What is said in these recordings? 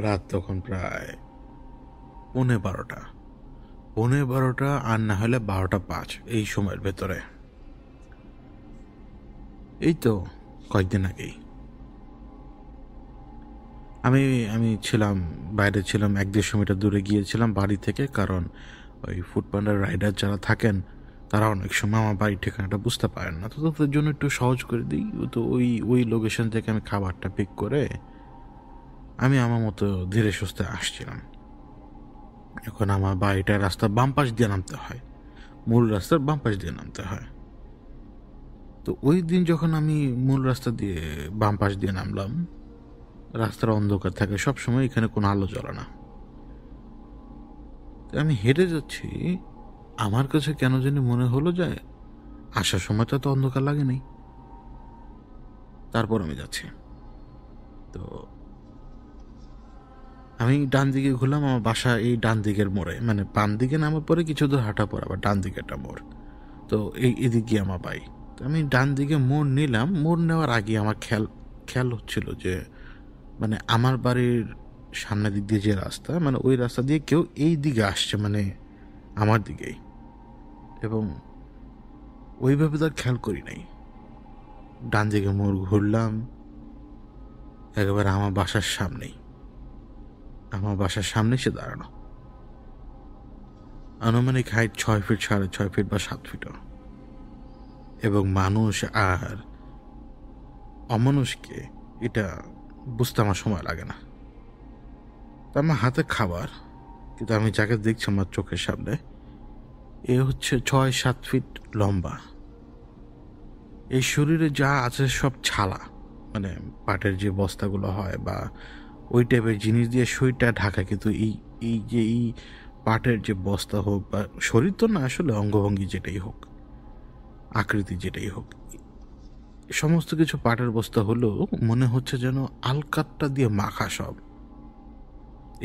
রাত তখন প্রায় 12:15, 12:15 আর না হলে 12:05 এই সময়ের ভেতরে। এই তো কয়েকদিন আগেই আমি আমি ছিলাম বাইরে, ছিলাম 1-1.5 মিটার দূরে গিয়েছিলাম বাড়ি থেকে, কারণ ওই ফুডপান্ডার রাইডার যারা থাকেন তারা অনেক সময় আমার বাড়ির ঠিকানাটা বুঝতে পারেন না, তো তাদের জন্য একটু সহজ করে দিই। তো ওই লোকেশন থেকে আমি খাবারটা পিক করে আমি আমার মতো ধীরে সুস্থে আসছিলাম। এখন আমার বাড়িটা রাস্তার বাম পাশ দিয়ে নামতে হয়, মূল রাস্তার বাম পাশ দিয়ে নামতে হয়। তো ওই দিন যখন আমি মূল রাস্তা দিয়ে বাম পাশ দিয়ে নামলাম, রাস্তার অন্ধকার থাকে সবসময়, এখানে কোনো আলো জ্বলে না। আমি হেঁটে যাচ্ছি, আমার কাছে কেন জানি মনে হলো যে আসার সময় তো অন্ধকার লাগেনি। তারপর আমি যাচ্ছি, তো আমি ডান দিকে ঘুরলাম। আমার বাসা এই ডান দিকের মোড়ে, মানে বাম দিকে নামার পরে কিছু দূর হাঁটা পর আবার ডান দিকে একটা মোড়, তো এদিক গিয়ে আমার বাড়ি। তো আমি ডান দিকে মোড় নিলাম। মোড় নেওয়ার আগে আমার খেয়াল হচ্ছিল যে মানে আমার বাড়ির সামনের দিক দিয়ে যে রাস্তা, মানে ওই রাস্তা দিয়ে কেউ এই দিকে আসছে, মানে আমার দিকেই, এবং ওইভাবে তো আর খেয়াল করি নাই। ডান দিকে মোড় ঘুরলাম, একেবারে আমার বাসার সামনে সে দাঁড়ানো। আনুমানিক হাইট 6 ফিট, 6.5 ফিট বা 7 ফিটও। এবং মানুষ আর অমানুষকে এটা বুঝতে আমার সময় লাগে না। তা আমার হাতে খাবার, কিন্তু আমি যাকে দেখছি আমার চোখের সামনে, এ হচ্ছে 6-7 ফিট লম্বা। এই শরীরে যা আছে সব ছালা, মানে পাটের যে বস্তাগুলো হয় বা ওই টাইপের জিনিস দিয়ে শরীরটা ঢাকা, কিন্তু এই পাটের যে বস্তা হোক বা শরীর তো না, আসলে অঙ্গভঙ্গি যেটাই হোক, আকৃতি যেটাই হোক, সমস্ত কিছু পাটের বস্তা হলেও মনে হচ্ছে যেন আলকাতটা দিয়ে মাখা সব,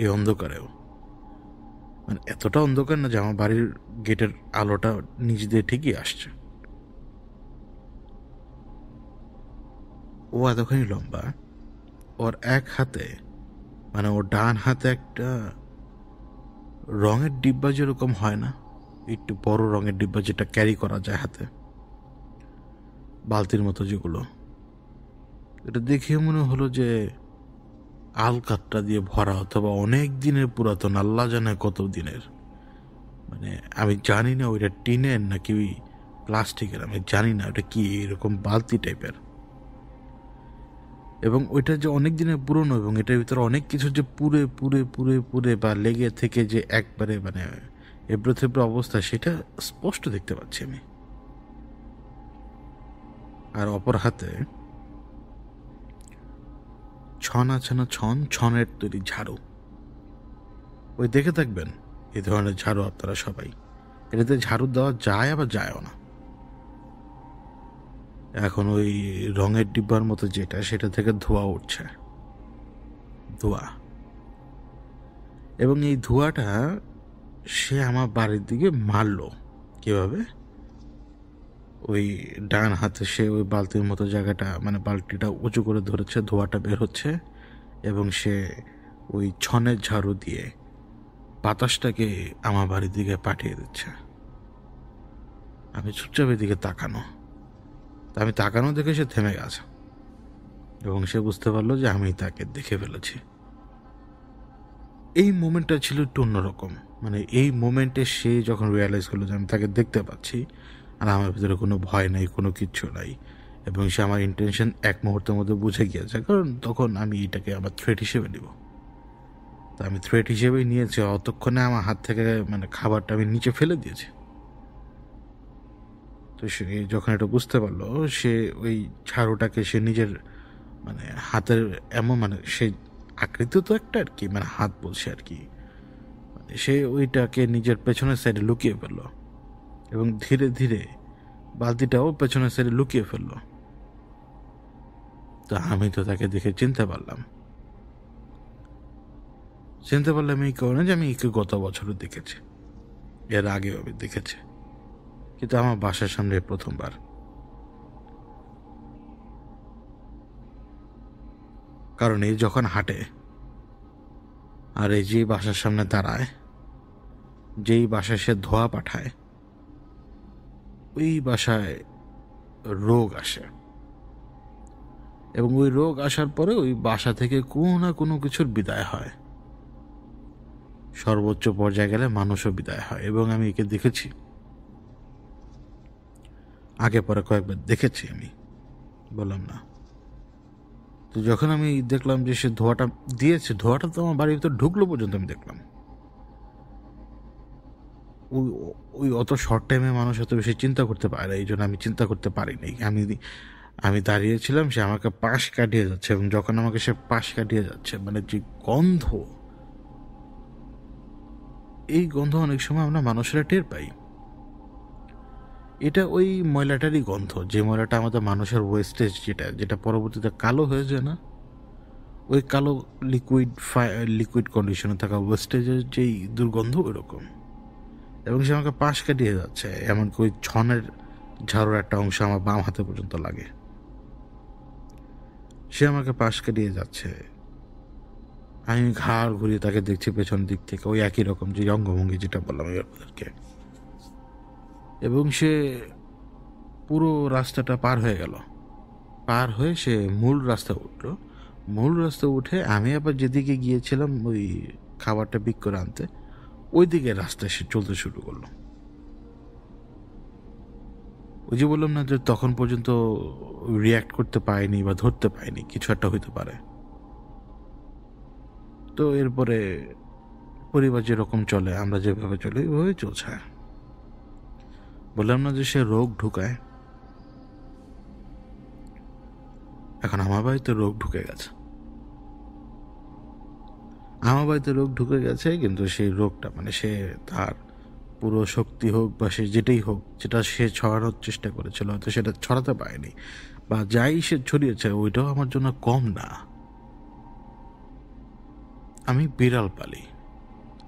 এই অন্ধকারেও। মানে এতটা অন্ধকার না যে আমার বাড়ির গেটের আলোটা নিচ দিয়ে ঠিকই আসছে। ও এতখানি লম্বা, ওর এক হাতে, মানে ওর ডান হাতে একটা রঙের ডিব্বা যেরকম হয় না, একটু বড় রঙের ডিব্বা যেটা ক্যারি করা যায় হাতে, বালতির মতো যেগুলো, এটা দেখে মনে হলো যে আলকাতটা দিয়ে ভরা, অথবা অনেক দিনের পুরাতন, আল্লাহ জানে কত দিনের। মানে আমি জানি না ওইটা টিনের নাকি প্লাস্টিকের, আমি জানি না ওটা কি, এরকম বালতি টাইপের। এবং ওইটা যে অনেক দিনের পুরনো, এবং এটার ভিতরে অনেক কিছু যে পুরে পুরে পুরে পুরে বা লেগে থেকে যে একবারে মানে এবড়ো থেবড়ো অবস্থা, সেটা স্পষ্ট দেখতে পাচ্ছি আমি। আর অপর হাতে ছন আছে না, ছনের তৈরি ঝাড়ু। ওই দেখে থাকবেন এই ধরনের ঝাড়ু আপনারা সবাই, এটাতে ঝাড়ু দেওয়া যায় আবার যায়ও না। এখন ওই রঙের ডিব্বার মতো যেটা, সেটা থেকে ধোঁয়া উঠছে, ধোঁয়া। এবং এই ধোঁয়াটা সে আমার বাড়ির দিকে মারলো কিভাবে, ওই ডান হাতে সে ওই বালতির মতো জায়গাটা, মানে বালতিটা উঁচু করে ধরেছে, ধোঁয়াটা বের হচ্ছে, এবং সে ওই ছনের ঝাড়ু দিয়ে বাতাসটাকে আমার বাড়ির দিকে পাঠিয়ে দিচ্ছে। আমি চুপচাপ এদিকে তাকানো, আমি তাকানো দেখে সে থেমে গেছে, এবং সে বুঝতে পারলো যে আমি তাকে দেখে ফেলেছি। এই মোমেন্টটা ছিল একটু অন্যরকম। মানে এই মোমেন্টে সে যখন রিয়ালাইজ করলো যে আমি তাকে দেখতে পাচ্ছি, আর আমার ভিতরে কোনো ভয় নাই, কোনো কিচ্ছু নাই, এবং সে আমার ইন্টেনশন এক মুহূর্তের মধ্যে বুঝে গিয়েছে, কারণ তখন আমি এটাকে আবার থ্রেট হিসেবে নিব। তা আমি থ্রেট হিসেবেই নিয়েছি। অতক্ষণে আমার হাত থেকে মানে খাবারটা আমি নিচে ফেলে দিয়েছি। তো সে যখন এটা বুঝতে পারলো, সে ওই ঝাড়ুটাকে সে নিজের মানে হাতের এমন, মানে সে আকৃতি তো একটা আর কি, মানে হাত বলছে আর কি, সে ওইটাকে নিজের পেছনের সাইডে লুকিয়ে ফেললো, এবং ধীরে ধীরে বালতিটাও পেছনের সাইডে লুকিয়ে ফেললো। তো আমি তো তাকে দেখে চিনতে পারলাম এই কারণে যে আমি একে গত বছরও দেখেছি, এর আগেও আমি দেখেছি, কিন্তু আমার বাসার সামনে প্রথমবার। কারণ এই যখন হাঁটে, আর এই যে বাসার সামনে দাঁড়ায়, যেই বাসায় সে ধোয়া পাঠায়, ওই বাসায় রোগ আসে, এবং ওই রোগ আসার পরে ওই বাসা থেকে কোনো না কোনো কিছুর বিদায় হয়। সর্বোচ্চ পর্যায়ে গেলে মানুষও বিদায় হয়, এবং আমি একে দেখেছি, আগে পরে কয়েকবার দেখেছি, আমি বললাম না। তো যখন আমি দেখলাম যে সে ধোঁয়াটা দিয়েছে, ধোঁয়াটা তো আমার বাড়ির ভিতর ঢুকলো পর্যন্ত আমি দেখলাম। ওই ওই অত শর্ট টাইমে মানুষ এত বেশি চিন্তা করতে পারে, এই জন্য আমি চিন্তা করতে পারিনি। আমি দাঁড়িয়েছিলাম, সে আমাকে পাশ কাটিয়ে যাচ্ছে, এবং যখন আমাকে সে পাশ কাটিয়ে যাচ্ছে, মানে যে গন্ধ, এই গন্ধ অনেক সময় আমরা মানুষেরা টের পাই। এটা ওই ময়লাটারই গন্ধ, যে ময়লাটা আমাদের মানুষের ওয়েস্টেজ, যেটা পরবর্তীতে কালো হয়ে যায় না, ওই কালো লিকুইড কন্ডিশনে থাকা ওয়েস্টেজের যেই দুর্গন্ধ ওইরকম। এবং সে আমাকে পাশ কাটিয়ে যাচ্ছে, এমনকি ওই ছনের ঝাড়ুর একটা অংশ আমার বাম হাতে পর্যন্ত লাগে। সে আমাকে পাশ কাটিয়ে যাচ্ছে, আমি ঘাড় ঘুরিয়ে তাকে দেখছি পেছন দিক থেকে, ওই একই রকম যে অঙ্গভঙ্গি যেটা বললাম আপনাদেরকে। এবং সে পুরো রাস্তাটা পার হয়ে গেল, পার হয়ে সে মূল রাস্তা উঠলো। মূল রাস্তা উঠে আমি আবার যেদিকে গিয়েছিলাম ওই খাবারটা বিক করে আনতে, ওই দিকে রাস্তায় সে চলতে শুরু করলো। ওই যে বললাম না যে তখন পর্যন্ত রিয়াক্ট করতে পারিনি বা ধরতে পারিনি, কিছু একটা হইতে পারে। তো এরপরে পরিবার যেরকম চলে, আমরা যেভাবে চলি ওইভাবে চলছে। বললাম না যে সে রোগ ঢুকায়। এখন আমার বাড়িতে রোগ ঢুকে গেছে, আমার বাড়িতে রোগ ঢুকে গেছে, কিন্তু সেই রোগটা মানে সে তার পুরো শক্তি হোক বা সে যেটাই হোক, যেটা সে ছড়ানোর চেষ্টা করেছিল, হয়তো সেটা ছড়াতে পারেনি, বা যাই সে ছড়িয়েছে ওইটাও আমার জন্য কম না। আমি বিড়াল পালি,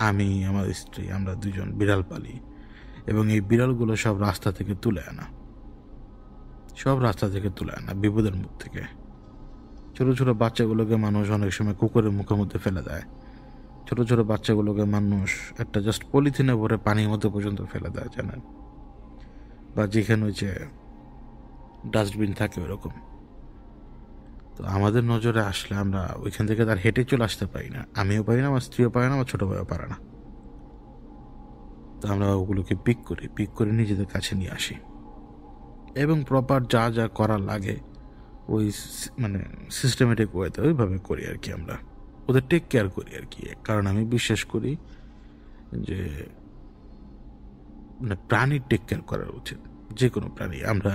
আমি আমার স্ত্রী আমরা দুজন বিড়াল পালি, এবং এই বিড়ালগুলো সব রাস্তা থেকে তুলে আনা, বিপদের মুখ থেকে। ছোট ছোট বাচ্চাগুলোকে মানুষ অনেক সময় কুকুরের মুখের মধ্যে ফেলে দেয়, ছোট ছোট বাচ্চাগুলোকে মানুষ একটা জাস্ট পলিথিনে ভরে পানির মধ্যে পর্যন্ত ফেলে দেয়, জানেন, বা যেখানে ওই যে ডাস্টবিন থাকে ওরকম। তো আমাদের নজরে আসলে আমরা ওইখান থেকে তার হেঁটে চলে আসতে পারি না, আমিও পারি না, আমার স্ত্রীও পারে না, আমার ছোট ভাইও পারে না। তো আমরা ওগুলোকে পিক করে নিজেদের কাছে নিয়ে আসি, এবং প্রপার যা যা করা লাগে ওই মানে সিস্টেমেটিক ওয়েতে ওইভাবে করি আর কি। আমরা ওদের টেক কেয়ার করি আর কি, কারণ আমি বিশ্বাস করি যে মানে প্রাণীর টেক কেয়ার করা উচিত, যে কোনো প্রাণী। আমরা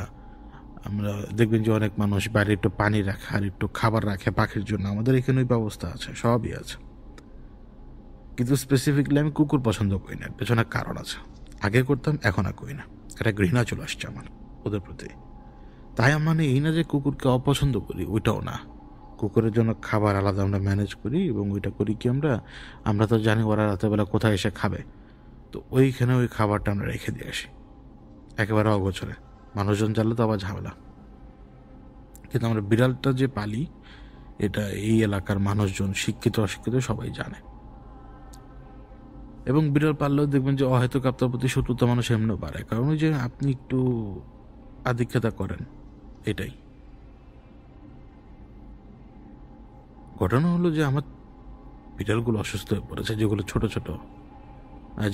দেখবেন যে অনেক মানুষ বাইরে একটু পানি রাখে আর একটু খাবার রাখে পাখির জন্য, আমাদের এখানে ওই ব্যবস্থা আছে, সবই আছে। কিন্তু স্পেসিফিকলি আমি কুকুর পছন্দ করি না, পেছনে কারণ আছে। আগে করতাম, এখন আর করি না, একটা ঘৃণা চলে আসছে আমার ওদের প্রতি। তাই মানে এই না যে কুকুরকে অপছন্দ করি, ওইটাও না। কুকুরের জন্য খাবার আলাদা আমরা ম্যানেজ করি, এবং ওইটা করি কি আমরা তো জানি ওরা রাতেরবেলা কোথায় এসে খাবে, তো ওইখানে ওই খাবারটা আমরা রেখে দিয়ে আসি একেবারে অগোচরে। মানুষজন জানলে তো আবার ঝামেলা। কিন্তু আমরা বিড়ালটা যে পালি, এটা এই এলাকার মানুষজন শিক্ষিত অশিক্ষিত সবাই জানে। এবং বিড়াল পাললেও দেখবেন যে অহেতুক আপনার প্রতি শত্রুতা মানুষ এমনিও বাড়ে, কারণ ওই যে আপনি একটু আধিক্যতা করেন, এটাই ঘটনা। হলো যে আমার বিড়ালগুলো অসুস্থ হয়ে পড়েছে, যেগুলো ছোট ছোট,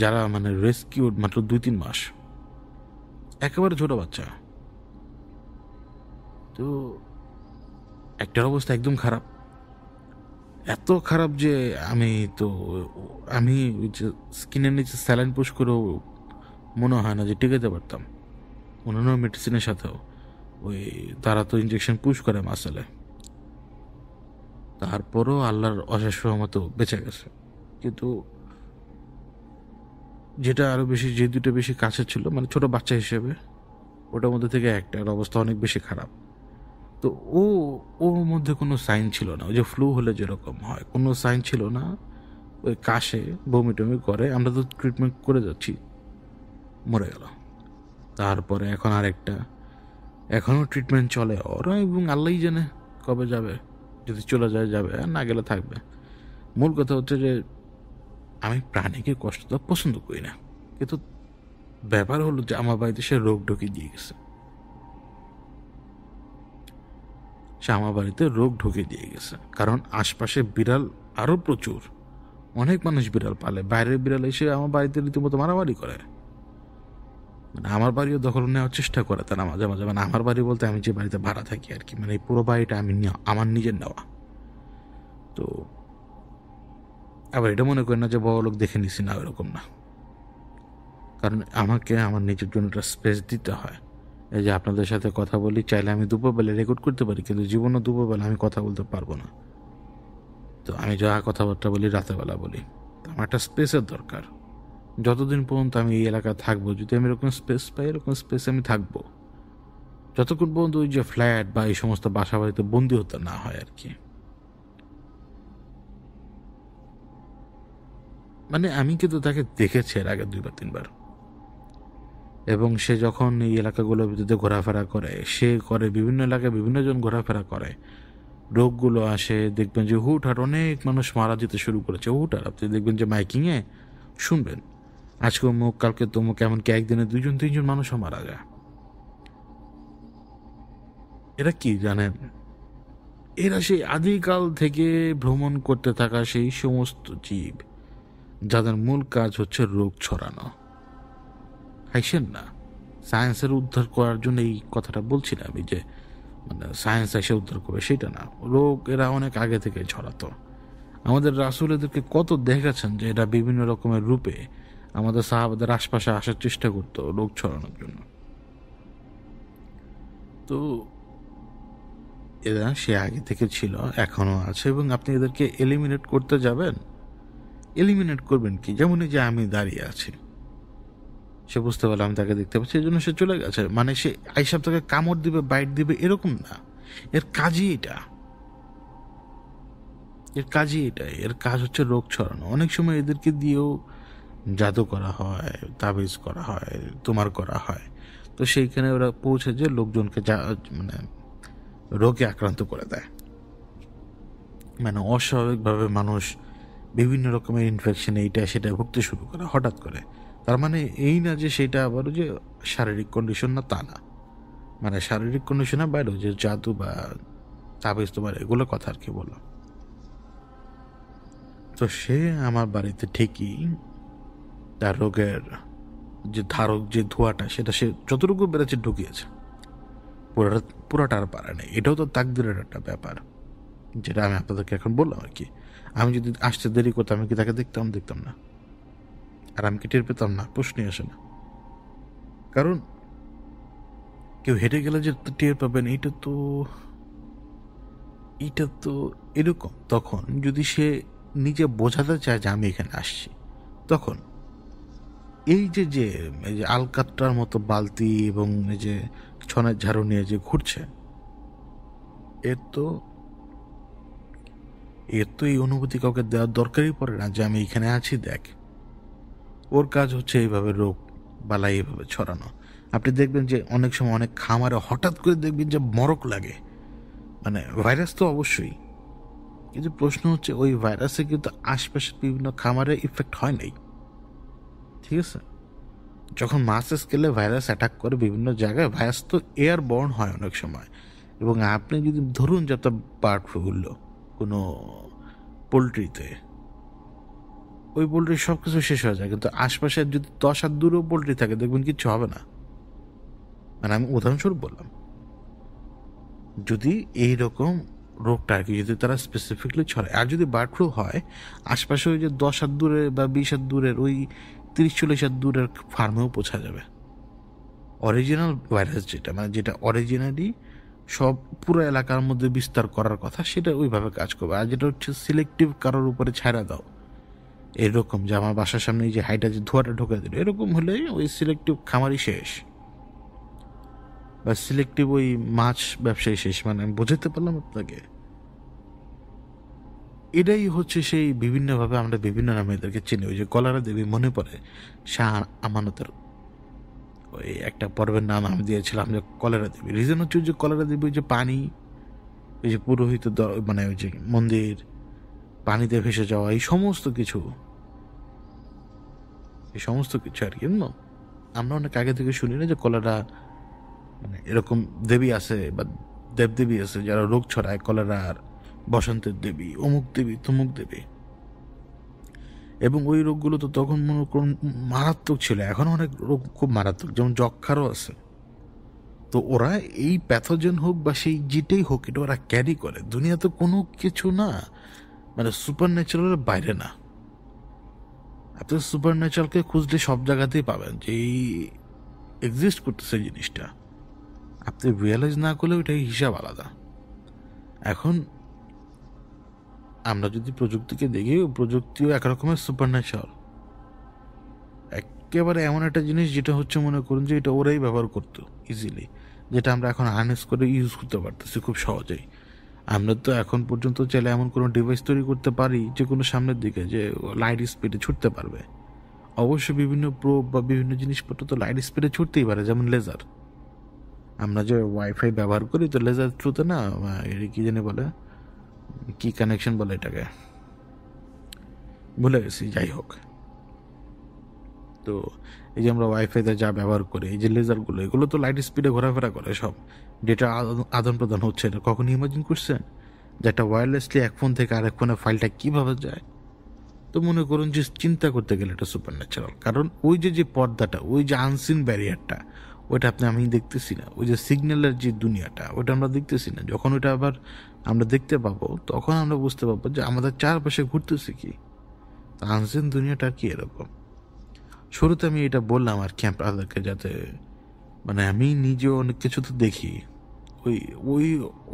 যারা মানে রেস্কিউড মাত্র 2-3 মাস, একেবারে ছোট বাচ্চা। তো একটার অবস্থা একদম খারাপ, এত খারাপ যে আমি স্কিনের নিচে স্যালাইন পুশ করেও মনে হয় না যে টিকাতে পারতাম। অন্যান্য মেডিসিনের সাথেও ওই তারা তো ইঞ্জেকশন পুশ করে মাসেলে, তারপরও আল্লাহর অশেষ রহমতে বেঁচে গেছে। কিন্তু যেটা আরো বেশি, যে দুটো বেশি কাছে ছিল মানে ছোট বাচ্চা হিসেবে, ওটার মধ্যে থেকে একটার অবস্থা অনেক বেশি খারাপ। তো ওর মধ্যে কোনো সাইন ছিল না, ওই যে ফ্লু হলে যেরকম হয়, কোনো সাইন ছিল না। ওই কাশে বমি টমি করে, আমরা তো ট্রিটমেন্ট করে যাচ্ছি, মরে গেল। তারপরে এখন আরেকটা, এখনও ট্রিটমেন্ট চলে ওরা, এবং আল্লাহই জানে কবে যাবে। যদি চলে যায় যাবে, আর না গেলে থাকবে। মূল কথা হচ্ছে যে আমি প্রাণীকে কষ্ট দেওয়া পছন্দ করি না, কিন্তু ব্যাপার হলো যে আমার বাড়িতে সে রোগ ঢুকিয়ে দিয়ে গেছে। সে আমার বাড়িতে রোগ ঢুকিয়ে দিয়ে গেছে, কারণ আশপাশে বিড়াল আরো প্রচুর, অনেক মানুষ বিড়াল পালে। বাইরের বিড়াল এসে আমার বাড়িতে রীতিমতো মারামারি করে, মানে আমার বাড়িও দখল নেওয়ার চেষ্টা করে তারা মাঝে মাঝে। মানে আমার বাড়ি বলতে আমি যে বাড়িতে ভাড়া থাকি আর কি, মানে এই পুরো বাড়িটা আমি আমার নিজের নেওয়া। তো আবার এটা মনে করি না যে বড় লোক দেখে নিছি, না ওরকম না, কারণ আমাকে আমার নিজের জন্য একটা স্পেস দিতে হয়। এই যে আপনাদের সাথে কথা বলি, চাইলে আমি দুপুরবেলা রেকর্ড করতে পারি, কিন্তু জীবনও দুপুরবেলা আমি কথা বলতে পারবো না। তো আমি যা কথাবার্তা বলি রাতেরবেলা বলি। আমার একটা স্পেসের দরকার। যতদিন পর্যন্ত আমি এই এলাকায় থাকবো, যদি আমি এরকম স্পেস পাই, এরকম স্পেসে আমি থাকবো, যতক্ষণ পর্যন্ত ওই যে ফ্ল্যাট বা এই সমস্ত বাসা বাড়িতে বন্দি হতে না হয় আর কি। মানে আমি কিন্তু তাকে দেখেছি এর আগে 2-3 বার, এবং সে যখন এই এলাকাগুলোর ভিতরে ঘোরাফেরা করে, সে করে বিভিন্ন এলাকায় বিভিন্ন জন ঘোরাফেরা করে, রোগগুলো আসে, দেখবেন যে হুটহাট অনেক মানুষ মারা যেতে শুরু করেছে। হুটহাট আপনি দেখবেন যে মাইকিংয়ে শুনবেন আজকে অমুক, কালকে তমুক, এমনকি একদিনে 2-3 জন মানুষও মারা যায়। এরা কি জানেন? এরা সেই আদিকাল থেকে ভ্রমণ করতে থাকা সেই সমস্ত জীব যাদের মূল কাজ হচ্ছে রোগ ছড়ানো। হাইসেন না, সায়েন্সের উদ্ধার করার জন্য এই কথাটা বলছি না আমি, যে মানে সায়েন্স এসে উদ্ধার করবে সেটা না। রোগ এরা অনেক আগে থেকে ছড়াতো। আমাদের রাসূল এদেরকে কত দেখাচ্ছেন যে এরা বিভিন্ন রকমের রূপে আমাদের সাহাবাদের আশপাশে আসার চেষ্টা করতো রোগ ছড়ানোর জন্য। তো এরা সে আগে থেকে ছিল, এখনো আছে, এবং আপনি এদেরকে এলিমিনেট করতে যাবেন, এলিমিনেট করবেন কি? যেমন এই যে আমি দাঁড়িয়ে আছি, সে বুঝতে পারলো আমি তাকে দেখতে পাচ্ছি, এই জন্য সে চলে গেছে। মানে সে আইসাব তাকে কামড় দিবে, বাইট দিবে, এরকম না। এর কাজই এটা, এর কাজই এটা। এর কাজ হচ্ছে রোগ ছড়ানো। অনেক সময় এদেরকে দিয়েও জাদু করা হয়, তাবিজ করা হয়, তোমার করা হয়। তো সেইখানে ওরা পৌঁছে যে লোকজনকে মানে রোগে আক্রান্ত করে দেয়। মানে অস্বাভাবিকভাবে মানুষ বিভিন্ন রকমের ইনফেকশন এইটা সেটা ভুগতে শুরু করে হঠাৎ করে। তার মানে এই না যে সেটা আবার যে শারীরিক কন্ডিশন না, তা না। মানে শারীরিক কন্ডিশনের বাইরেও যে জাদু বা তাবিজ তোমার এগুলো কথা আর কি বললাম। তো সে আমার বাড়িতে ঠিকই তার রোগের যে ধারক যে ধোঁয়াটা, সেটা সে যতটুকু বেড়েছে ঢুকিয়েছে, পুরাটা আর পারে নাই। এটাও তো তাকদিরের একটা ব্যাপার, যেটা আমি আপনাদেরকে এখন বললাম আর কি। আমি যদি আসতে দেরি করতাম, আমি কি তাকে দেখতাম না? আর আমি কি টের পেতাম না? প্রশ্নই আসে না। কারণ কেউ হেঁটে গেলে যে টের পাবেন, এটা তো এরকম। তখন যদি সে নিজে বোঝাতে চায় যে আমি এখানে আসছি, তখন এই যে যে এই যে আলকাতরার মতো বালতি এবং এই যে ছনের ঝাড়ু নিয়ে যে ঘুরছে, এর তো এই অনুভূতি কাউকে দেওয়ার দরকারই পড়ে না যে আমি এখানে আছি, দেখ। ওর কাজ হচ্ছে এইভাবে রোগ বালাই এইভাবে ছড়ানো। আপনি দেখবেন যে অনেক সময় অনেক খামারে হঠাৎ করে দেখবেন যে মরক লাগে, মানে ভাইরাস তো অবশ্যই, কিন্তু প্রশ্ন হচ্ছে ওই ভাইরাসে কিন্তু আশপাশের বিভিন্ন খামারে ইফেক্ট হয় নাই। ঠিক আছে, যখন মাস স্কেলে ভাইরাস অ্যাটাক করে বিভিন্ন জায়গায়, ভাইরাস তো এয়ার বর্ন হয় অনেক সময়। এবং আপনি যদি ধরুন যে আপনার বার্ড ফ্লু হলো কোনো পোলট্রিতে, ওই পোলট্রির সব কিছু শেষ হয়ে যায়, কিন্তু আশপাশে যদি 10 হাত দূরেও পোলট্রি থাকে, দেখবেন কিচ্ছু হবে না। মানে আমি উদাহরণস্বরূপ বললাম, যদি এইরকম রোগটা আর কি যদি তারা স্পেসিফিকলি ছড়ায়। আর যদি বার্ড ফ্লু হয়, আশপাশে ওই যে 10 হাত দূরে বা 20 হাত দূরের, ওই 30-40 হাত দূরের ফার্মেও পৌঁছা যাবে। অরিজিনাল ভাইরাস যেটা, মানে যেটা অরিজিনালি সব পুরো এলাকার মধ্যে বিস্তার করার কথা, সেটা ওইভাবে কাজ করবে। আর যেটা হচ্ছে সিলেক্টিভ কারোর উপরে ছাড়া দাও, এরকম যে আমার বাসার সামনে যে হাইটা যে ধোয়াটা ঢোকা দিল, এরকম হলে ওই সিলেক্টিভ খামারই শেষ, বা সিলেক্টিভ ওই মাছ ব্যবসায়ী শেষ। মানে আমি বোঝাতে পারলাম আপনাকে? এটাই হচ্ছে সেই বিভিন্নভাবে আমরা বিভিন্ন নামে এদেরকে চিনি। ওই যে কলারা দেবী মনে পড়ে, শাহ আমানতের ওই একটা পর্বের নাম আমি দিয়েছিলাম যে কলেরা দেবী। রিজন হচ্ছে ওই যে কলেরা দেবী, ওই যে পানি, ওই যে পুরোহিত, মানে ওই যে মন্দির, পানিতে ভেসে যাওয়া, এই সমস্ত কিছু এই সমস্ত কিছু আর কি। আমরা অনেক আগে থেকে শুনি না যে কলেরা মানে এরকম দেবী আছে বা দেবদেবী আছে যারা রোগ ছড়ায়, কলেরার, বসন্তের দেবী, অমুক দেবী, তমুক দেবী। এবং ওই রোগগুলো তো তখন মনে করুন মারাত্মক ছিল, এখন অনেক রোগ খুব মারাত্মক, যেমন যক্ষারও আছে। তো ওরা এই প্যাথোজেন হোক বা সেই যেটাই হোক, এটা ওরা ক্যারি করে। দুনিয়া তো কোনো কিছু না মানে সুপার ন্যাচারালের বাইরে না। আপনি সুপার ন্যাচারালকে খুঁজলে সব জায়গাতেই পাবেন যে এই এক্সিস্ট করতেছে জিনিসটা। আপনি রিয়েলাইজ না করলেও এটাই হিসাব আলাদা। এখন আমরা যদি প্রযুক্তিকে দেখি, প্রযুক্তিও একরকমের সুপার ন্যাচারাল। একেবারে এমন একটা জিনিস যেটা হচ্ছে মনে করুন যে এটা ওরাই ব্যবহার করতো ইজিলি, যেটা আমরা এখন হার্নেস করে ইউজ করতে পারতেছি খুব সহজেই। আমরা তো এখন পর্যন্ত চাইলে এমন কোনো ডিভাইস তৈরি করতে পারি যে কোনো সামনের দিকে যে লাইট স্পিডে ছুটতে পারবে। অবশ্যই বিভিন্ন প্রোব বা বিভিন্ন জিনিসপত্র তো লাইট স্পিডে ছুটতেই পারে, যেমন লেজার। আমরা যে ওয়াইফাই ব্যবহার করি তো লেজার থ্রুতে না, কি জানি বলে, কি কানেকশন বলে এটাকে, ভুলে গেছি। যাই হোক, তো এই যে আমরা ওয়াইফাইতে যা ব্যবহার করি, এই যে লেজারগুলো, এগুলো তো লাইট স্পিডে ঘোরাফেরা করে, সব ডেটা আদান প্রদান হচ্ছে। এটা কখনো ইমাজিন করছেন যে একটা ওয়্যারলেসলি এক ফোন থেকে আরেক ফোনে ফাইলটা কীভাবে যায়? তো মনে করুন যে চিন্তা করতে গেলে এটা সুপার ন্যাচারাল। কারণ ওই যে পর্দাটা, ওই যে আনসিন ব্যারিয়ারটা, ওইটা আমি দেখতেছি না। ওই যে সিগন্যালের যে দুনিয়াটা, ওইটা আমরা দেখতেছি না। যখন ওইটা আবার আমরা দেখতে পাবো, তখন আমরা বুঝতে পারবো যে আমাদের চারপাশে ঘুরতেছে কি। আনসিন দুনিয়াটা কি এরকম। শুরুতে আমি এটা বললাম আর কি আপনাদেরকে, যাতে মানে আমি নিজেও অনেক কিছু তো দেখি, ওই ওই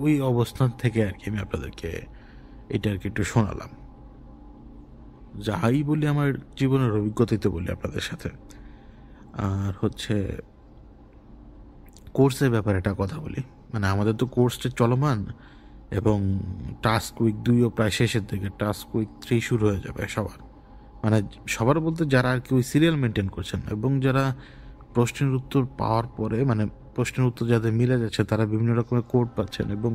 ওই অবস্থান থেকে আর কি আমি আপনাদেরকে এটা আর কি একটু শোনালাম। যাই বলি আমার জীবনের অভিজ্ঞতাতে বলি আপনাদের সাথে। আর হচ্ছে কোর্সের ব্যাপারে একটা কথা বলি। মানে আমাদের তো কোর্সটা চলমান এবং টাস্ক উইক 2ও প্রায় শেষের দিকে, টাস্ক উইক 3 শুরু হয়ে যাবে সবার। মানে সবার বলতে যারা আর কি ওই সিরিয়াল মেনটেন করছেন এবং যারা প্রশ্নের উত্তর পাওয়ার পরে, মানে প্রশ্নের উত্তর যাদের মিলে যাচ্ছে, তারা বিভিন্ন রকমের কোড পাচ্ছেন এবং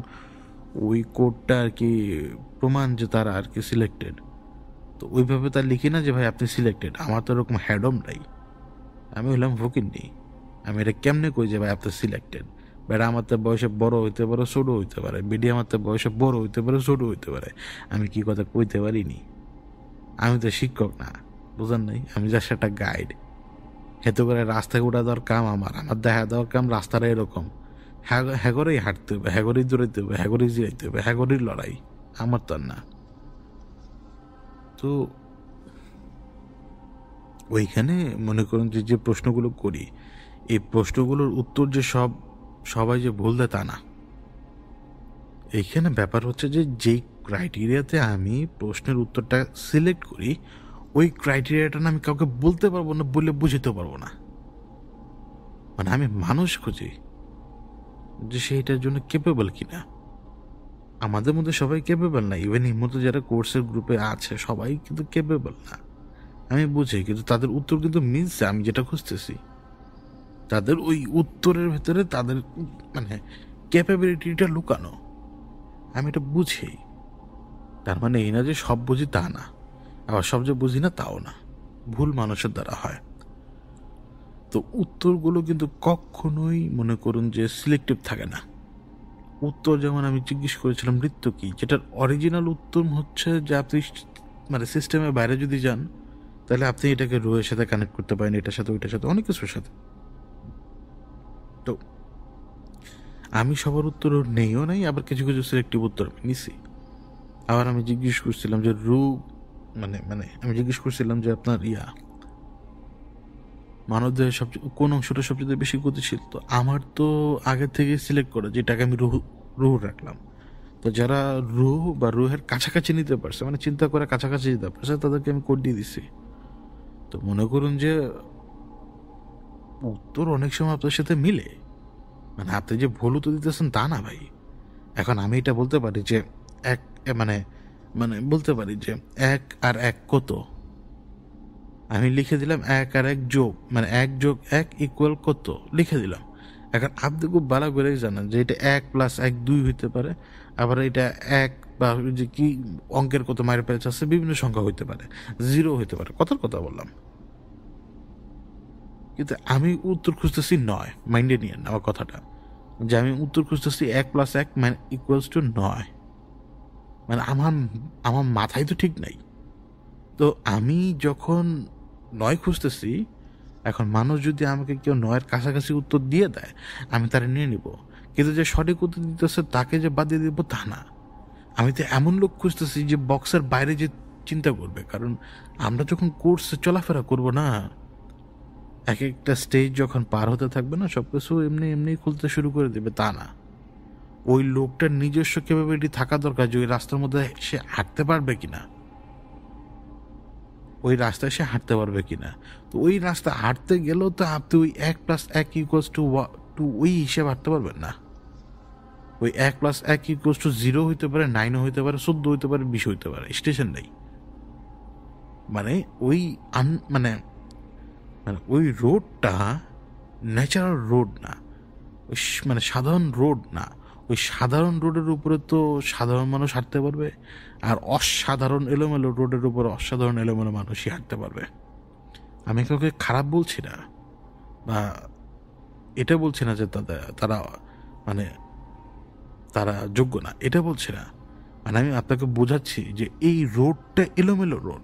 ওই কোডটা আর কি প্রমাণ যে তারা আর কি সিলেক্টেড। তো ওইভাবে তার লিখি না যে ভাই আপনি সিলেক্টেড। আমার তো এরকম হ্যাডম নাই, আমি হলাম ফকির নেই। আমি এটা কেমনে কই যে ভাই আপনি সিলেক্টেড? বেড়া আমার তো বয়সে বড় হইতে পারে, ছোটো হইতে পারে, বিডি আমার তো বয়সে বড় হইতে পারে, ছোটো হইতে পারে। আমি কি কথা কইতে পারিনি? আমি তো শিক্ষক না, বুঝেন নাই? আমি জাস্ট একটা গাইড। হেতু করে রাস্তায় উঠা দেওয়ার কাম আমার দেখা দেওয়ার কাম। রাস্তাটা এরকম, হ্যাগরেই হাঁটতে হবে, হ্যাগরেই দৌড়াইতে হবে, হ্যাগরেই জিরাইতে হবে, হ্যাগরেই লড়াই, আমার তো না। তো ওইখানে মনে করুন যে যে প্রশ্নগুলো করি, এই প্রশ্নগুলোর উত্তর যে সবাই যে ভুল দেয় তা না। এইখানে ব্যাপার হচ্ছে যে যেই ক্রাইটেরিয়াতে আমি প্রশ্নের উত্তরটা সিলেক্ট করি, ওই ক্রাইটেরিয়াটা না আমি কাউকে বলতে পারবো না, বলে বুঝতে পারবো না। মানে আমি মানুষ খুঁজি যে সেইটার জন্য কেপেবল কিনা। আমাদের মধ্যে সবাই কেপেবল না, ইভেন এর মধ্যে যারা কোর্সের গ্রুপে আছে সবাই কিন্তু কেপেবল না। আমি বুঝি, কিন্তু তাদের উত্তর কিন্তু মিলছে আমি যেটা খুঁজতেছি। তাদের ওই উত্তরের ভেতরে তাদের মানে ক্যাপাবিলিটিটা লুকানো, আমি এটা বুঝি। তার মানে এই না যে সব বুঝি তা না, আবার সব যে বুঝি না তাও না। ভুল মানুষের দ্বারা হয়। তো উত্তরগুলো কিন্তু কখনোই মনে করুন যে সিলেক্টিভ থাকে না। উত্তর যেমন আমি জিজ্ঞেস করেছিলাম নৃত্য কি, যেটার অরিজিনাল উত্তর হচ্ছে যে আপনি মানে সিস্টেমের বাইরে যদি যান, তাহলে আপনি এটাকে রোয়ের সাথে কানেক্ট করতে পারেন, এটার সাথে ওইটার সাথে, অনেক কিছুর সাথে। তো আমি সবার উত্তর নেইও নাই, আবার কিছু কিছু সিলেক্টিভ উত্তর আমি নিছি। আবার আমি জিজ্ঞেস করছিলাম যে মানে মানে আমি জিজ্ঞেস করছিলাম যে আপনার মানবদেহের সবচেয়ে কোন অংশটা সবচেয়ে বেশি গতিশীল। তো আমার তো আগে থেকে সিলেক্ট করে যেটাকে আমি রুহ রাখলাম। তো যারা রুহ বা রুহের কাছাকাছি নিতে পারছে, মানে চিন্তা করে কাছাকাছি যেতে পারছে, তাদেরকে আমি কোড দিয়ে দিছি। তো মনে করুন যে উত্তর অনেক সময় আপনার সাথে মিলে, মানে আপনি যে ভুল উত্তর দিতেছেন তা না ভাই। এখন আমি এটা বলতে পারি যে এক মানে মানে বলতে পারি যে 1 আর 1 কত, আমি লিখে দিলাম 1 আর 1 যোগ, মানে 1+1 ইকুয়াল কত লিখে দিলাম। এখন আপনি খুব ভালো করে জানেন যে এটা 1+1 2 হইতে পারে, আবার এটা 1 বা যে কি অঙ্কের কত মায়ের প্যাচ আছে, বিভিন্ন সংখ্যা হইতে পারে, 0 হইতে পারে, কত কথা বললাম। কিন্তু আমি উত্তর খুঁজতেছি 9, মাইন্ডে নিয়ে আমার কথাটা, যে আমি উত্তর খুঁজতেছি 1 + 1 মানে ইকুয়ালস টু 9, মানে আমার আমার মাথায় তো ঠিক নাই। তো আমি যখন 9 খুঁজতেছি, এখন মানুষ যদি আমাকে কেউ 9-এর কাছাকাছি উত্তর দিয়ে দেয়, আমি তারা নিয়ে নিব, কিন্তু যে সঠিক উত্তর দিতেছে তাকে যে বাদ দিয়ে দিব তা না। আমি তো এমন লোক খুঁজতেছি যে বক্সের বাইরে যে চিন্তা করবে, কারণ আমরা যখন কোর্সে চলাফেরা করব না, এক একটা স্টেজ যখন পার হতে থাকবে না, সব কিছু এমনি এমনি খুলতে শুরু করে দেবে তা না। ওই লোকটার নিজস্ব ক্যাপাবিলিটি থাকা দরকার যে ওই রাস্তার মধ্যে সে হাঁটতে পারবে কিনা, ওই রাস্তায় সে হাঁটতে পারবে কিনা। তো ওই রাস্তা হাঁটতে গেলেও তো আপনি ওই 1 + 1 = 2 ওই হিসেবে হাঁটতে পারবেন না। ওই 1 + 1 = 0 হইতে পারে, 9 হইতে পারে, 14 হইতে পারে, 20 হইতে পারে, স্টেশন নেই। মানে ওই মানে মানে ওই রোডটা ন্যাচারাল রোড না, ওই মানে সাধারণ রোড না। ওই সাধারণ রোডের উপরে তো সাধারণ মানুষ হাঁটতে পারবে, আর অসাধারণ এলোমেলো রোডের উপর অসাধারণ এলোমেলো মানুষই হাঁটতে পারবে। আমি কাউকে খারাপ বলছি না, বা এটা বলছি না যে তারা মানে তারা যোগ্য না, এটা বলছি না। মানে আমি আপনাকে বোঝাচ্ছি যে এই রোডটা এলোমেলো রোড,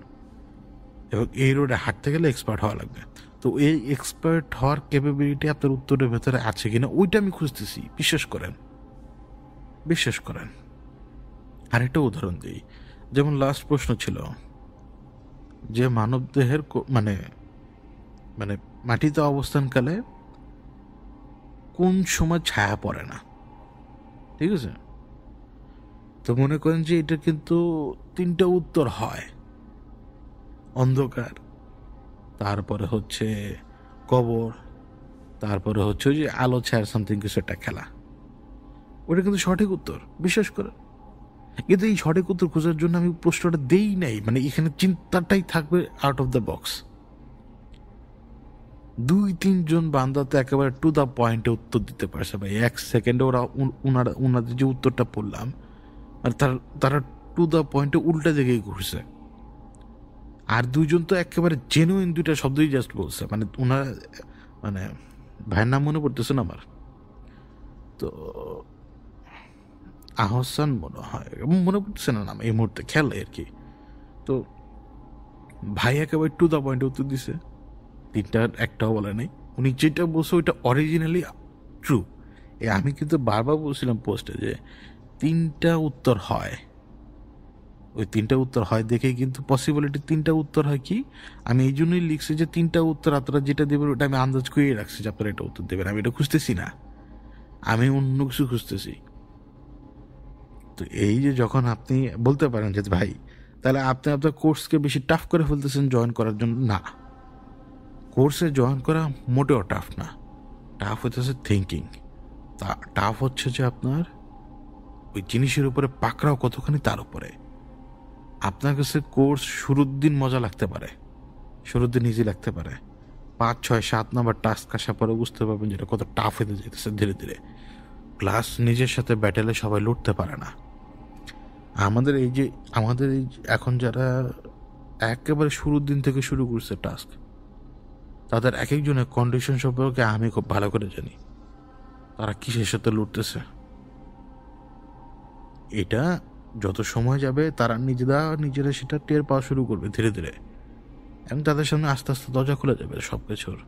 এবং এই রোডে হাঁটতে গেলে এক্সপার্ট হওয়া লাগবে। তো এই এক্সপার্ট হওয়ার ক্যাপাবিলিটি আপনার উত্তরের ভেতরে আছে কিনা ওইটা আমি খুঁজতেছি। বিশ্বাস করেন। আরেকটা উদাহরণ দিই, যেমন লাস্ট প্রশ্ন ছিল যে মানব দেহের মানে মানে মাটিতে অবস্থানকালে কোন সময় ছায়া পড়ে না, ঠিক আছে? তো মনে করেন যে এটা কিন্তু 3টা উত্তর হয়: অন্ধকার, তারপরে হচ্ছে কবর, তারপরে হচ্ছে ওই যে আলো ছায়ার সামথিং কিছু একটা খেলা। ওটা কিন্তু সঠিক উত্তর, বিশ্বাস করেন। কিন্তু এই সঠিক উত্তর খোঁজার জন্য আমি প্রশ্নটা দেই নাই, মানে এখানে চিন্তাটাই থাকবে আউট অফ দ্য বক্স। 2-3 জন বান্দা তো একেবারে টু দ্য পয়েন্টে উত্তর দিতে পারছে ভাই, 1 সেকেন্ডে ওরা ওনাদের যে উত্তরটা পড়লাম, আর তারা টু দ্য পয়েন্টে উল্টা দিকেই ঘুরছে। আর 2 জন তো একেবারে জেনুইন 2টা শব্দই জাস্ট বলছে, মানে ওনারা মানে ভাইয়ের নাম মনে পড়তেছে না আমার, তো আহসান মনে হয়, মনে পড়তেছে না নাম এই মুহূর্তে, খেয়াল আর কি। তো ভাই একেবারে টু দ্য পয়েন্টে উত্তর দিছে, 3টার একটাও বলে নাই। উনি যেটা বলছে ওইটা অরিজিনালি ট্রু। আমি কিন্তু বারবার বলছিলাম পোস্টে যে 3টা উত্তর হয়, ওই 3টা উত্তর হয় দেখেই কিন্তু পসিবিলিটি 3টা উত্তর হয় কি, আমি এই জন্যই লিখছি যে 3টা উত্তর আপনারা যেটা দেবেন ওটা আমি আন্দাজ করিয়ে রাখছি যে আপনারা এটা উত্তর দেবেন। আমি এটা খুঁজতেছি না, আমি অন্য কিছু খুঁজতেছি। তো এই যে যখন আপনি বলতে পারেন যে ভাই তাহলে আপনি আপনার কোর্সকে বেশি টাফ করে ফেলতেছেন জয়েন করার জন্য, না, কোর্সে জয়েন করা মোটেও টাফ না। টাফ হইতেছে থিঙ্কিং, টাফ হচ্ছে যে আপনার ওই জিনিসের উপরে পাকড়াও কতখানি তার উপরে। আপনার কাছে কোর্স শুরুর দিন মজা লাগতে পারে, শুরুর দিন ইজি লাগতে পারে, 5, 6, 7 নাম্বার টাস্ক আসার পরে বুঝতে পারবেন যেটা কত টাফ হতে যেতেছে ধীরে ধীরে। প্লাস নিজের সাথে ব্যাটেলে সবাই লড়তে পারে না। আমাদের এই এখন যারা একেবারে শুরুর দিন থেকে শুরু করছে টাস্ক, তাদের এক একজনের কন্ডিশন সম্পর্কে আমি খুব ভালো করে জানি, তারা কিসের সাথে লড়তেছে। এটা যত সময় যাবে তারা নিজেরা সেটা টের পাওয়া শুরু করবে ধীরে ধীরে, এবং তাদের সামনে আস্তে আস্তে দরজা খুলে যাবে সব কিছুর।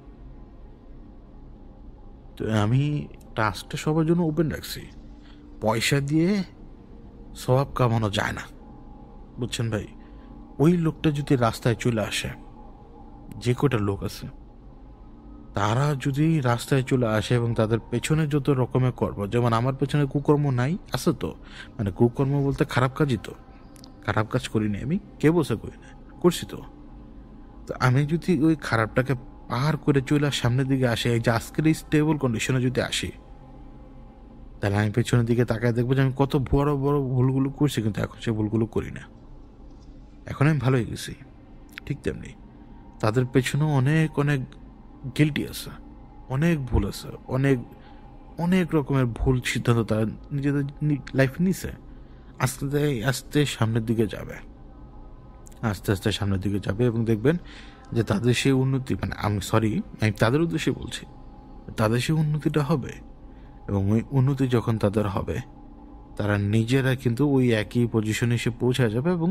তো আমি টাস্কটা সবার জন্য ওপেন রাখছি। পয়সা দিয়ে স্বভাব কামানো যায় না, বুঝছেন ভাই? ওই লোকটা যদি রাস্তায় চলে আসে, যে কটা লোক আছে তারা যদি রাস্তায় চলে আসে এবং তাদের পেছনে যত রকমের কর্ম, যেমন আমার পেছনে কুকর্ম নাই আছে তো, মানে কুকর্ম বলতে খারাপ কাজই, তো খারাপ কাজ করিনি আমি, কে বসে করি না, করছি তো। তো আমি যদি ওই খারাপটাকে পার করে চলে সামনের দিকে আসি, এই যে আজকের এই স্টেবল কন্ডিশনে যদি আসি, তাহলে আমি পেছনের দিকে তাকায় দেখবো যে আমি কত বড় বড় ভুলগুলো করছি, কিন্তু এখন সে ভুলগুলো করি না, এখন আমি ভালো হয়ে গেছি। ঠিক তেমনি তাদের পেছনেও অনেক অনেক গিল্টি আছে, অনেক ভুল আছে, অনেক অনেক রকমের ভুল সিদ্ধান্ত তারা নিজেদের লাইফে নিছে। আস্তে আস্তে সামনের দিকে যাবে, আস্তে আস্তে সামনের দিকে যাবে, এবং দেখবেন যে তাদের সেই উন্নতি, মানে আমি তাদের উদ্দেশ্যে বলছি, তাদের সেই উন্নতিটা হবে, এবং ওই উন্নতি যখন তাদের হবে তারা নিজেরা কিন্তু ওই একই পজিশনে এসে পৌঁছে যাবে, এবং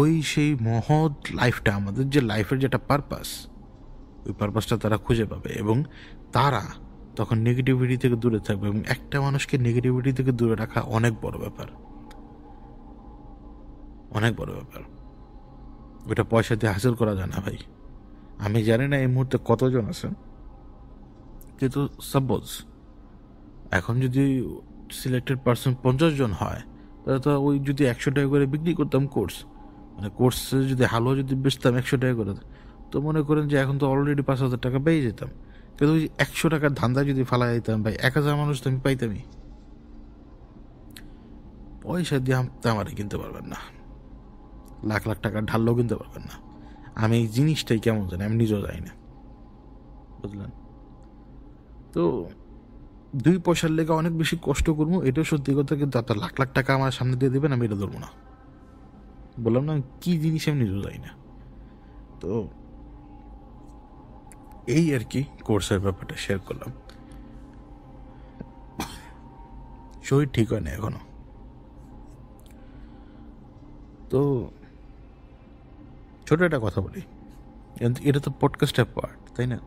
ওই সেই মহৎ লাইফটা, আমাদের যে লাইফের যেটা পারপাস, ওই পারপাসটা তারা খুঁজে পাবে, এবং তারা তখন নেগেটিভিটি থেকে দূরে থাকবে। এবং একটা মানুষকে নেগেটিভিটি থেকে দূরে রাখা অনেক বড় ব্যাপার, অনেক বড় ব্যাপার। ওটা পয়সা দিয়ে হাসিল করা যায় না ভাই। আমি জানি না এই মুহূর্তে কতজন আছেন, কিন্তু সাপোজ এখন যদি সিলেক্টেড পার্সন 50 জন হয়, তাহলে তো ওই যদি 100 টাকা করে বিক্রি করতাম কোর্স, মানে কোর্সে যদি হালুয়া যদি বেচতাম 100 টাকা করে, তো মনে করেন যে এখন তো অলরেডি 5,000 টাকা পেয়ে যেতাম। কিন্তু ওই 100 টাকার ধান্দা যদি ফালা যেতাম ভাই, 1,000 মানুষ তো আমি পাইতামই। পয়সা দিয়ে আমারে কিনতে পারবেন না, লাখ লাখ টাকা ঢাললেও কিনতে পারবেন না। আমি এই জিনিসটাই কেমন জানি, আমি নিজেও জানি না, বুঝলেন? তো 2 পয়সার লেগে অনেক বেশি কষ্ট করবো, এটাও সত্যি কথা, কিন্তু আপনার লাখ লাখ টাকা আমার সামনে দিয়ে দেবেন, আমি এটা ধরবো না। বললাম না কি জিনিস আমি নিজেও জানি না। তো এই আর কি কোর্সের ব্যাপারটা শেয়ার করলাম। শরীর ঠিক হয় না এখনো। তো ছোট একটা কথা বলি, এটা তো পডকাস্টের পার্ট, তাই না?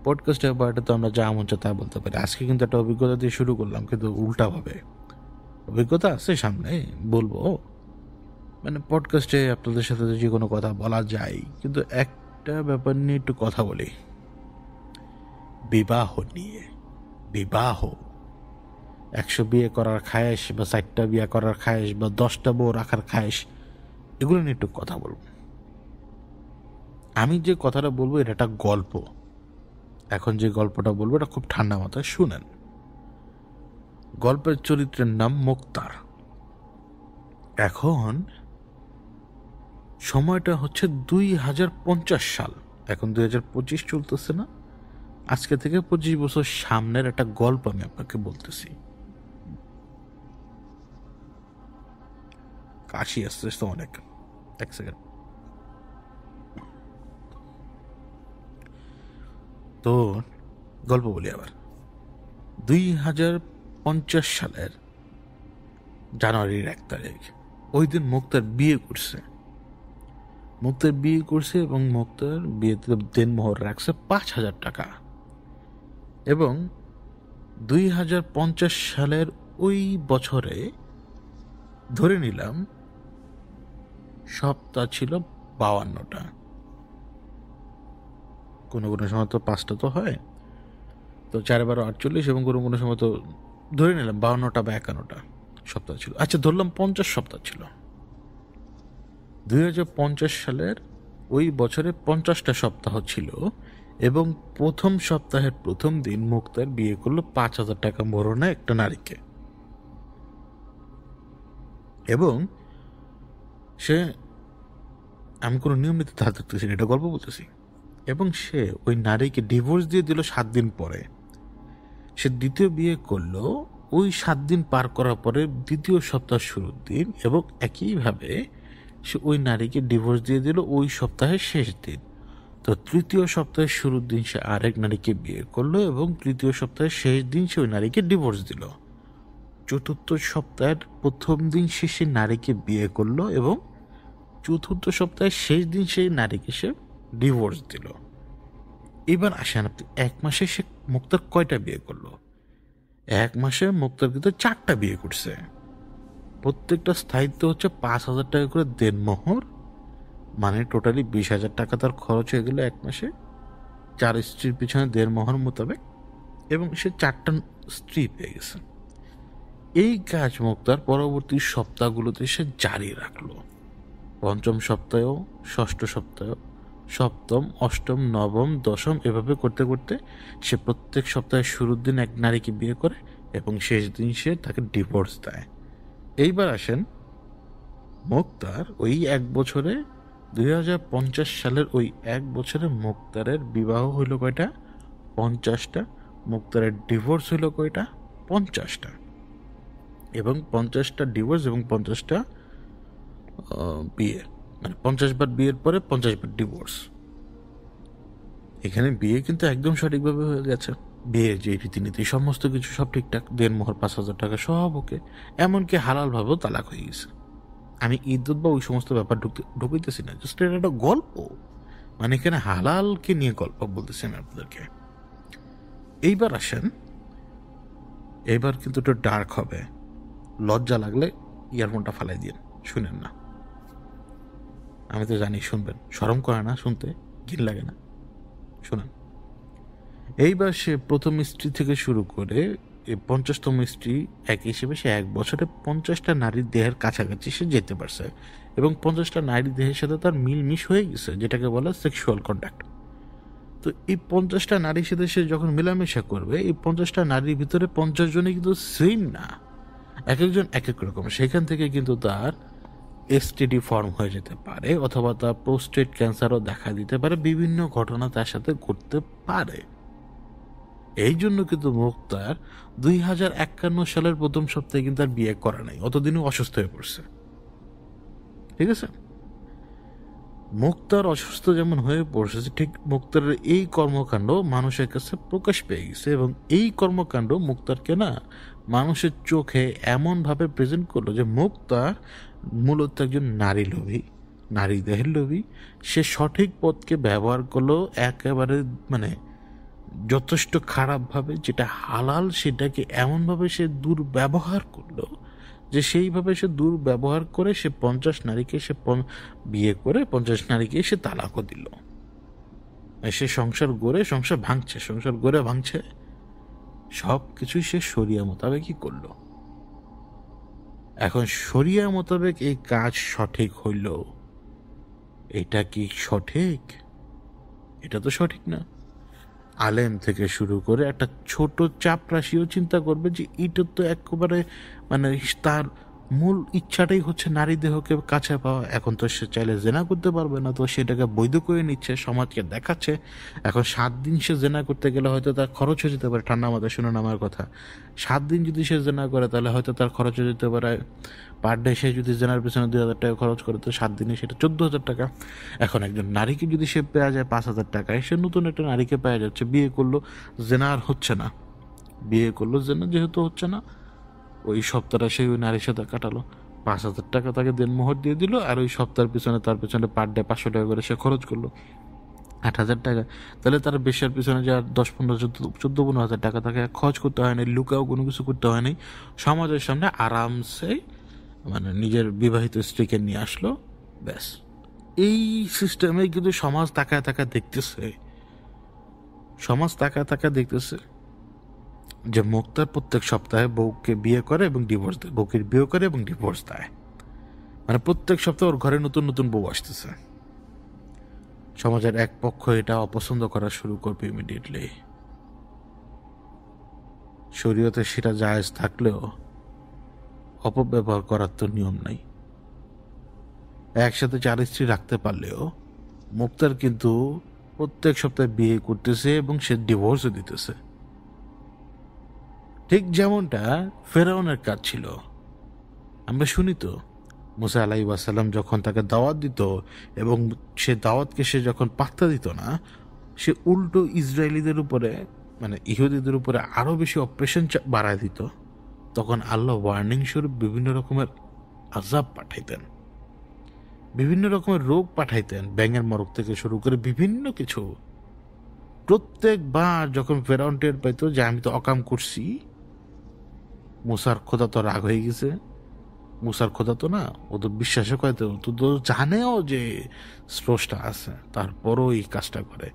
পডকাস্টের পার্টে তো আমরা যা মন চায় তা বলতে পারি। আজকে কিন্তু একটা অভিজ্ঞতা দিয়ে শুরু করলাম, কিন্তু উল্টাভাবে। অভিজ্ঞতা আছে সামনে, বলবো, মানে পডকাস্টে আপনাদের সাথে যে কোনো কথা বলা যায়, কিন্তু একটা ব্যাপার নিয়ে একটু কথা বলি, বিবাহ নিয়ে। বিবাহ, 100 বিয়ে করার খায়েশ, বা 60টা বিয়ে করার খায়েশ, বা 10টা বউ রাখার খায়েশ, এগুলো নিয়ে একটু কথা বলবো। আমি যে কথাটা বলবো এটা একটা গল্প। এখন যে গল্পটা বলবো এটা খুব ঠান্ডা মাথায় শুনেন। গল্পের চরিত্রের নাম মুক্তার। এখন সময়টা হচ্ছে 2050 সাল, এখন 2025 চলতেছে না, আজকে থেকে 25 বছর সামনের একটা গল্প আমি আপনাকে বলতেছি। কাশি আসতে আসতে অনেক, এক সেকেন্ড। তো গল্প বলি আবার। 2050 সালের জানুয়ারির 1 তারিখ, ওই দিন মুক্তার বিয়ে করছে। এবং মুক্তার বিয়েতে দেনমোহর রাখছে 5,000 টাকা। এবং 2050 সালের ওই বছরে ধরে নিলাম সপ্তাহ ছিল 52টা, কোনো কোনো সময় তো 5টা তো হয়, তো 4-12-48, এবং কোনো কোনো সময় তো ধরে নিলাম 52টা বা 51টা সপ্তাহ ছিল। আচ্ছা, ধরলাম 50 সপ্তাহ ছিল। 2050 সালের ওই বছরে 50টা সপ্তাহ ছিল, এবং প্রথম সপ্তাহের প্রথম দিন মুক্তার বিয়ে করলো 5,000 টাকা মোহরণে একটা নারীকে। এবং সে, আমি কোনো নিয়ম নীতি ধার দেখতেছি, এটা গল্প বলতেছি, এবং সে ওই নারীকে ডিভোর্স দিয়ে দিল 7 দিন পরে। সে দ্বিতীয় বিয়ে করলো ওই 7 দিন পার করার পরে দ্বিতীয় সপ্তাহ শুরুর দিন, এবং একইভাবে সে ওই নারীকে ডিভোর্স দিয়ে দিল ওই সপ্তাহের শেষ দিন। তো তৃতীয় সপ্তাহের শুরুর দিন সে আরেক নারীকে বিয়ে করলো, এবং তৃতীয় সপ্তাহের শেষ দিন সে ওই নারীকে ডিভোর্স দিল। চতুর্থ সপ্তাহের প্রথম দিন সে সেই নারীকে বিয়ে করলো, এবং চতুর্থ সপ্তাহের শেষ দিন সেই নারীকে সে ডিভোর্স দিল। এবার আসেন আপনি, 1 মাসে সে মুক্তার কয়টা বিয়ে করলো? 1 মাসে মুক্তার কিন্তু 4টা বিয়ে করছে। প্রত্যেকটা স্থায়িত্ব হচ্ছে 5,000 টাকা করে দেনমোহর, মানে টোটালি 20,000 টাকা তার খরচ হয়ে গেল 1 মাসে 4 স্ত্রীর পিছনে দেনমোহর মোতাবেক, এবং সে 4টা স্ত্রী পেয়ে গেছে। এই কাজ মুক্তার পরবর্তী সপ্তাহগুলোতে সে জারি রাখলো। 5ম সপ্তাহ, 6ষ্ঠ সপ্তাহ, 7ম, 8ম, 9ম, 10ম, এভাবে করতে করতে সে প্রত্যেক সপ্তাহের শুরুর দিন এক নারীকে বিয়ে করে, এবং শেষ দিন সে তাকে ডিভোর্স দেয়। এইবার আসেন, মুক্তার ওই 1 বছরে, 2050 সালের ওই 1 বছরে মুক্তারের বিবাহ হইল কয়টা? 50টা। মুক্তারের ডিভোর্স হইল কয়টা? 50টা। এবং 50টা ডিভোর্স এবং 50টা বিয়ে, মানে 50 বার বিয়ের পরে 50 বার ডিভোর্স। এখানে বিয়ে কিন্তু একদম সঠিকভাবে হয়ে গেছে। বিয়ের যে রীতিনীতি সমস্ত কিছু সব ঠিকঠাক, দেনমোহর 5,000 টাকা সব ওকে, এমনকি হালালভাবেও তালাক হয়ে গেছে। আমি ইদ্যুৎ বা ওই সমস্ত ব্যাপার ঢুকাইতেছি না, জাস্ট এটা একটা গল্প। মানে এখানে হালালকে নিয়ে গল্প বলতেছি আমি আপনাদেরকে। এইবার আসেন, এইবার কিন্তু একটু ডার্ক হবে। লজ্জা লাগলে ইয়ারফোনটা ফালাই দিন, শুনেন না। আমি তো জানি শুনবেন, শরম করে না শুনতে, ঘিন লাগে না, শুনেন। এইবার সে প্রথম স্ত্রী থেকে শুরু করে 50তম স্ত্রী এক হিসেবে সে 1 বছরে 50টা নারীর দেহের কাছাকাছি সে যেতে পারছে, এবং 50টা নারীর দেহের সাথে তার মিলমিশ হয়ে গেছে, যেটাকে বলে সেক্সুয়াল কন্ট্যাক্ট। তো এই 50টা নারীর সাথে সে যখন মেলামেশা করবে, এই 50টা নারীর ভিতরে 50 জনই কিন্তু সেম না, এক একজন এক এক রকম। সেখান থেকে কিন্তু তার এসটিডি ফর্ম হয়ে যেতে পারে, অথবা তার প্রোস্টেট ক্যান্সারও দেখা দিতে পারে, বিভিন্ন ঘটনা তার সাথে ঘটতে পারে। এই জন্য কিন্তু মুক্তার 2051 সালের প্রথম সপ্তাহে কিন্তু আর বিয়ে করা নাই, অতদিনও অসুস্থ হয়ে পড়ছে। ঠিক আছে, মুক্তার অসুস্থ যেমন হয়ে পড়ছে, ঠিক মুক্তারের এই কর্মকাণ্ড মানুষের কাছে প্রকাশ পেয়ে গেছে, এবং এই কর্মকাণ্ড মুক্তারকে না মানুষের চোখে এমনভাবে প্রেজেন্ট করলো যে মুক্তার মূলত একজন নারী লোভী, নারী দেহের লোভী। সে সঠিক পথকে ব্যবহার করলো একেবারে মানে যথেষ্ট খারাপভাবে। যেটা হালাল সেটাকে এমনভাবে সে দুর্ব্যবহার করলো যে সেইভাবে সে দুর্ব্যবহার করে সে 50 নারীকে সে বিয়ে করে 50 নারীকে সে তালাকও দিল। সে সংসার গড়ে ভাঙছে, সব কিছুই সে শরিয়া মোতাবেকই করলো। এখন শরিয়া মোতাবেক এই কাজ সঠিক হইল, এটা কি সঠিক? এটা তো সঠিক না। আলেম থেকে শুরু করে একটা ছোট চাপরাশিও চিন্তা করবে যে এটা তো একেবারে মানে তার মূল ইচ্ছাটাই হচ্ছে নারী দেহকে কাছে পাওয়া। এখন তো সে চাইলে জেনা করতে পারবে না, তো সেটাকে বৈধ করে নিচ্ছে, সমাজকে দেখাচ্ছে। এখন 7 দিন সে জেনা করতে গেলে হয়তো তার খরচ হয়ে যেতে পারে, ঠান্ডা মাথায় শুনুন আমার কথা, 7 দিন যদি সে জেনা করে তাহলে হয়তো তার খরচ হয়ে যেতে পারে, পার ডে সে যদি জেনার পিছনে 2,000 টাকা খরচ করে, তো 7 দিনে সেটা 14,000 টাকা। এখন একজন নারীকে যদি সে পেয়ে যায় 5,000 টাকায়, সে নতুন একটা নারীকে পেয়ে যাচ্ছে, বিয়ে করলো, জেনা আর হচ্ছে না, বিয়ে করলো, জেনা যেহেতু হচ্ছে না, ওই সপ্তাহটা সে ওই নারীর সাথে কাটালো, 5,000 টাকা তাকে দেনমোহর দিয়ে দিল, আর ওই সপ্তাহের পিছনে তার পিছনে পার ডে 500 টাকা করে সে খরচ করলো, 8,000 টাকা। তাহলে তার বেশার পিছনে যে আর 10, 15, 14-15 হাজার টাকা তাকে খরচ করতে হয় না, লুকাও কোনো কিছু করতে হয় নাই, সমাজের সামনে আরামসে মানে নিজের বিবাহিত স্ত্রীকে নিয়ে আসলো, ব্যাস। এই সিস্টেমে কিন্তু সমাজ তাকায় দেখতেছে যে মুক্তার প্রত্যেক সপ্তাহে বউকে বিয়ে করে এবং ডিভোর্স দেয়, বউকে বিয়ে করে এবং ডিভোর্স দেয়, মানে প্রত্যেক সপ্তাহে ওর ঘরে নতুন নতুন বউ আসতেছে। সমাজের এক পক্ষ এটা অপছন্দ করা শুরু করবে ইমিডিয়েটলি। শরীয়তে সেটা জায়েজ থাকলেও অপব্যবহার করার তো নিয়ম নাই। একসাথে 4 স্ত্রী রাখতে পারলেও মুক্তার কিন্তু প্রত্যেক সপ্তাহে বিয়ে করতেছে এবং সে ডিভোর্সও দিতেছে, ঠিক যেমনটা ফেরাউনের কাজ ছিল। আমরা শুনি তো মুসা আলাইহিস সালাম যখন তাকে দাওয়াত দিত এবং সে দাওয়াতকে সে যখন পাত্তা দিত না, সে উল্টো ইসরায়েলিদের উপরে মানে ইহুদিদের উপরে আরো বেশি অপারেশন বাড়ায় দিত। তখন আল্লাহ ওয়ার্নিং স্বরূপ বিভিন্ন রকমের আযাব পাঠাইতেন, বিভিন্ন রকমের রোগ পাঠাইতেন, ব্যাঙের মরক থেকে শুরু করে বিভিন্ন কিছু। প্রত্যেকবার যখন ফেরাউন টের পাইতো যে আমি তো অকাম করছি, মুসার খোদা তো রাগ হয়ে গেছে, মুসার খোদা তো না, ও তো বিশ্বাসও করে, তো জানেও যে স্রষ্টা আছে, তারপরও এই কাজটা করে।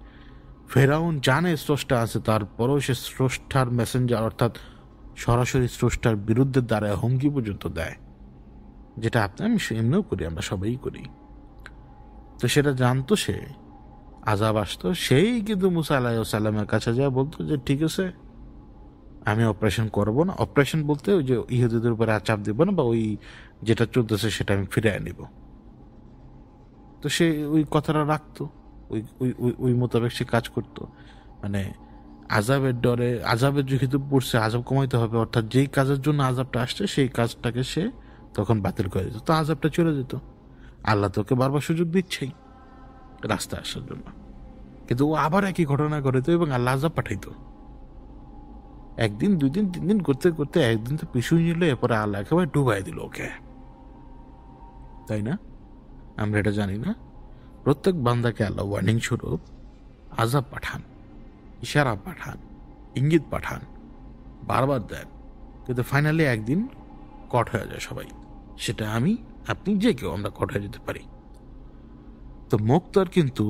ফেরাউন জানে স্রষ্টা আছে, তারপরও সে স্রষ্টার মেসেঞ্জার অর্থাৎ সরাসরি স্রষ্টার বিরুদ্ধে দাঁড়ায় হুমকি পর্যন্ত দেয়, যেটা আমি এমনিও করি, আমরা সবাই করি। তো সেটা জানতো সে, আযাব আসতো, সেই কিন্তু মুসা আলাইহিস সালামের কাছে যা বলতো যে ঠিক আছে আমি অপারেশন করবো না, অপারেশন বলতে ওই যে ইহুদিদের উপরে আর চাপ দিব না, বা ওই যেটা চলতেছে সেটা আমি ফিরে নিব। তো সে ওই কথাটা রাখতো, ওই ওই ওই ওই মোতাবেক সে কাজ করতো। মানে আযাবের ডরে, আযাবের যেহেতু পড়ছে, আযাব কমাইতে হবে, অর্থাৎ যেই কাজের জন্য আযাবটা আসছে সেই কাজটাকে সে তখন বাতিল করে দিত, তো আযাবটা চলে যেত। আল্লাহ তোকে বারবার সুযোগ দিচ্ছেই রাস্তায় আসার জন্য। কিন্তু ও আবার একই ঘটনা করে তো এবং আল্লাহ আযাব পাঠাইতো। একদিন, 2 দিন, 3 দিন করতে করতে একদিন তো পিছুই নিল, এরপরে আল্লাহ একেবারে ডুবাই দিল ওকে, তাই না? আমরা এটা জানি না? প্রত্যেক বান্দাকে আল্লাহ ওয়ার্নিং স্বরূপ আযাব পাঠান, ইশারা পাঠান, ইঙ্গিত পাঠান, বারবার দেন, কিন্তু ফাইনালি একদিন কট হয়ে যায় সবাই। সেটা আমি, আপনি, যে কেউ আমরা কট হয়ে যেতে পারি। তো মুক্তার কিন্তু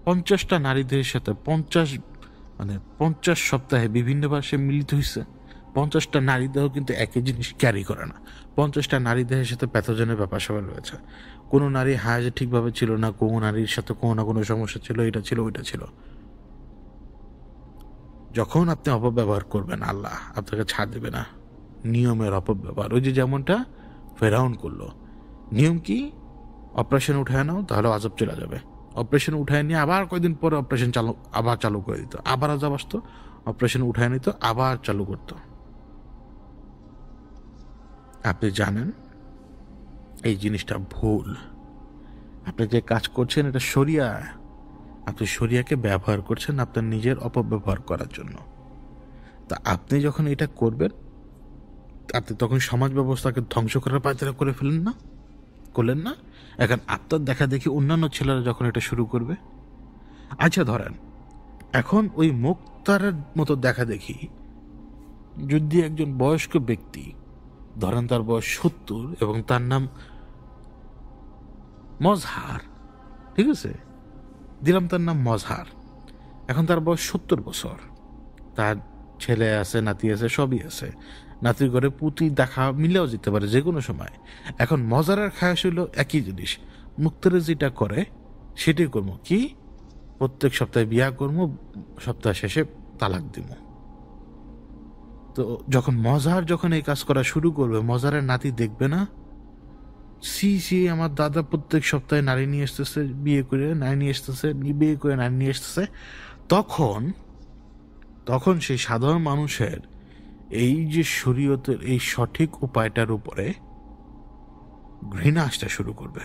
50টা নারীদের সাথে 50 সপ্তাহে বিভিন্নবার সে মিলিত হয়েছে। 50টা নারী দেহ কিন্তু একই জিনিস ক্যারি করে না। 50টা নারী দেহের সাথে প্যাথোজেনের ব্যাপার স্যাপার রয়েছে। কোনো নারী হায়াজে ঠিকভাবে ছিল না, কোনো নারীর সাথে কোনো না কোনো সমস্যা ছিল, এটা ছিল ওইটা ছিল। যখন আপনি অপব্যবহার করবেন আল্লাহ আপনাকে ছাড় দেবে না। নিয়মের অপব্যবহার, ওই যে যেমনটা ফেরাউন করলো। নিয়ম কি? অপারেশন উঠায় নাও, তাহলে আযাব চলে যাবে। অপারেশন উঠায় নিয়ে আবার কয়েকদিন পরে অপারেশন আবার চালু করে দিত, আবার আযাব আসতো। অপারেশন উঠায় নিত, আবার চালু করতো। আপনি জানেন এই জিনিসটা ভুল। আপনি যে কাজ করছেন এটা শরিয়া। আপনি শরিয়াকে ব্যবহার করছেন আপনার নিজের অপব্যবহার করার জন্য। তা আপনি যখন এটা করবেন, আপনি তখন সমাজ ব্যবস্থাকে ধ্বংস করার পায়তারা করে ফেলেন না, করলেন না? এখন আপনার দেখা দেখি অন্যান্য ছেলেরা যখন এটা শুরু করবে, আচ্ছা ধরেন এখন ওই মুক্তারের মতো দেখা দেখি যদি একজন বয়স্ক ব্যক্তি, ধরেন তার বয়স 70 এবং তার নাম মজহার, ঠিক আছে, দিলাম তার নাম মজহার। এখন তার বয়স 70 বছর, তার ছেলে আছে, নাতি আছে, সবই আছে। নাতির ঘরে পুঁতি দেখা মিলেও যেতে পারে যে কোনো সময়। এখন মজারের খায়াস হইল একই জিনিস, মুক্তারে যেটা করে সেটাই করবো। কি? প্রত্যেক সপ্তাহে বিয়া করবো, সপ্তাহ শেষে তালাক দিব। তো যখন এই কাজ করা শুরু করবে, মজারের নাতি দেখবে না, সি আমার দাদা প্রত্যেক সপ্তাহে নারী নিয়ে আসতেছে, বিয়ে করে নারী নিয়ে আসতেছে, বিয়ে করে নারী নিয়ে আসতেছে। তখন সেই সাধারণ মানুষের এই যে শরীয়তের এই সঠিক উপায়টার উপরে ঘৃণা আসতে শুরু করবে,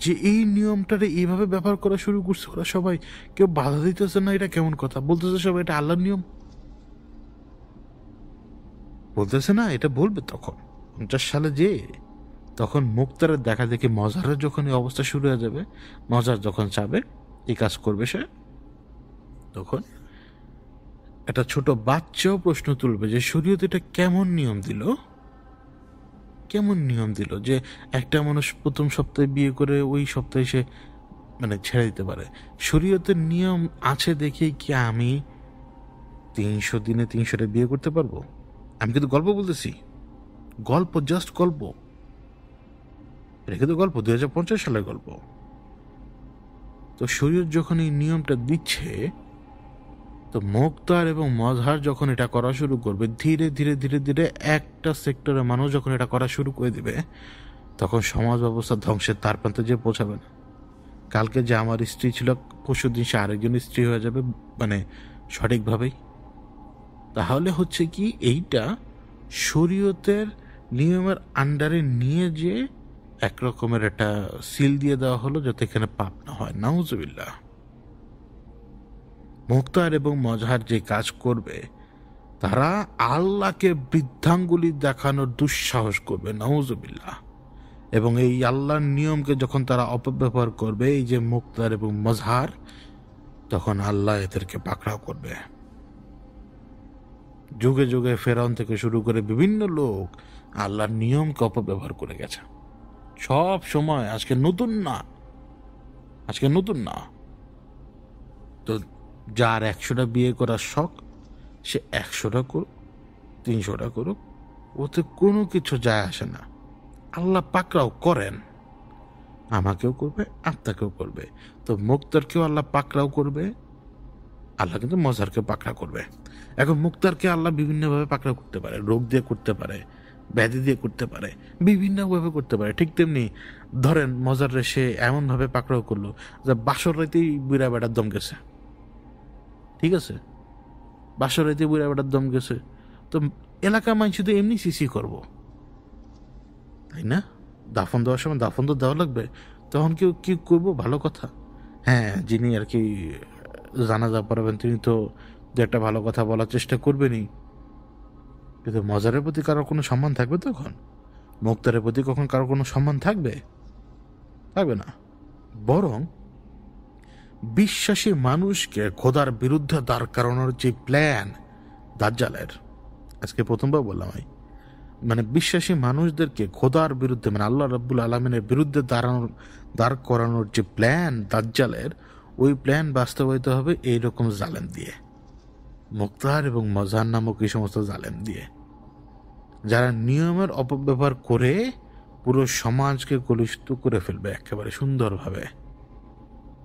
যে এই নিয়মটারে এইভাবে ব্যবহার করা শুরু করছে ওরা সবাই। কেউ বাধা দিতেছে না, এটা কেমন কথা? বলতেছে সবাই এটা আল্লাহর নিয়ম, বলতেছে না? এটা বলবে তখন 50 সালে যে তখন মুক্তারের দেখা দেখে মজারের যখন এই অবস্থা শুরু হয়ে যাবে, মজার যখন চাবে এই কাজ করবে সে, তখন একটা ছোট বাচ্চাও প্রশ্ন তুলবে যে শরীয়ত এটা কেমন নিয়ম দিল, কেমন নিয়ম দিল যে একটা মানুষ প্রথম সপ্তাহে বিয়ে করে ওই সপ্তাহে সে ছেড়ে দিতে পারে। শরীয়তের নিয়ম আছে দেখেই কি আমি 300 দিনে 300টা বিয়ে করতে পারবো? আমি কিন্তু গল্প বলতেছি, গল্প, জাস্ট গল্প। এটা কিন্তু গল্প, 2050 সালের গল্প। তো শরীয়ত যখন এই নিয়মটা দিচ্ছে, তো মুক্তার এবং মজহার যখন এটা করা শুরু করবে, ধীরে ধীরে ধীরে ধীরে একটা সেক্টরের মানুষ যখন এটা করা শুরু করে দিবে, তখন সমাজ ব্যবস্থা ধ্বংসের তার প্রান্তে যে পৌঁছাবে না। কালকে যে আমার স্ত্রী ছিল, পরশু দিন সে আরেকজন স্ত্রী হয়ে যাবে, সঠিকভাবেই। তাহলে হচ্ছে কি, এইটা শরীয়তের নিয়মের আন্ডারে নিয়ে যে একরকমের একটা সিল দিয়ে দেওয়া হলো যাতে এখানে পাপ না হয়। নাউজুবিল্লাহ। মুক্তার এবং মজহার যে কাজ করবে, তারা আল্লাহকে বৃদ্ধাঙ্গুলি দেখানোর দুঃসাহস করবে, নাউজুবিল্লাহ। এবং এই আল্লাহর নিয়মকে যখন তারা অপব্যবহার করবে, এই যে মুক্তার এবং মজহার, তখন আল্লাহ এদেরকে পাকড়াও করবে। যুগে যুগে ফেরাউন থেকে শুরু করে বিভিন্ন লোক আল্লাহর নিয়মকে অপব্যবহার করে গেছে সব সময়। আজকে নতুন না। তো যার 100টা বিয়ে করার শখ, সে 100টা করুক, 300টা করুক, ওতে কোনো কিছু যায় আসে না। আল্লাহ পাকড়াও করেন, আমাকেও করবে, আপনাকেও করবে। তো মুক্তারকেও আল্লাহ পাকড়াও করবে, আল্লাহ কিন্তু মজারকে পাকড়া করবে। এখন মুক্তারকে আল্লাহ বিভিন্নভাবে পাকড়াও করতে পারে, রোগ দিয়ে করতে পারে, ব্যাধি দিয়ে করতে পারে, বিভিন্নভাবে করতে পারে। ঠিক তেমনি ধরেন মজারে সে এমনভাবে পাকড়াও করলো যে বাসর রাইতেই বুড়া বেটার দম গেছে, ঠিক আছে, বাসর রাইতে বুড়া বেটার দম গেছে। তো এলাকা মানুষ তো এমনি সিসি করবো, তাই না? দাফন দেওয়ার সময় দাফন তো দেওয়া লাগবে, তখন কেউ কি করবো? ভালো কথা, হ্যাঁ, যিনি আর কি জানাজা পড়াবেন তিনি তো দু একটা ভালো কথা বলার চেষ্টা করবেনই, কিন্তু মজারের প্রতি কারোর কোনো সম্মান থাকবে তখন? মুক্তারের প্রতি কখন কারোর কোনো সম্মান থাকবে? থাকবে না। বরং বিশ্বাসী মানুষকে খোদার বিরুদ্ধে দাঁড় করানোর যে প্ল্যান দাজ্জালের, আজকে প্রথমবার বললাম আমি, মানে বিশ্বাসী মানুষদেরকে খোদার বিরুদ্ধে, মানে আল্লাহ রাব্বুল আলামিনের বিরুদ্ধে দাঁড় করানোর যে প্ল্যান দাজ্জালের, ওই প্ল্যান বাস্তবায়িত হবে এইরকম জালেম দিয়ে, মুক্তার এবং মজার নামক এই সমস্ত জালেম দিয়ে, যারা নিয়মের অপব্যবহার করে পুরো সমাজকে কলুষিত করে ফেলবে একেবারে সুন্দরভাবে।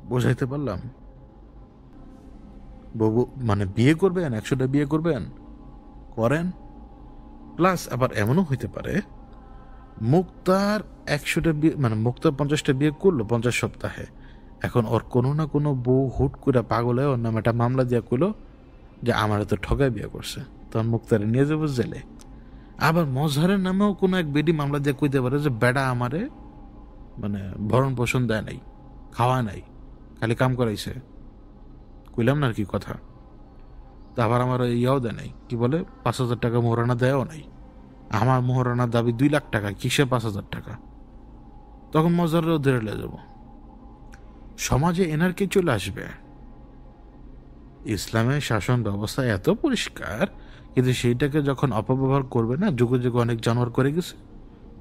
বোঝাইতে পারলাম? বউ মানে বিয়ে করবেন, 100টা বিয়ে করবেন, করেন। প্লাস আবার এমনও হইতে পারে মুক্তার 100টা বিয়ে, মানে মুক্তার 50টা বিয়ে করলো 50 সপ্তাহে, এখন ওর কোনো না কোনো বউ হুট করে পাগল হয়ে ওর নামে একটা মামলা দিয়া কইলো যে আমার তো ঠগায় বিয়ে করছে, তখন মুক্তারে নিয়ে যাবো জেলে। আবার মজহারের নামেও কোনো এক বেডি মামলা দিয়ে কইতে পারে যে বেডা আমারে মানে ভরণ পোষণ দেয় নাই, খাওয়া নাই, খালি কাম করাইছে, কইলাম না আর কি কথা। তা আবার আমার ইয়াও দেয় নাই, কি বলে 5,000 টাকা মোহরানা দেয়ও নাই। আমার মোহরানার দাবি 2 লাখ টাকা, কিসে 5,000 টাকা? তখন মজারেও ধরে নিয়ে যাব। সমাজে এনার্কি চলে আসবে। ইসলামের শাসন ব্যবস্থা এত পরিষ্কার, কিন্তু সেইটাকে যখন অপব্যবহার করবে না, যুগে যুগে অনেক জানোয়ার করে গেছে,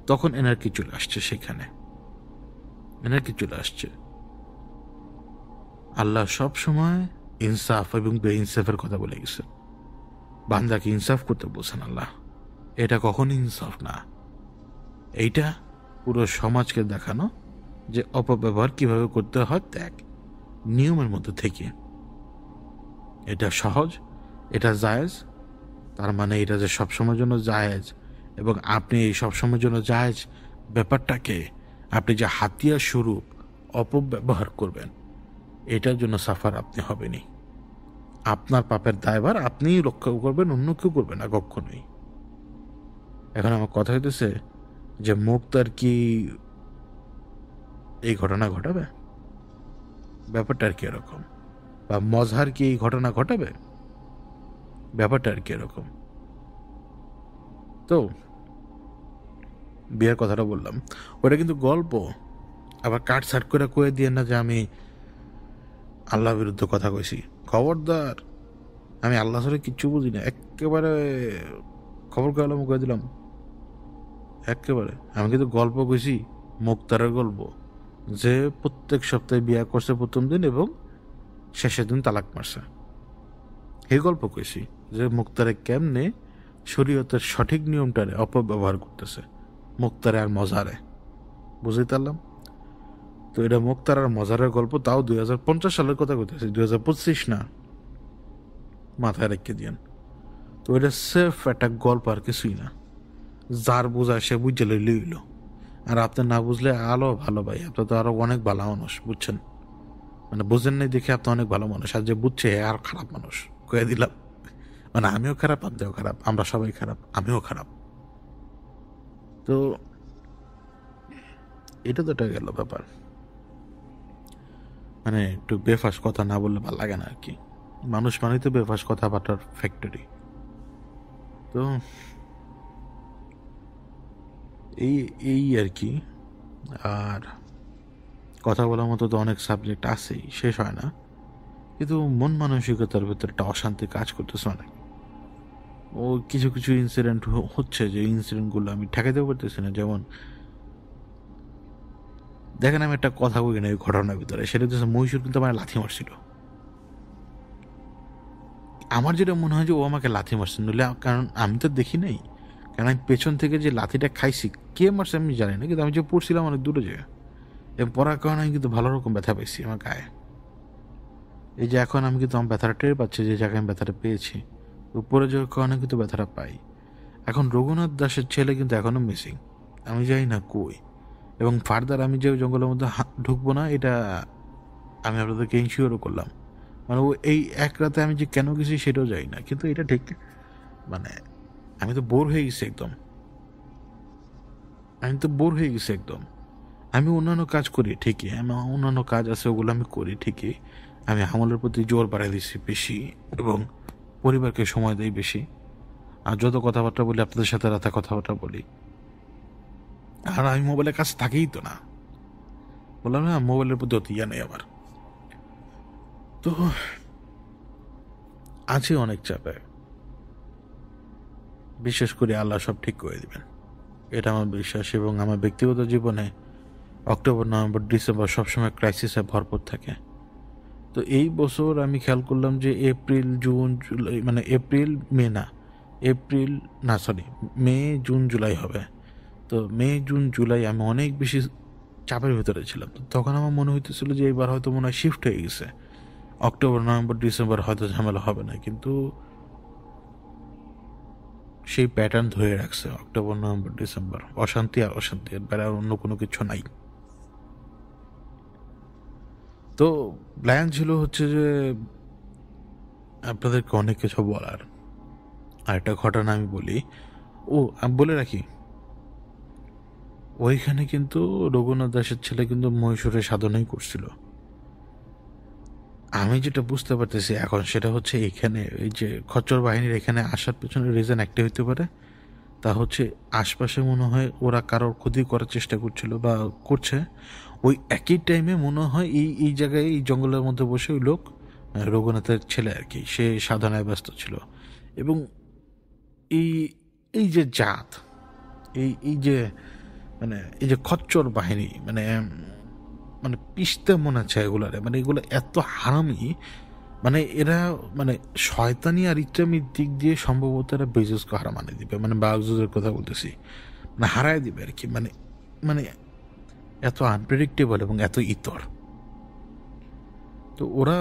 তখন এনার্কি চলে আসছে। সেখানে এনার্কি চলে আসছে। আল্লাহ সব সময় ইনসাফ এবং বেইনসাফের কথা বলে গেছে। বান্দাকে ইনসাফ করতে বলছেন আল্লাহ, এটা কখনই ইনসাফ না। এইটা পুরো সমাজকে দেখানো যে অপব্যবহার কিভাবে করতে হয়, ত্যাগ নিয়মের মধ্যে থেকে। এটা সহজ, এটা জায়েজ, তার মানে এটা যে সবসময়ের জন্য জায়েজ, এবং আপনি এই সবসময়ের জন্য জায়েজ ব্যাপারটাকে আপনি যে হাতিয়ার স্বরূপ অপব্যবহার করবেন, এটার জন্য সাফার আপনি হবেনি। আপনার পাপের দায়ভার আপনিই রক্ষা করবেন, অন্য কেউ করবে না কখনোই। এখন আমার কথা হইতেছে যে মুক্তার কি এই ঘটনা ঘটাবে? ব্যাপারটা আর কি এরকম। বা মজহার কি এই ঘটনা ঘটাবে? ব্যাপারটা আর কি এরকম। তো বিয়ের কথাটা বললাম, ওটা কিন্তু গল্প। আবার কাট সাট করে কয়ে দিয়ে না যে আমি আল্লাহর বিরুদ্ধে কথা কইছি। খবরদার, আমি আল্লাহ ছাড়া কিচ্ছু বুঝি না, একেবারে খবর কইলাম কয়ে দিলাম একেবারে। আমি কিন্তু গল্প কইছি, মুক্তারের গল্প, যে প্রত্যেক সপ্তাহে বিয়ে করছে প্রথম দিন এবং শেষের দিন তালাক মারছে। এই গল্প কইছি যে মুক্তারে কেমনে শরীয়তের সঠিক নিয়মটারে অপব্যবহার করতেছে মুক্তারে আর মজারে। বুঝতে পারলাম? তো এটা মুক্তার আর মজারের গল্প, তাও 2050 সালের কথা কইতেছি, 2025 না, মাথায় রেখে দিয়েন। তো এটা সেফ একটা গল্প আর কিছুই না। যার বোঝায় সে বুঝে লইল, আর আপনি না বুঝলে আলো ভালো ভাই, আপনি তো আরো অনেক ভালো মানুষ, বুঝছেন? মানে বুঝেন নাই দেখে আপনি অনেক ভালো মানুষ, আর যে বুঝছে আর খারাপ মানুষ কয়ে দিলাম। মানে আমিও খারাপ, আপনিও খারাপ, আমরা সবাই খারাপ, আমিও খারাপ। তো এটা তো একটা গেল ব্যাপার। মানে একটু বেফাস কথা না বললে ভালো লাগে না আর কি। মানুষ মানে তো বেফাস কথাবার্তার ফ্যাক্টরি। তো এই এই আর কি। আর কথা বলার মতো তো অনেক সাবজেক্ট আছেই, শেষ হয় না। কিন্তু মন মানসিকতার ভেতরে একটা অশান্তি কাজ করতেছে অনেক। ও কিছু কিছু ইনসিডেন্ট হচ্ছে, যে ইনসিডেন্টগুলো আমি ঠেকাইতে পারতেছি না। যেমন দেখেন, আমি একটা কথা বলি না এই ঘটনার ভিতরে, সেটা হচ্ছে মহীশূর কিন্তু আমার লাথি মারছিল। আমার যেটা মনে হয় যে ও আমাকে লাথি মারছে, নইলে কারণ আমি তো দেখি নাই, কারণ আমি পেছন থেকে যে লাথিটা খাইছি, কে মারছে আমি জানি না, কিন্তু আমি যে পড়ছিলাম অনেক দূরে জায়গা, এবং পড়ার কারণে আমি কিন্তু ভালো রকম ব্যথা পেয়েছি আমার গায়ে। এই যে এখন আমি কিন্তু আমার ব্যথাটা টের পাচ্ছি, যে জায়গায় আমি ব্যথাটা পেয়েছি, উপরে যাওয়ার কারণে কিন্তু ব্যথাটা পাই। এখন রঘুনাথ দাসের ছেলে কিন্তু এখনো মিসিং, আমি জানি না কই। এবং ফার্দার আমি যে জঙ্গলের মধ্যে ঢুকবো না, এটা আমি আপনাদেরকে ইনশিওরও করলাম। মানে ও এই এক রাতে আমি যে কেন গেছি সেটাও জানি না, কিন্তু এটা ঠিক, মানে আমি তো বোর হয়ে গেছি একদম, একদম। আমি অন্যান্য কাজ করি ঠিকই, আমি অন্যান্য কাজ আছে ওগুলো আমি করি ঠিকই, আমি আমলের প্রতি জোর বাড়াই দিচ্ছি বেশি এবং পরিবারকে সময় দিই বেশি। আর যত কথাবার্তা বলি আপনাদের সাথে রাতে কথাবার্তা বলি, আর আমি মোবাইলের কাছে থাকেই তো না, বললাম না মোবাইলের প্রতি অত ইয়া নেই আমার। তো আছে অনেক চাপে, বিশেষ করে আল্লাহ সব ঠিক করে দিবেন এটা আমার বিশ্বাস। এবং আমার ব্যক্তিগত জীবনে অক্টোবর, নভেম্বর, ডিসেম্বর সবসময় ক্রাইসিসে ভরপুর থাকে। তো এই বছর আমি খেয়াল করলাম যে এপ্রিল, জুন, জুলাই, মানে এপ্রিল মে না, এপ্রিল না সরি মে, জুন, জুলাই হবে। তো মে, জুন, জুলাই আমি অনেক বেশি চাপের ভিতরে ছিলাম। তো তখন আমার মনে হইতেছিল যে এইবার হয়তো মনে হয় শিফট হয়ে গেছে, অক্টোবর, নভেম্বর, ডিসেম্বর হয়তো ঝামেলা হবে না, কিন্তু সেই প্যাটার্ন ধরে রাখছে। অক্টোবর, নভেম্বর, ডিসেম্বর অশান্তি আর অশান্তি, এর বেড়ার অন্য কোনো কিছু নাই। তো প্ল্যান ছিল হচ্ছে যে আপনাদেরকে অনেক কিছু বলার। আর একটা ঘটনা আমি বলি, আমি বলে রাখি, ওইখানে কিন্তু রঘুনাথ দাসের ছেলে কিন্তু মহীশূরের সাধনাই করছিল। আমি যেটা বুঝতে পারতেছি এখন সেটা হচ্ছে এখানে এই যে খচ্চর বাহিনীর এখানে আসার পেছনে রিজন একটা হইতে পারে, তা হচ্ছে আশপাশে মনে হয় ওরা কারোর ক্ষতি করার চেষ্টা করছিল বা করছে। ওই একই টাইমে মনে হয় এই এই জায়গায় এই জঙ্গলের মধ্যে বসে ওই লোক, রঘুনাথের ছেলে আর কি, সে সাধনায় ব্যস্ত ছিল। এবং এই এই যে জাত, এই এই যে মানে এই যে খচ্চর বাহিনী, মানে মানে পিষতে মনে আছে এগুলারে, মানে এগুলো এত হারামি, মানে এরা মানে শয়তানি আর ইচ্ছামির দিক দিয়ে সম্ভবত এরা বেজসকে হারা মানে দিবে, মানে বাগজুজের কথা বলতেছি, মানে হারায় দিবে আর কি। মানে মানে এত আনপ্রেডিক্টেবল এবং এত ইতর। তো ওরা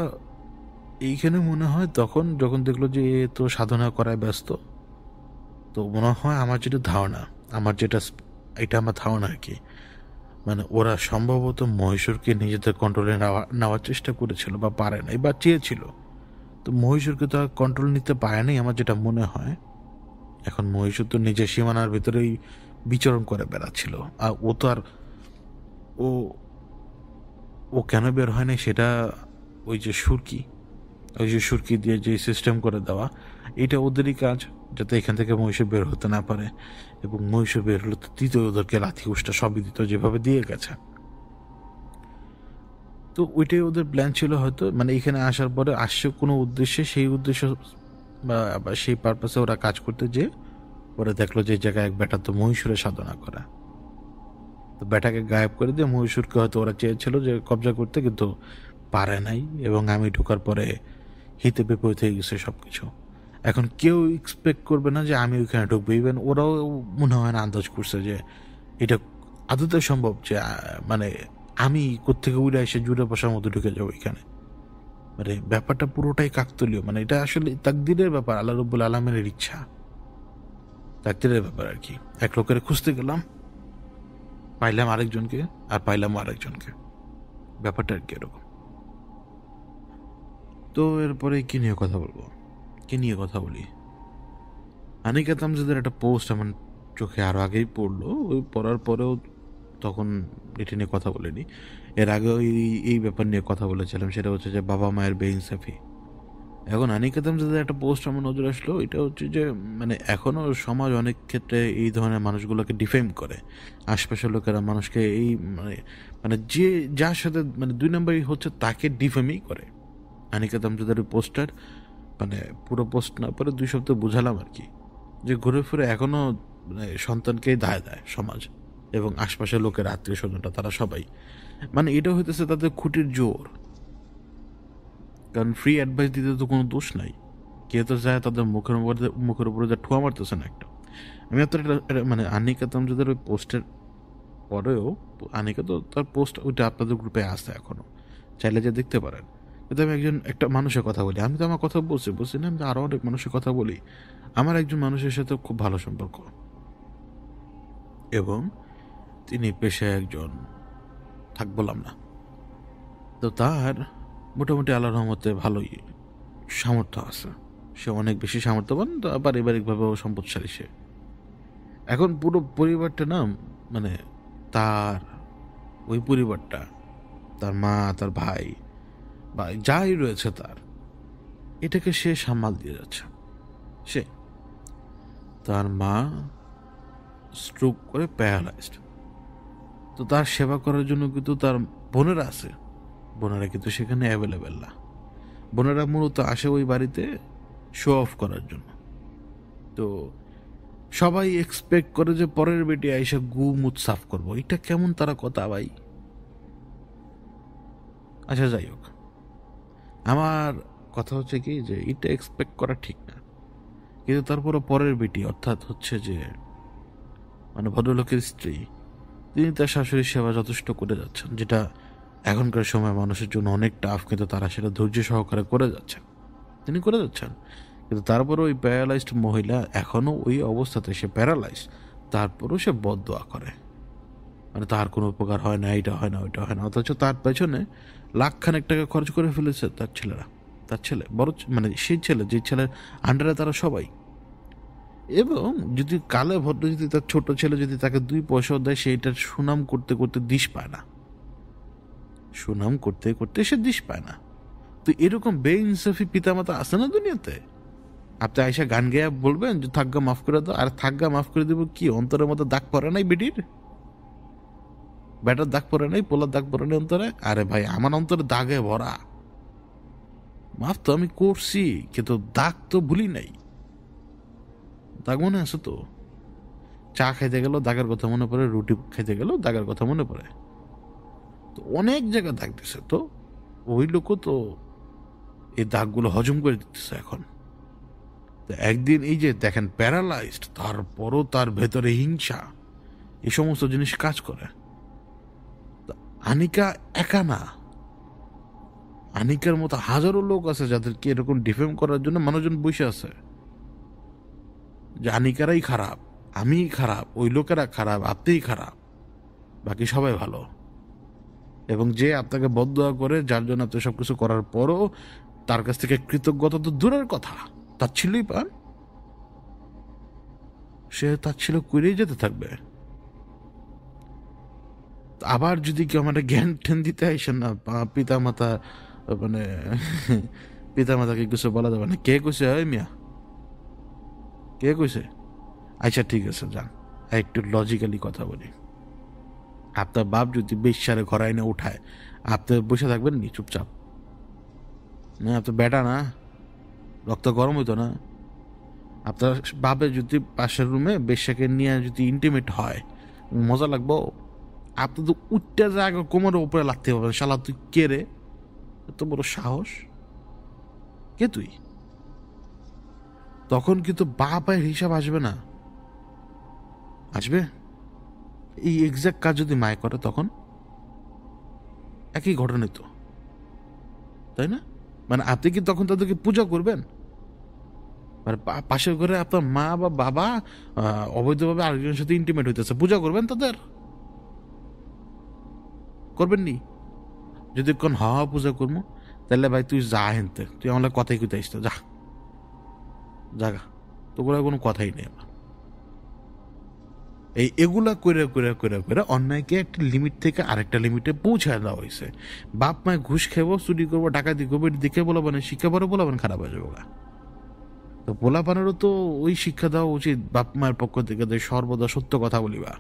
এইখানে মনে হয় তখন যখন দেখলো যে এ তো সাধনা করায় ব্যস্ত, তো মনে হয় আমার যেটা ধারণা, এটা আমার ধারণা আর কি, মানে ওরা সম্ভবত মহীশূরকে নিজেদের কন্ট্রোলে নেওয়ার চেষ্টা করেছিল বা পারে নাই বা চেয়েছিল। তো মহীশূরকে তো আর কন্ট্রোল নিতে পারে নাই আমার যেটা মনে হয়। এখন মহীশূর তো নিজের সীমানার ভিতরেই বিচরণ করে বেড়াচ্ছিল। আর ও তো আর ও ও কেন বের হয় নাই সেটা ওই যে সুরকি দিয়ে যে সিস্টেম করে দেওয়া, এটা ওদেরই কাজ, যাতে এখান থেকে মহীশূর বের হতে না পারে। এবং মহীশূর বের হলে তো দিত ওদেরকে লাথি উষ্টা সবই দিত যেভাবে দিয়ে গেছে। তো ওইটাই ওদের প্ল্যান ছিল হয়তো, মানে এখানে আসার পরে আসছে কোনো উদ্দেশ্যে, সেই উদ্দেশ্য বা সেই পারপাসে ওরা কাজ করতে, যে ওরা দেখলো যে জায়গায় এক বেটা তো মহীশূরে সাধনা করা, তো বেটাকে গায়েব করে দিয়ে মহীশূরকে হয়তো ওরা চেয়েছিল যে কবজা করতে, কিন্তু পারে নাই। এবং আমি ঢোকার পরে হিতে বিপরীত হয়ে গেছে সবকিছু। এখন কেউ এক্সপেক্ট করবে না যে আমি ওইখানে ঢুকবো, ইভেন ওরাও মনে হয় না আন্দাজ করছে যে এটা আদতে সম্ভব যে মানে আমি কোত্থেকে উড়ে এসে জুড়ে বসার মতো ঢুকে যাবো এখানে। মানে ব্যাপারটা পুরোটাই কাকতলীয়, মানে এটা আসলে তাকদিরের ব্যাপার, আল্লাহ রব্বুল আলমের ইচ্ছা, তাকদিরের ব্যাপার আর কি। এক লোকের খুঁজতে গেলাম, পাইলাম আরেকজনকে, আর পাইলাম আরেকজনকে, ব্যাপারটা আর কি এরকম। তো এরপরে কি নিয়ে কথা বলি, আনিকা তামজিদের একটা পোস্ট আমার চোখে আরো আগেই পড়লো, ওই পড়ার পরেও তখন এটা নিয়ে কথা বলিনি। এর আগে এই ব্যাপার নিয়ে কথা বলেছিলাম, সেটা হচ্ছে যে বাবা মায়ের বেইনসাফি। এখন আনিকা তামজিদের একটা পোস্ট আমার নজরে আসলো, এটা হচ্ছে যে মানে এখনো সমাজ অনেক ক্ষেত্রে এই ধরনের মানুষগুলোকে ডিফেম করে। আশপাশের লোকেরা মানুষকে এই মানে মানে যে যার সাথে মানে দুই নম্বরই হচ্ছে তাকে ডিফেমই করে। আনিকা তামজিদের পোস্টার মানে পুরো পোস্ট না পরে 2 সপ্তাহ বুঝালাম আর কি, যে ঘুরে ফিরে এখনো মানে সন্তানকেই দায় দেয় সমাজ এবং আশপাশের লোকের আত্মীয় স্বজনরা, তারা সবাই মানে এটা হইতেছে তাদের খুঁটির জোর। কারণ ফ্রি অ্যাডভাইস দিতে তো কোনো দোষ নাই, কে তো যায় তাদের মুখের উপরে যা ঠোয়া মারতেছে না একটা। আমি তো মানে আনিকা তামজিদের ওই পোস্টের পরেও, আনিকা তো তার পোস্ট ওইটা আপনাদের গ্রুপে আসে এখনো, চাইলে যে দেখতে পারেন। কিন্তু আমি একটা মানুষের কথা বলি, আমি তো আমার কথা বলছি না, আমি তো আরো অনেক মানুষের কথা বলি। আমার একজন মানুষের সাথে খুব ভালো সম্পর্ক এবং তিনি পেশায় একজন বললাম না, তো তার মোটামুটি আল্লাহর রহমতে ভালোই সামর্থ্য আছে, সে অনেক বেশি সামর্থ্যবান, তো পারিবারিকভাবেও সম্পদশালী সে। এখন পুরো পরিবারটা না মানে তার ওই পরিবারটা, তার মা, তার ভাই বা যাই রয়েছে তার, এটাকে সে সামাল দিয়ে যাচ্ছে। সে, তার মা স্ট্রোক করে প্যারালাইজড, তো তার সেবা করার জন্য কিন্তু তার বোনেরা আছে, বোনেরা কিন্তু সেখানে অ্যাভেলেবেল না। বোনেরা মূলত আসে ওই বাড়িতে শো অফ করার জন্য। তো সবাই এক্সপেক্ট করে যে পরের বেটি আইসা গু মুখ সাফ করবো। এটা কেমন তারা কথা ভাই? আচ্ছা যাই হোক, আমার কথা হচ্ছে কি যে এটা এক্সপেক্ট করা ঠিক না, কিন্তু তারপরে পরের বেটি অর্থাৎ হচ্ছে যে মানে ভদ্রলোকের স্ত্রী, তিনি তার শাশুড়ির সেবা যথেষ্ট করে যাচ্ছেন, যেটা এখনকার সময় মানুষের জন্য অনেক টাফ, কিন্তু তারা সেটা ধৈর্য সহকারে করে যাচ্ছেন, তিনি করে যাচ্ছেন। কিন্তু তারপরে ওই প্যারালাইজড মহিলা এখনও ওই অবস্থাতে, সে প্যারালাইজ, তারপরেও সে বদদোয়া করে, মানে তার কোনো উপকার হয় না, এইটা হয় না, ওইটা হয় না, অথচ তার পেছনে লাখখানেক টাকা খরচ করে ফেলেছে তার ছেলেরা, তার ছেলে বড়, মানে সেই ছেলে, যে ছেলের আন্ডারে তারা সবাই। এবং যদি কালে ভদ্র, যদি তার ছোট ছেলে যদি তাকে 2 পয়সাও দেয়, সেইটার সুনাম করতে করতে দিশ পায় না, সুনাম করতে করতে সে দিশ পায় না। তো এরকম বেইনসাফি পিতামাতা আছে না দুনিয়াতে? আপনি আইসা গান গেয়া বলবেন যে থাকগা মাফ করে দাও, আর থাকগা মাফ করে দেবো কি? অন্তরের মধ্যে দাগ পড়ে নাই বেটির? ব্যাটার দাগ পড়ে নাই, পোলার দাগ পড়ে নাই অন্তরে? আরে ভাই, আমার অন্তরে দাগে ভরা। মাফ তো আমি করছি, কিন্তু দাগ তো ভুলি নাই। দাগ মনে আছে তো? চা খাইতে গেল দাগের কথা মনে পড়ে, রুটি খাইতে গেল দাগের কথা মনে পড়ে। তো অনেক জায়গায় দাগ দিছে, তো ওই লোকও তো এই দাগগুলো হজম করে দিতেছে এখন। তো একদিন এই যে দেখেন প্যারালাইজড, তারপরও তার ভেতরে হিংসা, এই সমস্ত জিনিস কাজ করে। আনিকা একা না, আনিকার মতো হাজারো লোক আছে যাদেরকে এরকম ডিফেম করার জন্য মানুষজন বসে আছে, যে আনিকারাই খারাপ, আমিই খারাপ, ওই লোকেরা খারাপ, আপনিই খারাপ, বাকি সবাই ভালো। এবং যে আপনাকে বদদোয়া করে, যার জন্য আপনি সবকিছু করার পরও তার কাছ থেকে কৃতজ্ঞতা তো দূরের কথা, তার ছিলই পান, সে তার ছিল করেই যেতে থাকবে। আবার যদি কেউ আমার জ্ঞান ঠেন দিতে আইসেন না, পিতা মাতা, মানে পিতা মাতাকে কিছু বলা যাবে না। কে কইছে? ওই মিয়া, কে কইছে? আচ্ছা ঠিক আছে, যান একটু লজিক্যালি কথা বলি। আপনার বাপ যদি বেশ্যারে ঘরে এনে উঠায়, আপনি বসে থাকবেন নি চুপচাপ? না, আপনার বেটা না, রক্ত গরম হইতো না? আপনার বাপে যদি পাশের রুমে বেশ্যাকে নিয়ে যদি ইন্টিমেট হয়, মজা লাগবো? আপনি তো উঠতে জায়গা কোমরের উপরে লাগতে পারবেন। শালা তুই কে রে? এত বড় সাহস, কে তুই? তখন কিন্তু বাপের হিসাব আসবে না, আসবে? এই এক্সাক্ট কাজ যদি মায় করে, তখন একই ঘটনা তো, তাই না? মানে আপনি কি তখন তাদেরকে পূজা করবেন? মানে পাশের ঘরে আপনার মা বা বাবা অবৈধভাবে আরেকজনের সাথে ইন্টিমেট হইতেছে, পূজা করবেন তাদের? করবেন নি? যদি কোন হওয়া পূজা করবো, তাহলে ভাই তুই যা হেনতে, তুই আমার কথাই কইতে আসতো, যা জাগা, তোগুলো কোনো কথাই নেই আমার। এগুলা করে করে করে করে অন্যায়কে একটা লিমিট থেকে আরেকটা লিমিটে পৌঁছায় দেওয়া হয়েছে। বাপ মায় ঘুষ খেবো, চুরি করবো, ডাকাতি করবো, দেখে বলাবেন, শিক্ষা পরে বলাবেন খারাপ হয়ে যাবো। তো পোলাপানেরও তো ওই শিক্ষা দেওয়া উচিত বাপ মায়ের পক্ষ থেকে, সর্বদা সত্য কথা বলিবা।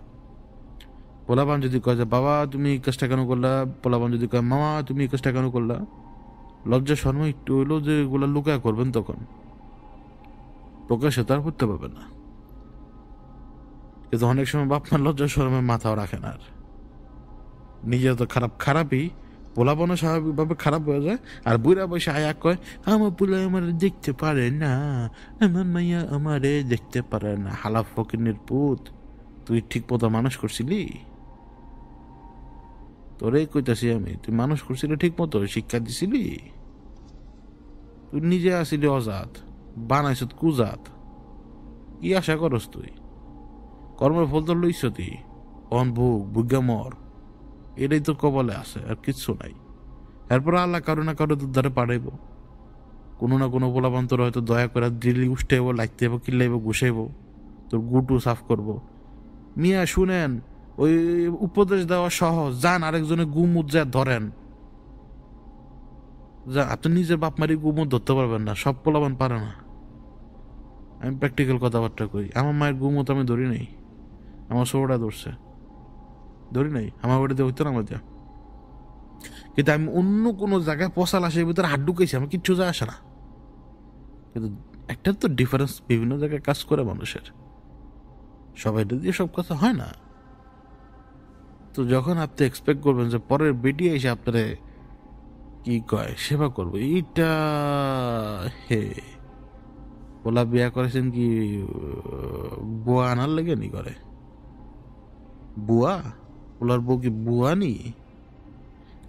পোলাপান যদি কয় যে বাবা তুমি এই কাজটা কেন করলা, পোলাপান যদি কয় মামা তুমি এই কাজটা কেন করলা, লজ্জা শর্ম একটু হইলো যে এগুলা লুকায় করবেন, তখন প্রকাশে তার করতে পারবে না। কিন্তু অনেক সময় বাপ মার লজ্জা শরমে মাথাও রাখে না, আর নিজে তো খারাপই, পোলাপানও স্বাভাবিকভাবে খারাপ হয়ে যায়। আর বুড়া বসে আয়া কয় আমার পোলা আমার দেখতে পারে না, আমার মাইয়া আমারে দেখতে পারে না। হালা ফকিনের পুত, তুই ঠিক মতো মানুষ করছিলি? তোরে কইতাছি আমি, তুই মানুষ করছিলি ঠিক মতো, শিক্ষা দিছিলি? তুই নিজে আসিলি অজাত, বানাইছ কুজাত, কি আশা করস তুই? কর্মের ফল তো লইছ তুই, অন ভোগ বুজ্ঞা মর, এটাই তোর কপালে আছে, আর কিচ্ছু নাই। এরপর আল্লাহ কারো না কারো তোর দ্বারে পাঠাইব, কোনো না কোনো পোলাপান তোর হয়তো দয়া করে দিল্লি উঠতেইব, লাগতেইব, কিল্লাইব, ঘুষাইব, তোর গুটু সাফ করব। মিয়া শুনেন, ওই উপদেশ দেওয়া সহজ, যান আরেকজনে গুমুত যা ধরেন, যা আপনি নিজের বাপ মারি গুমুত ধরতে পারবেন না, সব পোলাবান পারে না। আমি প্র্যাকটিক্যাল কথাবার্তা করি, আমার মায়ের গুমুত আমি ধরি নাই, আমার ছোটটা ধরছে, ধরি নাই, আমার বাড়িতে হইতো না আমার যা। কিন্তু আমি অন্য কোনো জায়গায় পশা লাশের ভিতরে হাত ঢুকেছি, আমার কিচ্ছু যায় আসে না। কিন্তু একটা তো ডিফারেন্স বিভিন্ন জায়গায় কাজ করে মানুষের, সবাই দিয়ে সব কথা হয় না। তো যখন আপনি এক্সপেক্ট করবেন যে পরের বেটি এসে আপনারে কি কয় সেবা করবো, এইটা হে ওলা বিয়া করেছেন কি বুয়া আনার লেগে নি করে? বুয়া ওলার বউ কি বুয়া নি?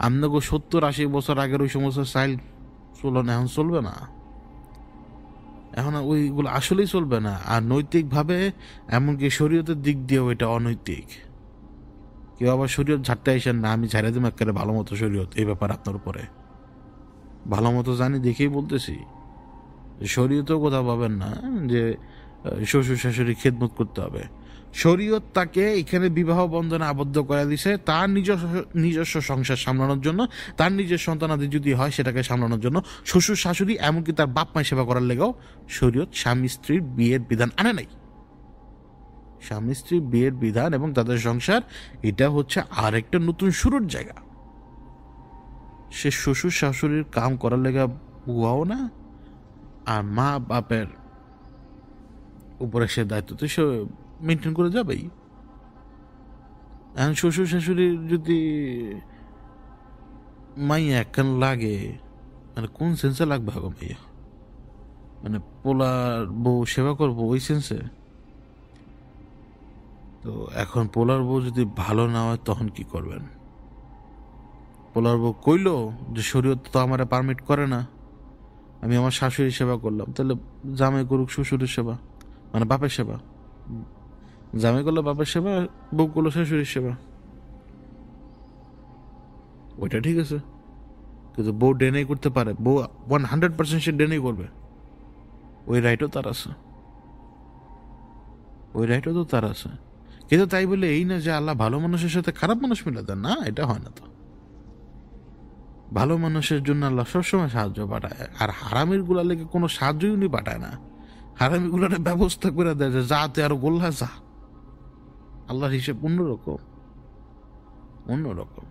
আপনাকে 70-80 বছর আগের ওই সমস্ত স্টাইল চলন এখন চলবে না, এখন ওইগুলো আসলেই চলবে না। আর নৈতিকভাবে এমনকি শরীয়তের দিক দিয়েও এটা অনৈতিক। কেউ আবার শরীয়ত ঝাড়তে আসেন না, আমি ঝাড়ে দিম একেবারে ভালো মতো শরীয়ত, এই ব্যাপার আপনার উপরে ভালো মতো জানি দেখেই বলতেছি। শরীয়তেও কোথাও পাবেন না যে শ্বশুর শাশুড়ি খেদমত করতে হবে। শরীয়ত তাকে এখানে বিবাহ বন্ধনে আবদ্ধ করে দিছে তার নিজস্ব সংসার সামলানোর জন্য, তার নিজের সন্তানাদি যদি হয় সেটাকে সামলানোর জন্য। শ্বশুর শাশুড়ি এমনকি তার বাপ মায় সেবা করার লেগেও শরীয়ত স্বামী স্ত্রীর বিয়ের বিধান আনে নাই। স্বামী স্ত্রীর বিয়ের বিধান এবং তাদের সংসার, এটা হচ্ছে আরেকটা নতুন শুরুর জায়গা। সে শ্বশুর শাশুড়ির কাম করার লেগা বুয়াও না, আর মা বাপের উপরে সে দায়িত্ব তো সে মেনটেন করে যাবেই। এখন শ্বশুর শাশুড়ির যদি মাইয়া একখান লাগে, মানে কোন সেন্সে লাগবে গো মাইয়া? মানে পোলার বউ সেবা করবো ওই সেন্সে? তো এখন পোলার বউ যদি ভালো না হয় তখন কি করবেন? পোলার বউ কইলো যে শরীয়ত তো আমার পারমিট করে না, আমি আমার শাশুড়ির সেবা করলাম, তাহলে জামাই করুক শ্বশুরের সেবা, মানে বাপের সেবা। জামাই করলো বাপের সেবা, বউ করলো শাশুড়ির সেবা, ওইটা ঠিক আছে। কিন্তু বউ ডেনেই করতে পারে, বউ 100% সে ডেনেই করবে, ওই রাইটও তার আছে, ওই রাইটও তো তার আছে। কিন্তু তাই বলে এই না যে আল্লাহ ভালো মানুষের সাথে খারাপ মানুষ মিলে দেন, না, এটা হয় না। তো ভালো মানুষের জন্য আল্লাহ সবসময় সাহায্য পাঠায়, আর হারামির গুলার লেগে কোনো সাহায্যই উনি পাঠায় না। হারামি গুলার ব্যবস্থা করে দেয় যে যাতে আরো গোল্লা যা। আল্লাহর হিসেব অন্যরকম, অন্যরকম।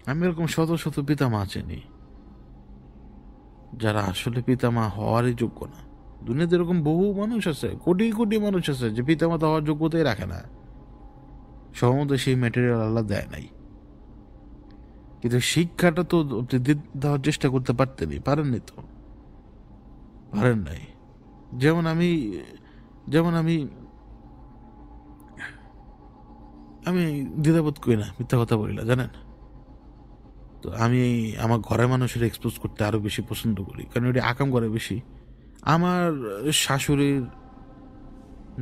আমি এরকম শত শত পিতামা চিনি যারা আসলে পিতামা হওয়ারই যোগ্য না। দুনিয়াতে এরকম বহু মানুষ আছে, কোটি কোটি মানুষ আছে যে পিতামাতা হওয়ার যোগ্যতাই রাখে না, সম্ভবত সেই ম্যাটেরিয়াল আল্লাহ দেয় নাই। কিন্তু শিক্ষাটা তো দেওয়ার চেষ্টা করতে পারতেনি, পারেননি তো, পারেন নাই। যেমন আমি আমি দ্বিধাবোধ করি না, মিথ্যা কথা বলি না, জানেন তো। আমি আমার ঘরের মানুষের এক্সপোজ করতে আরো বেশি পছন্দ করি, কারণ ওটা আকাম করে বেশি। আমার শাশুড়ির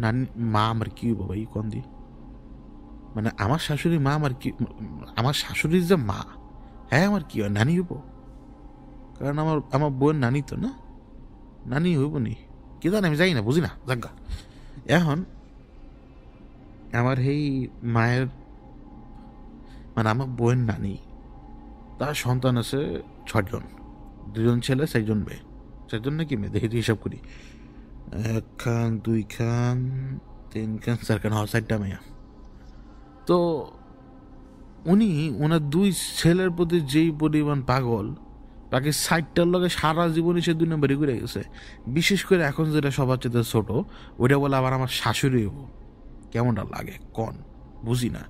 নানি মা আমার কি বাবা এই কন দি, মানে আমার শাশুড়ি মা আমার কি, আমার শাশুড়ির যে মা, হ্যাঁ আমার কি হয় নানি হইব? কারণ আমার বউয়ের নানি তো না, নানি হইব নি কি জানি, আমি যাই না, বুঝি না জাগা। এখন আমার এই মায়ের মানে আমার বউয়ের নানি, তার সন্তান আছে 6জন, 2জন ছেলে 4জন মেয়ে, 4জন নাকি মেয়ে দেখি হিসাব করি, 1 খান 2 খান 3 খান 4 খান, 4টা মেয়ে। তো উনি ওনার 2 ছেলের প্রতি যেই পরিমাণ পাগল, তাকে 60টার লগে সারা জীবনই সে 2 নম্বরই করে গেছে। বিশেষ করে এখন যেটা সবার চেয়ে ছোট, ওইটা বলে আবার আমার শাশুড়ি হবো, কেমনটা লাগে কন, বুঝি না।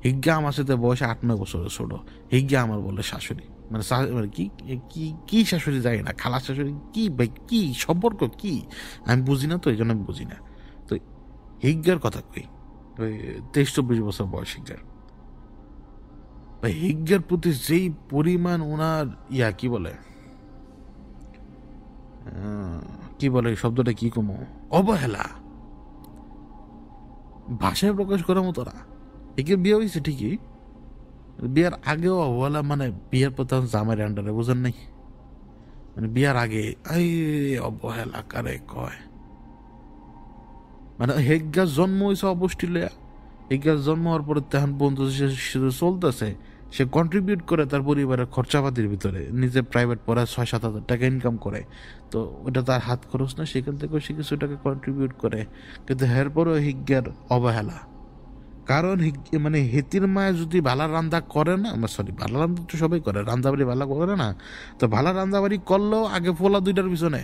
হিজ্ঞা আমার সাথে বয়সে 8-9 বছরের ছোট, হিজ্ঞা আমার বলে শাশুড়ি, মানে কি কি কি শাশুড়ি যায় না, খালা শাশুড়ি কি ভাই, কি সম্পর্ক কি আমি বুঝি না, তো এই জন্য আমি বুঝি না। তো হিজ্ঞার কথা কই, ওই 23-24 বছর বয়স হিজ্ঞার। হিজ্ঞার প্রতি যেই পরিমাণ ওনার কি বলে শব্দটা কি কমো, অবহেলা, ভাষায় প্রকাশ করার মতো না। একে বিয়ে হয়েছে ঠিকই, বিয়ার আগেও অবহেলা, মানে বিয়ার প্রথম জামাইয়ের আন্ডারে, বুঝেন নাই, মানে বিয়ার আগে এই অবহেলা কারে কয়। মানে হেজ্ঞার জন্ম হয়েছে অবস্ট্রেলিয়া, হিজ্ঞার জন্ম হওয়ার পরে তেমন পর্যন্ত সে চলতেছে, সে কন্ট্রিবিউট করে তার পরিবারের খরচাপাতির ভিতরে, নিজে প্রাইভেট পড়ায় 6-7 হাজার টাকা ইনকাম করে, তো ওটা তার হাত খরচ না, সেখান থেকেও সে কিছু টাকা কন্ট্রিবিউট করে। কিন্তু এরপরও হিজ্ঞার অবহেলা, কারণ মানে হেতির মায় যদি ভালা রান্দা করে না, সরি ভালা রান্দা তো সবাই করে, রান্দাবাড়ি ভালা করে না, তো ভালা রান্দাবাড়ি করলেও আগে ফোলা দুইটার পিছনে,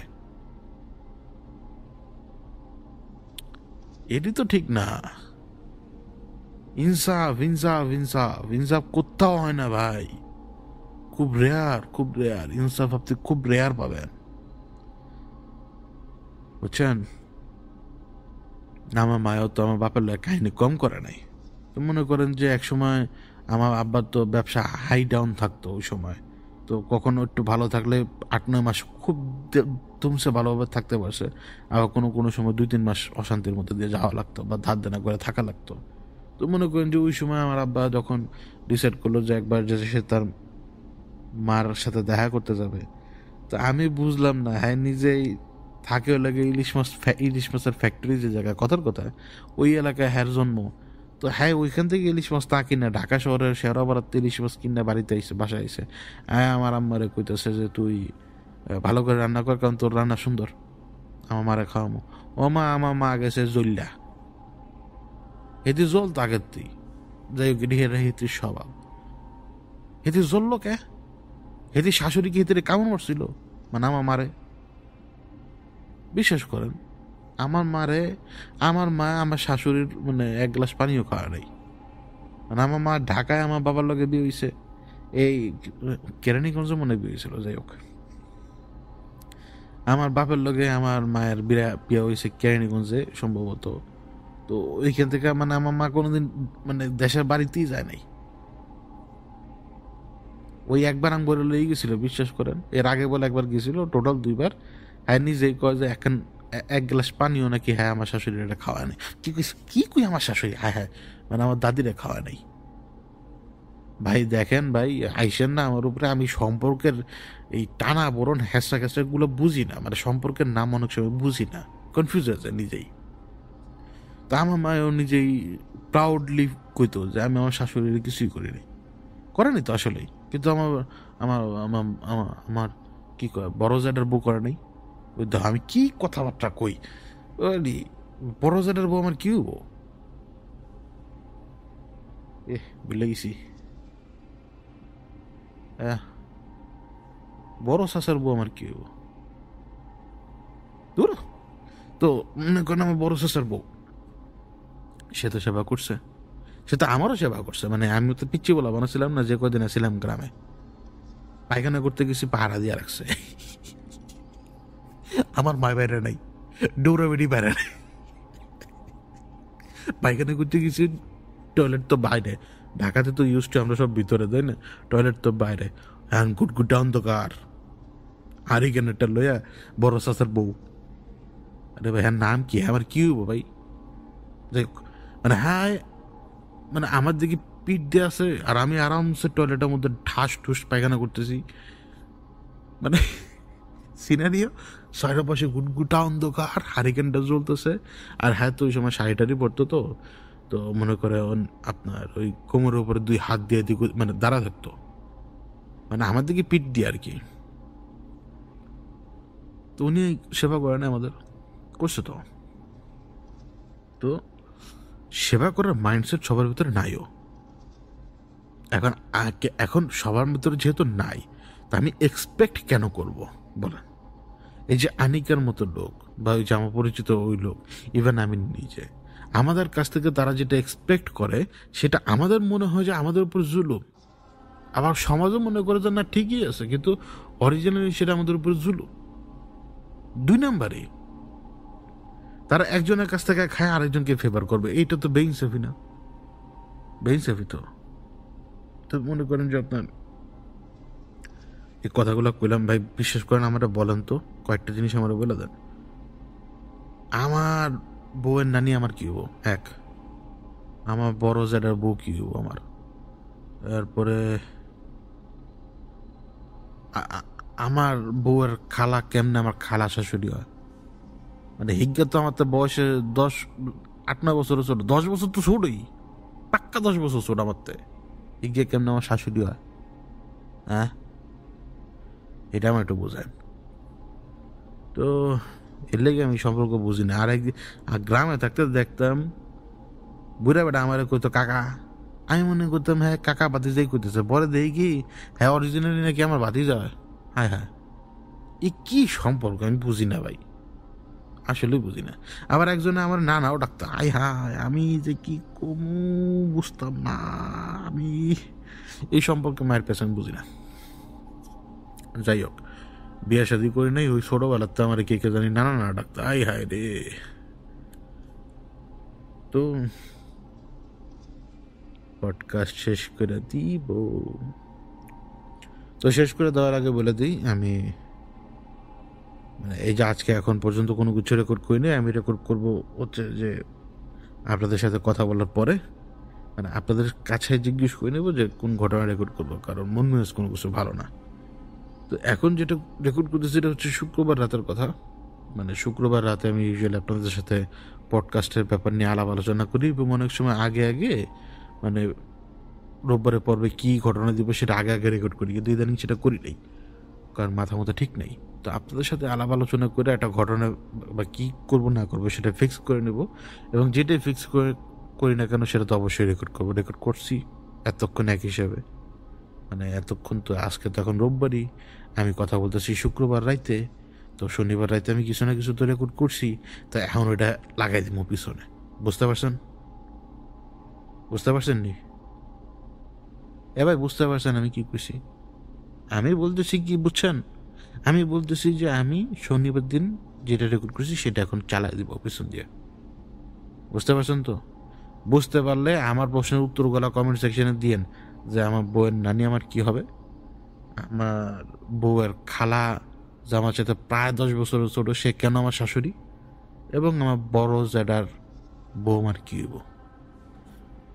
এটি তো ঠিক না। ইনসাফ ইনসাফ ইনসাফ ইনসাফ কোথাও হয় না ভাই, খুব রেয়ার, খুব রেয়ার ইনসাফ আপনি খুব রেয়ার পাবেন, বুঝছেন। আমার মায়ও তো আমার বাপের লোক কাহিনী কম করে নাই। তো মনে করেন যে এক সময় আমার আব্বার তো ব্যবসা হাই ডাউন থাকতো ওই সময়, তো কখনো একটু ভালো থাকলে 8-9 মাস খুব তুমসে ভালোভাবে থাকতে পারছে, আবার কোনো কোনো সময় 2-3 মাস অশান্তির মধ্যে দিয়ে যাওয়া লাগতো বা ধার দেনা করে থাকা লাগতো। তো মনে করেন যে ওই সময় আমার আব্বা যখন ডিসাইড করলো যে একবার যে সে তার মার সাথে দেখা করতে যাবে, তো আমি বুঝলাম না, হ্যাঁ নিজেই থাকে লাগে ইলিশ মাছের ফ্যাক্টরি যে জায়গায়, কথার কথা ওই এলাকায় হ্যার জন্ম, তো হ্যাঁ ওইখান থেকে ইলিশ মাছ তা কিনে ঢাকা শহরের শেয়ারাবাড়াতে ইলিশ মাছ কিনে বাড়িতে আইসে, বাসায় আইসে। হ্যাঁ আমার আম্মারে কইতেছে যে তুই ভালো করে রান্না কর, কারণ তোর রান্না সুন্দর, আমার মারে খাওয়ামো। ও মা, আমার মা গেছে জল্লা, হেতি জল তাগের তুই যাই হোক, হেতির স্বভাব, হেতি জ্বললো কে, হেতি শাশুড়ি কি হেতিরে কেমন করছিল, মানে আমার মারে, বিশ্বাস করেন আমার মারে, আমার মা আমার শাশুড়ির মানে 1 গ্লাস পানিও খাওয়া নাই। মানে আমার মা ঢাকায় আমার বাবার লগে বিয়ে হয়েছে, এই কেরানীগঞ্জে মনে বিয়ে হয়েছিল, যাই হোক আমার বাপের লগে আমার মায়ের বিয়ে হয়েছে কেরানীগঞ্জে সম্ভবত। তো ওইখান থেকে মানে আমার মা কোনোদিন মানে দেশের বাড়িতেই যায় নাই, ওই একবার আমি বলে লই গেছিল, বিশ্বাস করেন, এর আগে বলে একবার গেছিল, টোটাল 2বার। হ্যাঁ নিজেই কয় যে এখন 1 গ্লাস পানিও নাকি হ্যাঁ আমার শাশুড়ি এটা খাওয়া নেই। কি কই আমার শাশুড়ি, হ্যাঁ হ্যাঁ মানে আমার দাদিরা খাওয়া নেই। ভাই দেখেন ভাই, আইসেন না আমার উপরে, আমি সম্পর্কের এই টানা বরণ হ্যাঁচড়া ক্যাঁচড়া গুলো বুঝি না, মানে সম্পর্কের নাম অনেক সময় বুঝি না, কনফিউজ হয়ে যায় নিজেই। তা আমার মায়ও নিজেই প্রাউডলি কইতো যে আমি আমার শাশুড়ির কিছুই করিনি, করেনি তো আসলেই, কিন্তু আমার আমার আমার আমার আমার কি কয় বড় জায়গার বউ করে নাই। ওই দেখো আমি কি কথাবার্তা কই, ওই বড় জায়গার বউ আমার কি হবো, ভুলে গেছি, বড় শাসার বউ আমার কি হবো, দূর। তো মনে করেন আমার বড় শাসার বউ, সে তো সেবা করছে, সে তো আমারও সেবা করছে, মানে আমি তো পিচ্ছি বলা বানাচ্ছিলাম না, যে কদিন আসছিলাম গ্রামে, পায়খানা করতে গেছি পাহারা দিয়ে রাখছে, আমার মায় বাইরে নাই, ডৌরাবেড়ি বাইরে নাই, পায়খানা করতে গেছি, টয়লেট তো বাইরে, ঢাকাতে তো ইউজ টু আমরা সব ভিতরে, তাই না, টয়লেট তো বাইরে, হ্যাঁ গুটগুটা অন্ধকার, হারিকেনটা লইয়া বড় চাচার বউ, আরে ভাই হ্যাঁ নাম কি, আমার কি হবো ভাই, যাই হোক মানে হ্যাঁ, মানে আমার দিকে পিঠ দিয়ে আছে আর আমি আরামসে টয়লেটের মধ্যে ঠাস ঠুস পায়খানা করতেছি, মানে সিনারিও ছয়টা পাশে গুটগুটা অন্ধকার, হারিকেনটা জ্বলতেছে, আর হ্যাঁ তো ওই সময় শাড়িটারি পড়তো, তো তো মনে করে আপনার ওই কোমরের উপরে 2 হাত দিয়ে দিকে মানে দাঁড়া থাকতো, মানে আমার দিকে পিঠ দিয়ে আর কি। তো উনি সেবা করেন আমাদের, করছে তো, তো সেবা করার মাইন্ডসেট সবার ভিতরে নাইও। এখন এখন সবার ভিতরে যেহেতু নাই, তা আমি এক্সপেক্ট কেন করব বলেন। এই যে আনিকার মতো লোক বা ওই যে আমার পরিচিত ওই লোক, ইভেন আমি নিজে, আমাদের কাছ থেকে তারা যেটা এক্সপেক্ট করে সেটা আমাদের মনে হয় যে আমাদের উপর জুলুম, আবার সমাজও মনে করে যে না ঠিকই আছে, কিন্তু অরিজিনালি সেটা আমাদের উপর জুলুম। 2 নাম্বারে তারা একজনের কাছ থেকে খায় আরেকজনকে ফেভার করবে, এইটা তো বেইনসাফি না, বেইনসাফি তো। তো মনে করেন যে আপনার এই কথাগুলো কইলাম ভাই, বিশ্বাস করেন আমার বলেন তো কয়েকটা জিনিস আমার বলে দেন, আমার বউয়ের নানি আমার কি হবো, এক আমার বড় জেডার বউ কি হবো আমার, এরপরে আমার বউয়ের খালা কেমনে আমার খালা শাশুড়ি হয়, মানে হিজ্ঞা তো আমার তো বয়সে 8-9 বছর ছোট, 10 বছর তো ছোটই, পাক্কা 10 বছর ছোট মারতে গিয়ে কেমন আমার শাশুড়ি হয়, হ্যাঁ এটা আমার একটু বোঝেন। তো এর লেগে আমি সম্পর্ক বুঝি না। আর গ্রামে থাকতে দেখতাম বুড়া বেটা আমার কইতো কাকা, আমি মনে করতাম হ্যাঁ কাকা ভাতিজাই করতেছে, পরে দেখি কি হ্যাঁ অরিজিনালি নাকি আমার ভাতিজা হয়। হ্যাঁ হ্যাঁ, এ কি সম্পর্ক আমি বুঝি না ভাই, আসলে বুঝি না। আবার একজনে আমার নানাও ডাক্তার, আই হায় আমি যে কি কমু বুঝতাম না। আমি এই সম্পর্কে মায়ের পেছনে বুঝি না। যাই হোক, বিয়ে শাদি করি নাই, ওই ছোটবেলার তো আমার কে কে জানি নানা নানা ডাক্তার, আই হায় রে। তো পডকাস্ট শেষ করে দিব। তো শেষ করে দেওয়ার আগে বলে দিই, আমি মানে এই যে আজকে এখন পর্যন্ত কোনো কিছু রেকর্ড করিনি, আমি রেকর্ড করব হচ্ছে যে আপনাদের সাথে কথা বলার পরে, মানে আপনাদের কাছে জিজ্ঞেস করে নেবো যে কোন ঘটনা রেকর্ড করবো, কারণ মন মেজাজ কোনো কিছু ভালো না। তো এখন যেটা রেকর্ড করতেছি সেটা হচ্ছে শুক্রবার রাতের কথা। মানে শুক্রবার রাতে আমি ইউজুয়ালি আপনাদের সাথে পডকাস্টের ব্যাপার নিয়ে আলাপ আলোচনা করি, এবং অনেক সময় আগে আগে মানে রোববারের পর্বে কী ঘটনা দিব সেটা আগে আগে রেকর্ড করি, কিন্তু ইদানিং সেটা করি নাই, কারণ মাথা মতো ঠিক নেই। তো আপনাদের সাথে আলাপ আলোচনা করে একটা ঘটনা বা কী করবো না করবো সেটা ফিক্স করে নেব, এবং যেটাই ফিক্স করি না কেন সেটা তো অবশ্যই রেকর্ড করবো। রেকর্ড করছি এতক্ষণ এক হিসাবে, মানে এতক্ষণ তো আজকে তো এখন রোববারই, আমি কথা বলতেছি শুক্রবার রাইতে, তো শনিবার রাইতে আমি কিছু না কিছু তো রেকর্ড করছি, তো এখন ওইটা লাগাই দিব পিছনে। বুঝতে পারছেন? বুঝতে পারছেন নি? ভাই বুঝতে পারছেন আমি কি করছি? আমি বলতেছি কি বুঝছেন, আমি বলতেছি যে আমি শনিবার দিন যেটা রেকর্ড করছি সেটা এখন চালাই দিব পিছন দিয়ে। বুঝতে পারছেন তো? বুঝতে পারলে আমার প্রশ্নের উত্তরগুলো কমেন্ট সেকশনে দিয়েন, যে আমার বউয়ের নানি আমার কি হবে, আমার বউয়ের খালা যে আমার সাথে প্রায় 10 বছরের ছোট সে কেন আমার শাশুড়ি, এবং আমার বড় জ্যাডার বউ আমার কি হইব।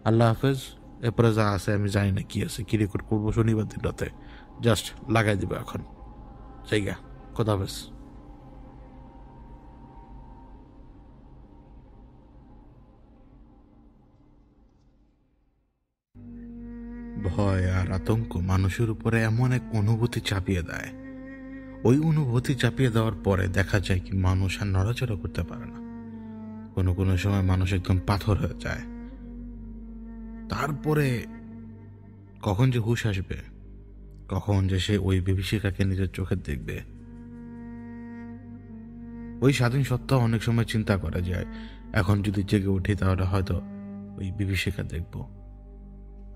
আল্লাহ হাফেজ। এরপরে যা আছে আমি জানি না কি আছে, কি রেকর্ড করবো শনিবার দিন রাতে, জাস্ট লাগাই দিব এখন। জায়গা খোদা হাফেজ। ভয় আর আতঙ্ক মানুষের উপরে এমন এক অনুভূতি চাপিয়ে দেয়, ওই অনুভূতি চাপিয়ে দেওয়ার পরে দেখা যায় কি মানুষ আর নড়াচড়া করতে পারে না। কোনো কোনো সময় মানুষ একদম পাথর হয়ে যায়। তারপরে কখন যে হুঁশ আসবে, কখন যে সে ওই বিভীষিকাকে নিজের চোখে দেখবে। ওই স্বাধীন সত্তা অনেক সময় চিন্তা করে যায় এখন যদি জেগে উঠি তাহলে হয়তো ওই বিভীষিকা দেখব।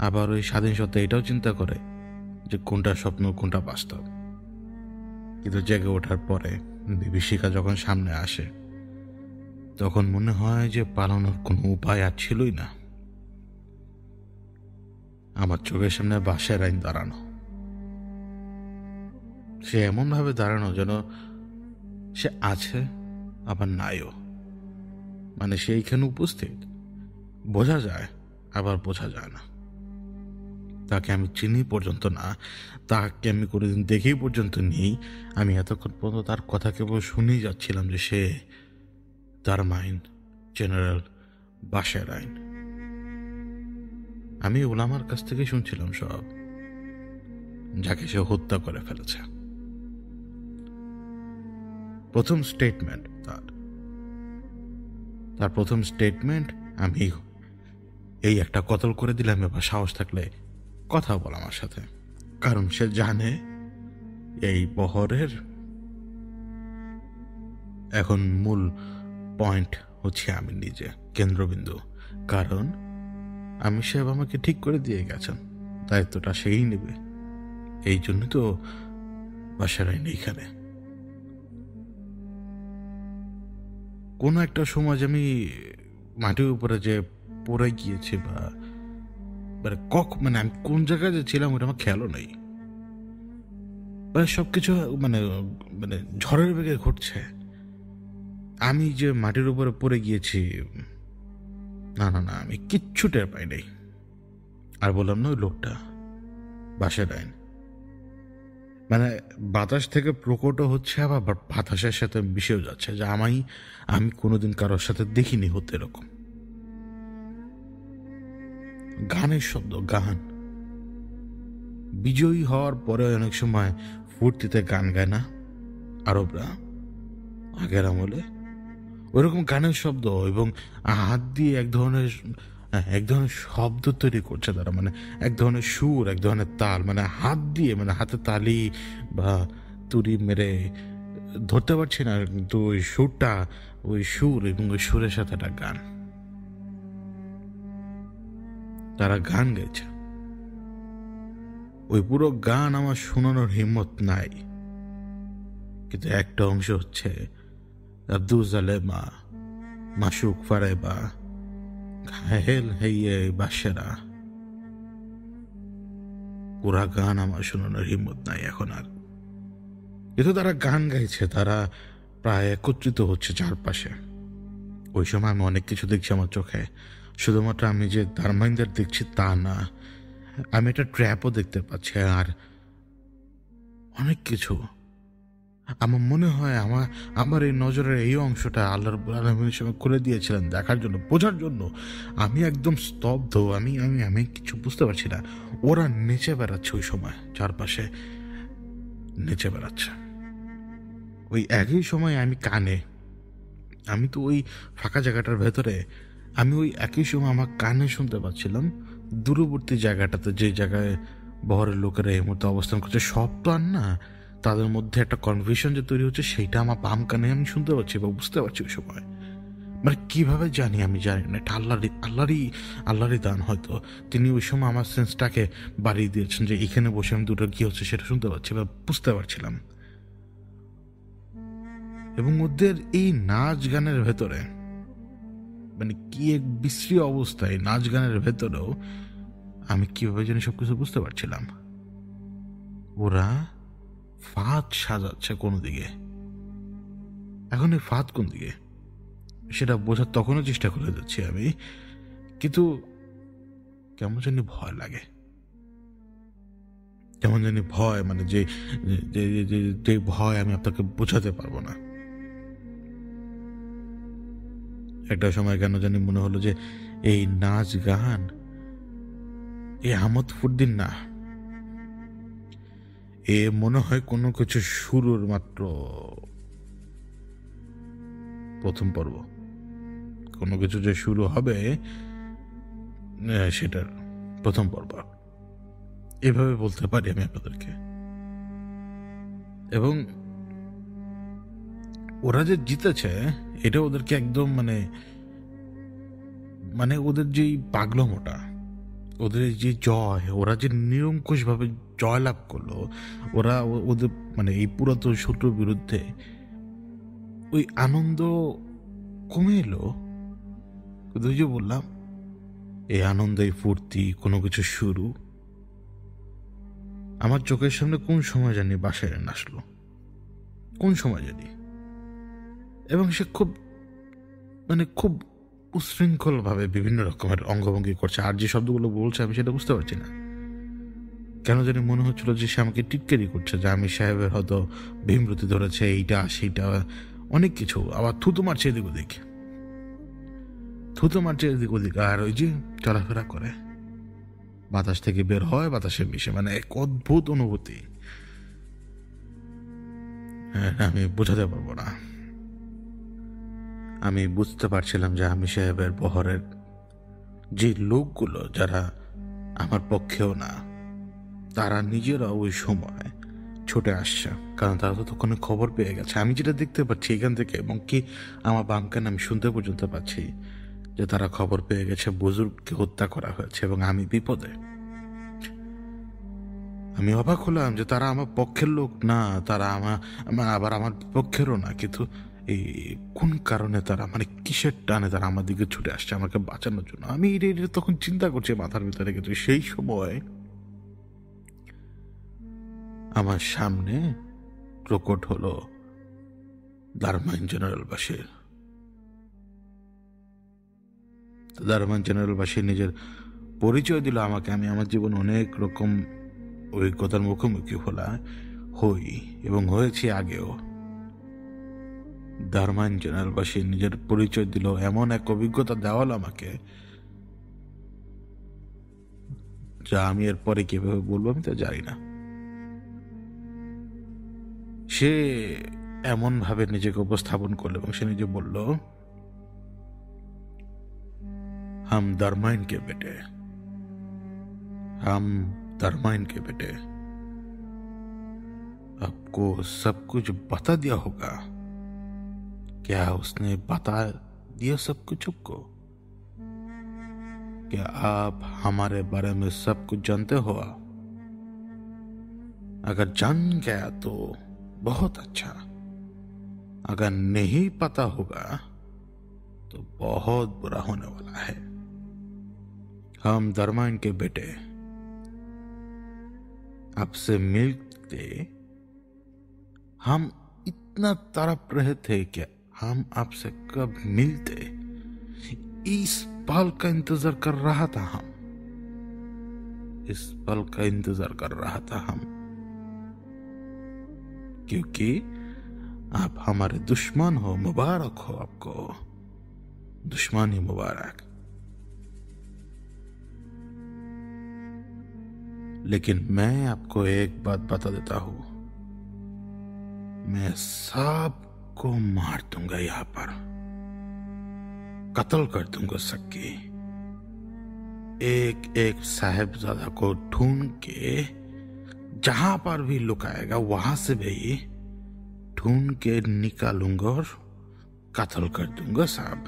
আবার ওই স্বাধীন সত্তা এটাও চিন্তা করে যে কোনটা স্বপ্ন কোনটা বাস্তব। কিন্তু জেগে ওঠার পরে বিভীষিকা যখন সামনে আসে তখন মনে হয় যে পালানোর কোনো উপায় আর ছিলই না। আমার চোখের সামনে বাঁশের আইন দাঁড়ানো, সে এমন ভাবে দাঁড়ানো যেন সে আছে আবার নাইও, মানে সে এইখানে উপস্থিত, বোঝা যায় আবার বোঝা যায় না। তাকে আমি চিনি পর্যন্ত না, তাকে আমি কোনোদিন দেখেই পর্যন্ত নেই। আমি এতক্ষণ পর্যন্ত তার কথা কেবল শুনেই যাচ্ছিলাম যে সে তার মাইন্ড জেনারেল বাঁশের আইন। আমি ওলামার কাছ থেকে শুনছিলাম সব, যাকে সে হত্যা করে ফেলেছে। প্রথম স্টেটমেন্ট তার প্রথম স্টেটমেন্ট, আমি এই একটা কতল করে দিলাম, এবার সাহস থাকলে কথা বল আমার সাথে। কারণ সে জানে এই বহরের এখন মূল পয়েন্ট হচ্ছে আমি নিজে, কেন্দ্রবিন্দু। কারণ আমি সাহেব আমাকে ঠিক করে দিয়ে গেছেন, দায়িত্বটা সেই নেবে। এই জন্য তো বাসার আইন এইখানে। কোনো একটা সমাজ আমি মাটির উপরে যে পড়ে গিয়েছে বা মানে আমি কোন জায়গায় যে ছিলাম ওটা আমার খেয়ালও নেই। মানে সবকিছু মানে মানে ঝড়ের বেগে ঘটছে। আমি যে মাটির উপরে পড়ে গিয়েছি, না না না, আমি কিচ্ছু টের পাই নাই। আর বললাম না ওই লোকটা বাঁশের আইন, মানে বাতাস থেকে প্রকট হচ্ছে আবার বাতাসের সাথে মিশেও যাচ্ছে, যে আমি কোনোদিন কারোর সাথে দেখিনি হতে এরকম। গানের শব্দ, গান। বিজয়ী হওয়ার পরে অনেক সময় ফুর্তিতে গান গায় না আরবরা, আগের আমলে ওইরকম গানের শব্দ, এবং হাত দিয়ে এক ধরনের শব্দ তৈরি করছে তারা, মানে এক ধরনের সুর, এক ধরনের তাল, মানে হাত দিয়ে, মানে হাতে তালি বা তুড়ি মেরে ধরতে পারছি না, কিন্তু ওই সুরটা, ওই সুর এবং ওই সুরের সাথে একটা গান, তারা গান গাইছে। ওই পুরো গান আমার শোনানোর হিম্মত নাই, কিন্তু একটা অংশ হচ্ছে আব্দুল জালেমা মাসুক ফারেবা ঘায়েল হেয়ে বাসেরা। পুরা গান আমার শোনানোর হিম্মত নাই এখন আর, কিন্তু তারা গান গাইছে, তারা প্রায় একত্রিত হচ্ছে চারপাশে। ওই সময় আমি অনেক কিছু দেখছি আমার চোখে, শুধুমাত্র আমি যে দারমাইন্দার দেখছি তা না, আমি একটা ট্র্যাপও দেখতে পাচ্ছি, আর অনেক কিছু। আমার মনে হয় আমার এই নজরের এই অংশটা আল্লাহ রাব্বুল আলামিন সঙ্গে খুলে দিয়েছিলেন দেখার জন্য, বোঝার জন্য। আমি একদম স্তব্ধ, আমি আমি আমি কিছু বুঝতে পারছি না। ওরা নেচে বেড়াচ্ছে ওই সময়, চারপাশে নেচে বেড়াচ্ছে। ওই একই সময় আমি তো ওই ফাঁকা জায়গাটার ভেতরে, আমি ওই একই সময় আমার কানে শুনতে পাচ্ছিলাম দূরবর্তী জায়গাটাতে, যে জায়গায় বহরের লোকেরা এই মুহূর্তে অবস্থান করছে, সব তো আর না, তাদের মধ্যে একটা কনফিউশন যে তৈরি হচ্ছে, সেইটা আমার বাম কানে আমি শুনতে পাচ্ছি বা বুঝতে পারছি ওই সময়। মানে কিভাবে জানি আমি জানি না, এটা আল্লাহরই দান। হয়তো তিনি ওই সময় আমার সেন্সটাকে বাড়িয়ে দিয়েছেন, যে এখানে বসে আমি দুটো কি হচ্ছে সেটা শুনতে পাচ্ছি বা বুঝতে পারছিলাম। এবং ওদের এই নাচ গানের ভেতরে, মানে কি এক বিশ্রী অবস্থায় নাচ গানের ভেতরেও আমি কিভাবে জানি সবকিছু বুঝতে পারছিলাম। ওরা ফাঁদ সাজাচ্ছে কোনো দিকে। এখন এই ফাঁদ কোন দিকে সেটা বোঝার তখনও চেষ্টা করে যাচ্ছি আমি, কিন্তু কেমন জানি ভয় লাগে, কেমন জানি ভয়, মানে যে ভয় আমি আপনাকে বোঝাতে পারবো না। একটা সময় কেন জানি মনে হলো যে এই নাচ গান, এ আমোদ ফুর্দিন না, এ মনে হয় কোনো কিছু শুরুর মাত্র প্রথম পর্ব, কোনো কিছু যে শুরু হবে সেটার প্রথম পর্ব, এভাবে বলতে পারি আমি আপনাদেরকে। এবং ওরা যে জিতেছে, এটা ওদেরকে একদম মানে মানে ওদের যে পাগলমোটা, ওদের যে জয়, ওরা যে নিরঙ্কুশ ভাবে জয় লাভ করলো, ওরা ওদের মানে এই পুরাতন শত্রুর বিরুদ্ধে, ওই আনন্দ কমে এলো। কিন্তু ওই যে বললাম, এই আনন্দ, এই ফুর্তি, কোনো কিছু শুরু আমার চোখের সামনে কোন সময় জানি বাসায় আসলো, কোন সময় জানি। এবং সে খুব উশৃঙ্খল ভাবে বিভিন্ন রকমের অঙ্গভঙ্গি করছে, আর যে শব্দগুলো বলছে আমি সেটা বুঝতে পারছি না। কেন জানি মনে হচ্ছিল যে সে আমাকে টিটকারি করছে, যে আমি সাহেবের হয়তো ভীমরতি ধরেছে, এইটা সেইটা অনেক কিছু। আবার থুতু মারছে এদিক ওদিক, আর ওই যে চলাফেরা করে, বাতাস থেকে বের হয়, বাতাসে মিশে, মানে এক অদ্ভুত অনুভূতি, আমি বোঝাতে পারবো না। আমি বুঝতে পারছিলাম যে আমি সাহেবের বহরের যে লোকগুলো, যারা আমার পক্ষেও না, তারা নিজেরা ওই সময় ছুটে আসছে, কারণ তারা তো তখন খবর পেয়ে গেছে। আমি যেটা দেখতে পাচ্ছি এখান থেকে, এবং কি আমার বাম কানে আমি শুনতে পর্যন্ত পাচ্ছি যে তারা খবর পেয়ে গেছে বুজুর্গকে হত্যা করা হয়েছে এবং আমি বিপদে। আমি অবাক হলাম যে তারা আমার পক্ষের লোক না, তারা আবার আমার পক্ষেরও না, কিন্তু এই কোন কারণে তারা, মানে কিসের টানে তারা আমার দিকে ছুটে আসছে আমাকে বাঁচানোর জন্য। আমি এটা তখন চিন্তা করছি মাথার ভিতরে, কিন্তু সেই সময় আমার সামনে প্রকট হলো দারমান জেনারেল বাশির। দারমান জেনারেল বাশির নিজের পরিচয় দিল আমাকে। আমি আমার জীবন অনেক রকম অভিজ্ঞতার মুখোমুখি হই এবং হয়েছি আগেও। দারমান জেনারেল বাশির নিজের পরিচয় দিল, এমন এক অভিজ্ঞতা দেওয়াল আমাকে যা আমি এরপরে কিভাবে বলবো আমি তা জানি না। সে এমন ভাবে নিজেকে উপস্থাপন করলো এবং সে নিজে বলল, हम दरमाइन के बेटे, हम दरमाइन के बेटे, आपको सब कुछ बता दिया होगा। क्या उसने बता दिया सब कुछ आपको? क्या आप हमारे बारे में सब कुछ जानते हो? अगर जान गया तो बहुत अच्छा, अगर नहीं पता होगा तो बहुत बुरा होने वाला है। हम दरमाइन के बेटे आपसे मिलते हम इतना तड़प रहे थे कि हम आपसे कब मिलते, इस पल का इंतजार कर रहा था हम, इस पल का इंतजार कर रहा था हम, क्योंकि आप हमारे दुश्मन हो। मुबारक हो आपको, दुश्मनी मुबारक। लेकिन मैं आपको एक बात बता देता हूं, मैं सबको मार दूंगा, यहां पर कत्ल कर दूंगा सबकी। एक एक साहिबजादा को ढूंढ के जहां पर भी लुकाएगा वहां से भी ढूंढ के निकालूंगा और कत्ल कर दूंगा साहब।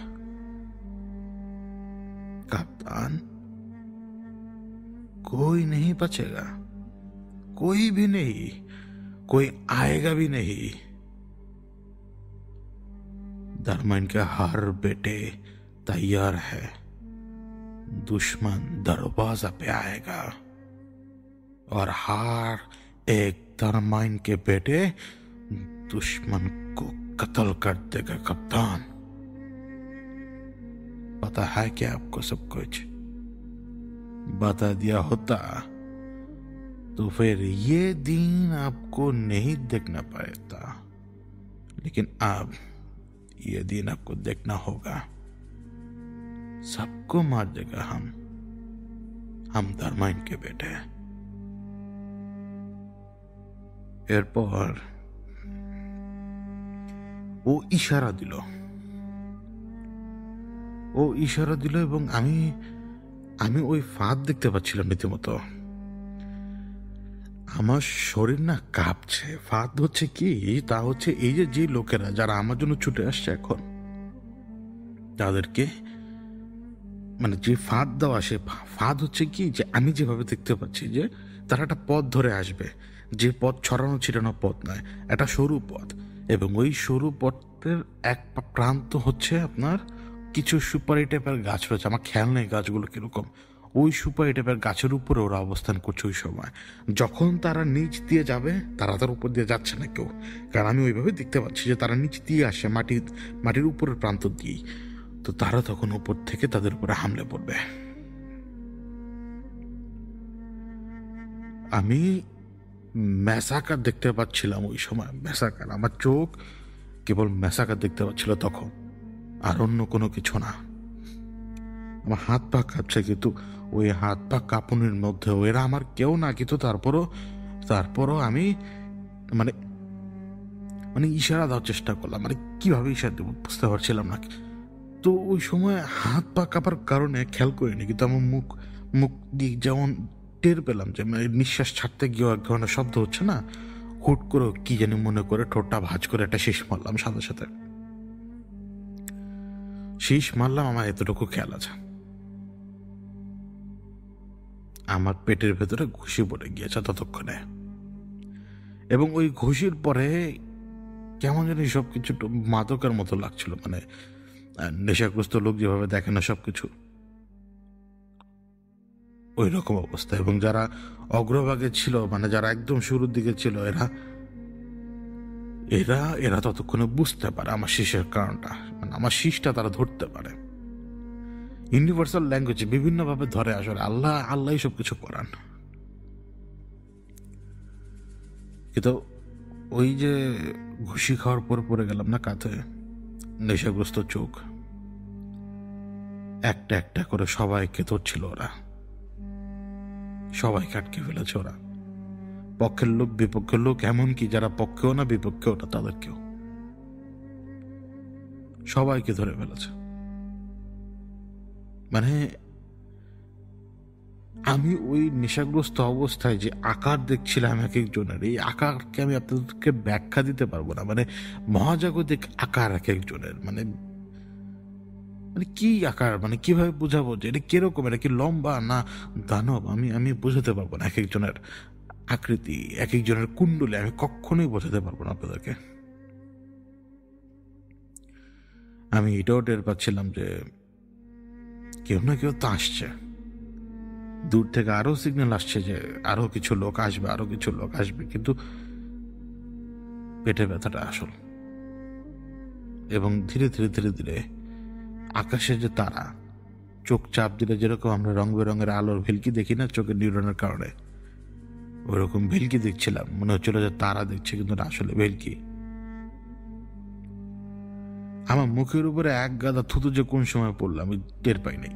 कप्तान, कोई नहीं बचेगा, कोई भी नहीं, कोई आएगा भी नहीं। दरमन के हर बेटे तैयार है, दुश्मन दरवाजा पे आएगा और हर एक दरमन के बेटे दुश्मन को कत्ल कर देगा। कप्तान, पता है क्या आपको सब कुछ? बता दिया होता तो फिर ये दिन आपको नहीं देखना पड़ता, लेकिन अब ये दिन आपको देखना होगा। सबको मार देगा हम दरमाइन के बेटे। এরপর ও ইশারা দিল এবং আমি ওই ফাঁদ দেখতে পাচ্ছিলাম রীতিমতো। আমার শরীর না কাঁপছে। ফাঁদ হচ্ছে কি, তা হচ্ছে এই যে লোকেরা যারা আমার জন্য ছুটে আসছে এখন, তাদেরকে মানে যে ফাঁদ দেওয়া, সে ফাঁদ হচ্ছে কি যে আমি যেভাবে দেখতে পাচ্ছি যে তারা একটা পথ ধরে আসবে, যে পথ ছড়ানো ছিটানো পথ নয়, একটা সরু পথ, এবং ওই সরু পথের এক প্রান্ত হচ্ছে আপনার কিছু সুপারি টাইপের গাছ রয়েছে। আমার খেয়াল নেই গাছগুলো কিরকম। ওই সুপারি টাইপের গাছের উপরে ওরা অবস্থান করছে ওই সময়। যখন তারা নিচ দিয়ে যাবে, তারা তার উপর দিয়ে যাচ্ছে না কেউ, কারণ আমি ওইভাবে দেখতে পাচ্ছি যে তারা নিচ দিয়ে আসে, মাটির উপরের প্রান্ত দিয়েই। তো তারা তখন উপর থেকে তাদের উপরে হামলে পড়বে। আমি ম্যাসাকার দেখতে পাচ্ছিলাম ওই সময়, ম্যাসাকার। আমার চোখ কেবল ম্যাসাকার দেখতে পাচ্ছিল তখন, আর অন্য কোনো কিছু না। আমার হাত পা কাঁপছে, কিন্তু ওই হাত পা কাঁপুনির মধ্যে এরা আমার কেউ না, কিন্তু তারপরও আমি মানে ইশারা দেওয়ার চেষ্টা করলাম। মানে কিভাবে ইশারা দেবো বুঝতে পারছিলাম না। তো ওই সময় হাত পা কাঁপার কারণে খেয়াল করিনি, কিন্তু আমার মুখ দিয়ে যেমন টের পেলাম যে নিঃশ্বাস ছাড়তে গিয়েও এক ধরনের শব্দ হচ্ছে না, হুট করে কি জানি মনে করে ঠোঁটটা ভাঁজ করে একটা শীষ মারলাম। সাথে সাথে শীষ মারলাম, আমার এতটুকু খেয়াল আছে, আমার পেটের ভেতরে ঘুষি পড়ে গিয়েছে ততক্ষণে। এবং ওই ঘুষির পরে কেমন জানি সবকিছু মাদকের মতো লাগছিল, মানে নেশাগ্রস্ত লোক যেভাবে দেখে না সবকিছু, ওই রকম অবস্থা। এবং যারা অগ্রভাগে ছিল, মানে যারা একদম শুরুর দিকে ছিল, এরা ততক্ষণে বুঝতে পারে আমার শীষের কারণটা, মানে আমার শীষটা তারা ধরতে পারে। ইউনিভার্সাল ল্যাঙ্গুয়েজে বিভিন্নভাবে ধরে, আসলে আল্লাহ সব কিছু করান। কিন্তু ওই যে ঘুষি খাওয়ার পর পড়ে গেলাম না কাঁধে, নেশাগ্রস্ত চোখ, একটা একটা করে সবাইকে ধরছিল ওরা। সবাইকে আটকে ফেলেছে ওরা, পক্ষের লোক বিপক্ষের লোক, এমনকি যারা পক্ষেও না বিপক্ষেও না তাদেরকেও, সবাইকে ধরে ফেলেছে। মানে আমি ওই নেশাগ্রস্ত অবস্থায় যে আকার দেখছিলাম এক একজনের, এই আকারকে আমি আপনাদেরকে ব্যাখ্যা দিতে পারবো না। মানে মহাজাগতিক আকার এক একজনের, মানে মানে কি আকার, মানে কিভাবে বুঝাবো যে এটা কিরকম, এটা কি লম্বা না দানব, আমি বোঝাতে পারবো না। এক একজনের আকৃতি, এক একজনের কুণ্ডলী আমি কখনোই বোঝাতে পারবো না আপনাদেরকে। আমি এটাও টের পাচ্ছিলাম যে কেউ না কেউ তো আসছে, দূর থেকে আরো সিগন্যাল আসছে যে আরো কিছু লোক আসবে, আরো কিছু লোক আসবে, কিন্তু পেটে ব্যথাটা আসল। এবং ধীরে ধীরে ধীরে ধীরে আকাশে যে তারা, চোখ চাপ দিলে যেরকম আমরা রং বেরঙের আলোর ভেলকি দেখি না চোখের নিউরনের কারণে, ওইরকম ভেলকি দেখছিলাম। মনে হচ্ছিল যে তারা দেখছে, কিন্তু আসলে ভেলকি। আমার মুখের উপরে এক গাদা থুতু যে কোন সময় পড়লো আমি টের পাই নাই,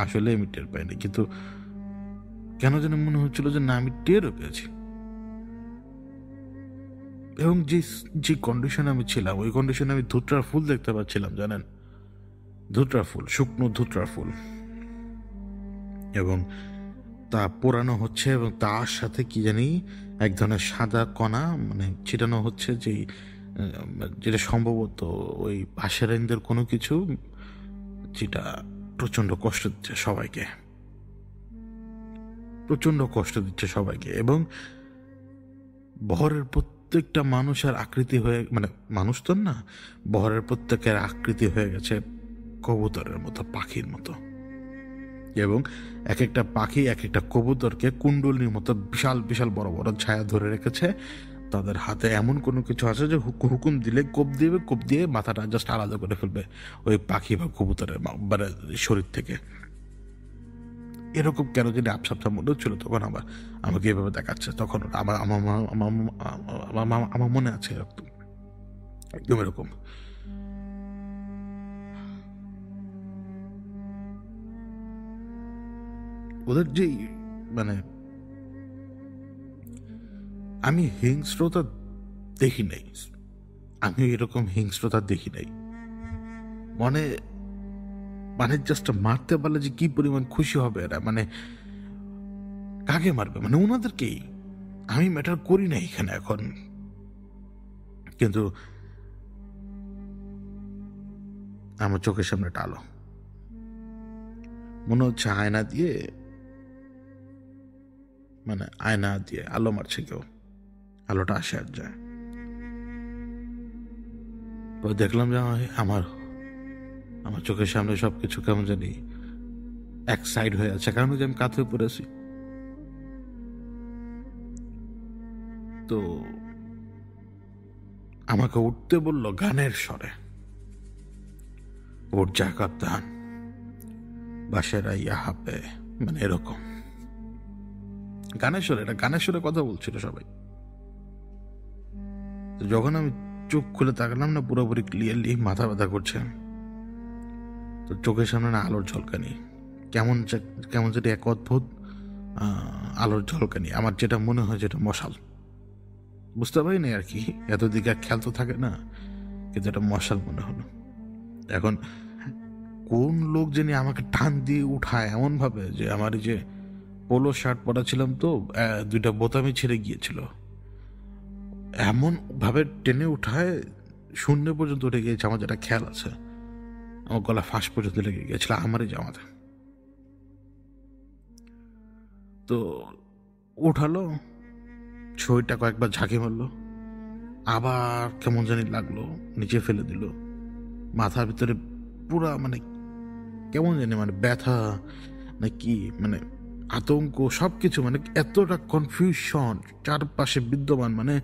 আসলে আমি টের পাইনি, কিন্তু কেন যেন মনে হচ্ছিল যে না, আমি টেরও পেয়েছি। এবং যে কন্ডিশনে আমি ছিলাম, ওই কন্ডিশনে আমি ধুতরার ফুল দেখতে পাচ্ছিলাম, জানেন, ধুতরার ফুল, শুকনো ধুতরার ফুল, এবং তা পোড়ানো হচ্ছে, এবং তার সাথে কি জানি এক ধরনের সাদা কণা মানে ছিটানো হচ্ছে, যেটা সম্ভবত ওই ভাষারাইনদের কোনো কিছু, যেটা প্রচন্ড কষ্ট দিচ্ছে সবাইকে, প্রচন্ড কষ্ট দিচ্ছে সবাইকে। এবং বহরের প্রত্যেকটা মানুষের আকৃতি হয়ে, মানে মানুষ তো না, বহরের প্রত্যেকের আকৃতি হয়ে গেছে কবুতরের মতো, পাখির মতো। এবং এক একটা পাখি এক একটা কবুতরকে কুণ্ডলীর মতো বিশাল বিশাল বড় বড় ছায়া ধরে রেখেছে। তাদের হাতে এমন কোনো কিছু আছে যে হুকুম দিলে কোপ দিবে, কোপ দিয়ে মাথাটা জাস্ট আলাদা করে ফেলবে ওই পাখি বা কবুতরের মানে শরীর থেকে। এরকম কেন যদি আপসাপটা মনে হচ্ছিল তখন আবার আমাকে এভাবে দেখাচ্ছে, তখন আমার আমার আমার মনে আছে একদম একদম এরকম। ওদের যে মানে আমি হিংস্রতা দেখি নাই, আমি এরকম হিংস্রতা দেখি নাই। মানে মানে জাস্ট মারতে পারলে যে কি পরিমাণ খুশি হবে এরা, মানে কাকে মারবে, মানে ওনাদেরকেই। আমি ম্যাটার করি না এখানে এখন, কিন্তু আমার চোখের সামনে টালো, মনে হচ্ছে আয়না দিয়ে, মানে আয়না দিয়ে আলো মারছে কেউ, আলোটা আসে আর যায়। দেখলাম যে আমার আমার চোখের সামনে সবকিছু কেমন জানি এক সাইড হয়ে আছে, কারণ যে আমি কাত হয়ে পড়েছি। তো আমাকে উঠতে বললো গানের স্বরে, উঠ যা কাপ্তান, বাসেরা ইহা পে, মানে এরকম গানের স্বরে, এটা গানের স্বরে কথা বলছিল সবাই। তো যখন আমি চোখ খুলে তাকালাম না, পুরোপুরি ক্লিয়ারলি মাথা ব্যথা করছে, তো চোখের সামনে না আলোর ঝলকানি, কেমন কেমন যেটা এক অদ্ভুত আলোর ঝলকানি, আমার যেটা মনে হয় যেটা মশাল, বুঝতে পারিনি আর কি, এতদিকে খেয়াল তো থাকে না, কিন্তু এটা মশাল মনে হলো। এখন কোন লোক জানি আমাকে টান দিয়ে উঠায় এমন ভাবে যে আমার এই যে পোলো শার্ট পরা ছিলাম, তো দুইটা বোতামই ছিঁড়ে গিয়েছিল, এমন ভাবে টেনে উঠায় শূন্য পর্যন্ত উঠে গিয়েছে, আমার যেটা খেয়াল আছে। আমার গলা ফাঁস পর্যন্ত লেগে গিয়েছিল আমারই জামাতে। তো উঠালো, ছইটা কয়েকবার ঝাঁকি মারলো, আবার কেমন জানি লাগলো, নিচে ফেলে দিল। মাথার ভিতরে পুরা মানে কেমন জানি মানে ব্যথা না কি, মানে আতঙ্ক, সবকিছু, মানে এতটা কনফিউশন চারপাশে বিদ্যমান, মানে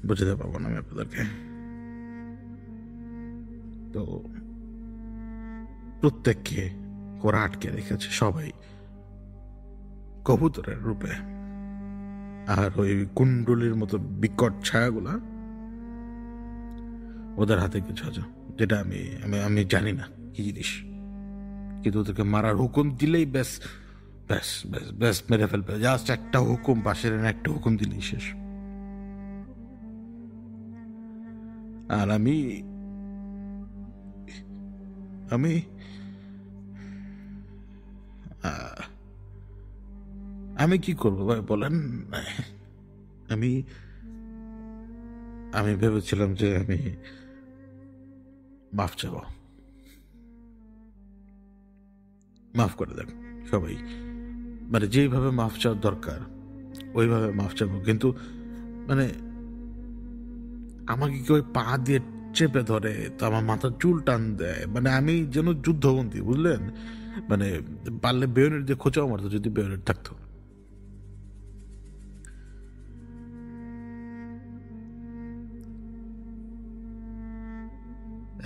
বুঝতে পারবো না আমি আপনাদেরকে। তো প্রত্যেককে ওরা আটকে রেখেছে, সবাই কবুতরের রূপে, আর ওই কুণ্ডলীর মতো বিকট ছায়াগুলা ওদের হাতে কিছু আছে, যেটা আমি আমি আমি জানি না কি জিনিস, কিন্তু ওদেরকে মারার হুকুম দিলেই ব্যাস ব্যাস ব্যাস ব্যাস মেরে ফেলবে, জাস্ট একটা হুকুম, পাশের এনে একটা হুকুম দিলেই শেষ। আর আমি আমি আমি কি করবো ভাই বলেন? আমি আমি ভেবেছিলাম যে আমি মাফ চাবো, মাফ করে দেন সবাই, মানে যেইভাবে মাফ চাওয়ার দরকার ওইভাবে মাফ চাবো, কিন্তু মানে আমাকে কেউ পা দিয়ে চেপে ধরে, তো আমার মাথার চুল টান দেয়, মানে আমি যেন যুদ্ধবন্দী, বুঝলেন? মানে পারলে বেয়নের দিয়ে খোঁচাও মারতো যদি বেয়নের থাকতো।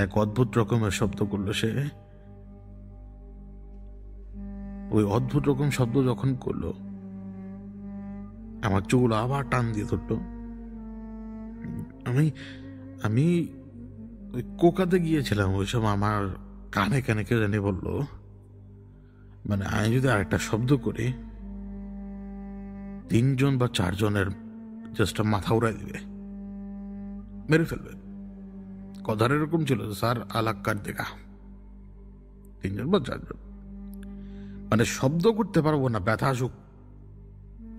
এক অদ্ভুত রকমের শব্দ করলো সে। ওই অদ্ভুত রকম শব্দ যখন করলো, আমার চুল আবার টান দিয়ে ধরলো। আমি আমি ওই কোকাতে গিয়েছিলাম ওই সময়, আমার কানে কানে কে জানি বললো, মানে আমি যদি আরেকটা শব্দ করি 3 জন বা 4 জনের জাস্ট মাথা উড়াই দিবে, মেরে ফেলবে। কথার এরকম ছিল, স্যার আলাক কাট দেখা, 3 জন বা 4 জন, মানে শব্দ করতে পারবো না, ব্যথা আসুক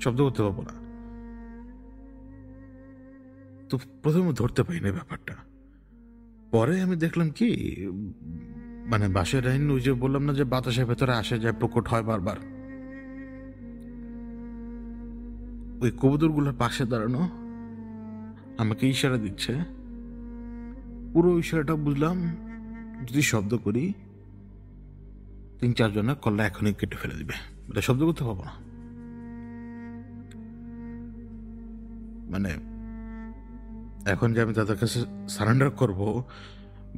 শব্দ করতে পারবো না। তো প্রথমে ধরতে পারিনি ব্যাপারটা, পরে আমি দেখলাম কি, মানে বাঁশের লাইন, ওই যে বললাম না যে বাতাসের ভেতরে আসে যায়, প্রকট হয় বারবার, ওই কবুতরগুলোর পাশে দাঁড়ানো আমাকে ইশারা দিচ্ছে। পুরো ইশারাটা বুঝলাম, যদি শব্দ করি 3-4 জনের কল্লা এখনই কেটে ফেলে দিবে, এটা শব্দ করতে পারবো না। মানে এখন যে আমি তাদের কাছে সারেন্ডার করব,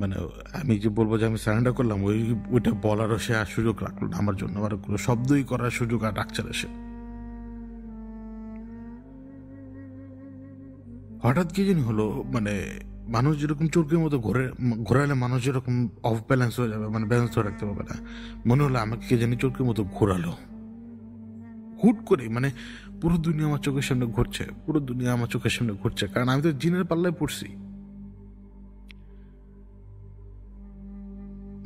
মানে আমি যে বলবো যে আমি সারেন্ডার করলাম, ওইটা বলারও সে আর সুযোগ রাখলো না আমার জন্য, আর কোনো শব্দই করার সুযোগ আর রাখছে না সে। হঠাৎ কি জানি হলো, মানে মানুষ যেরকম চোরকের মতো ঘোরালে মানুষ যেরকম অফ ব্যালেন্স হয়ে যাবে, মানে ব্যালেন্স ধরে রাখতে পারবে না, মনে হলো আমাকে কে জানি চোরকের মতো ঘোরালো হুট করে, মানে পুরো দুনিয়া আমার চোখের সামনে ঘুরছে, পুরো দুনিয়া আমার চোখের সামনে ঘুরছে, কারণ আমি তো জিনের পাল্লায় পড়ছি।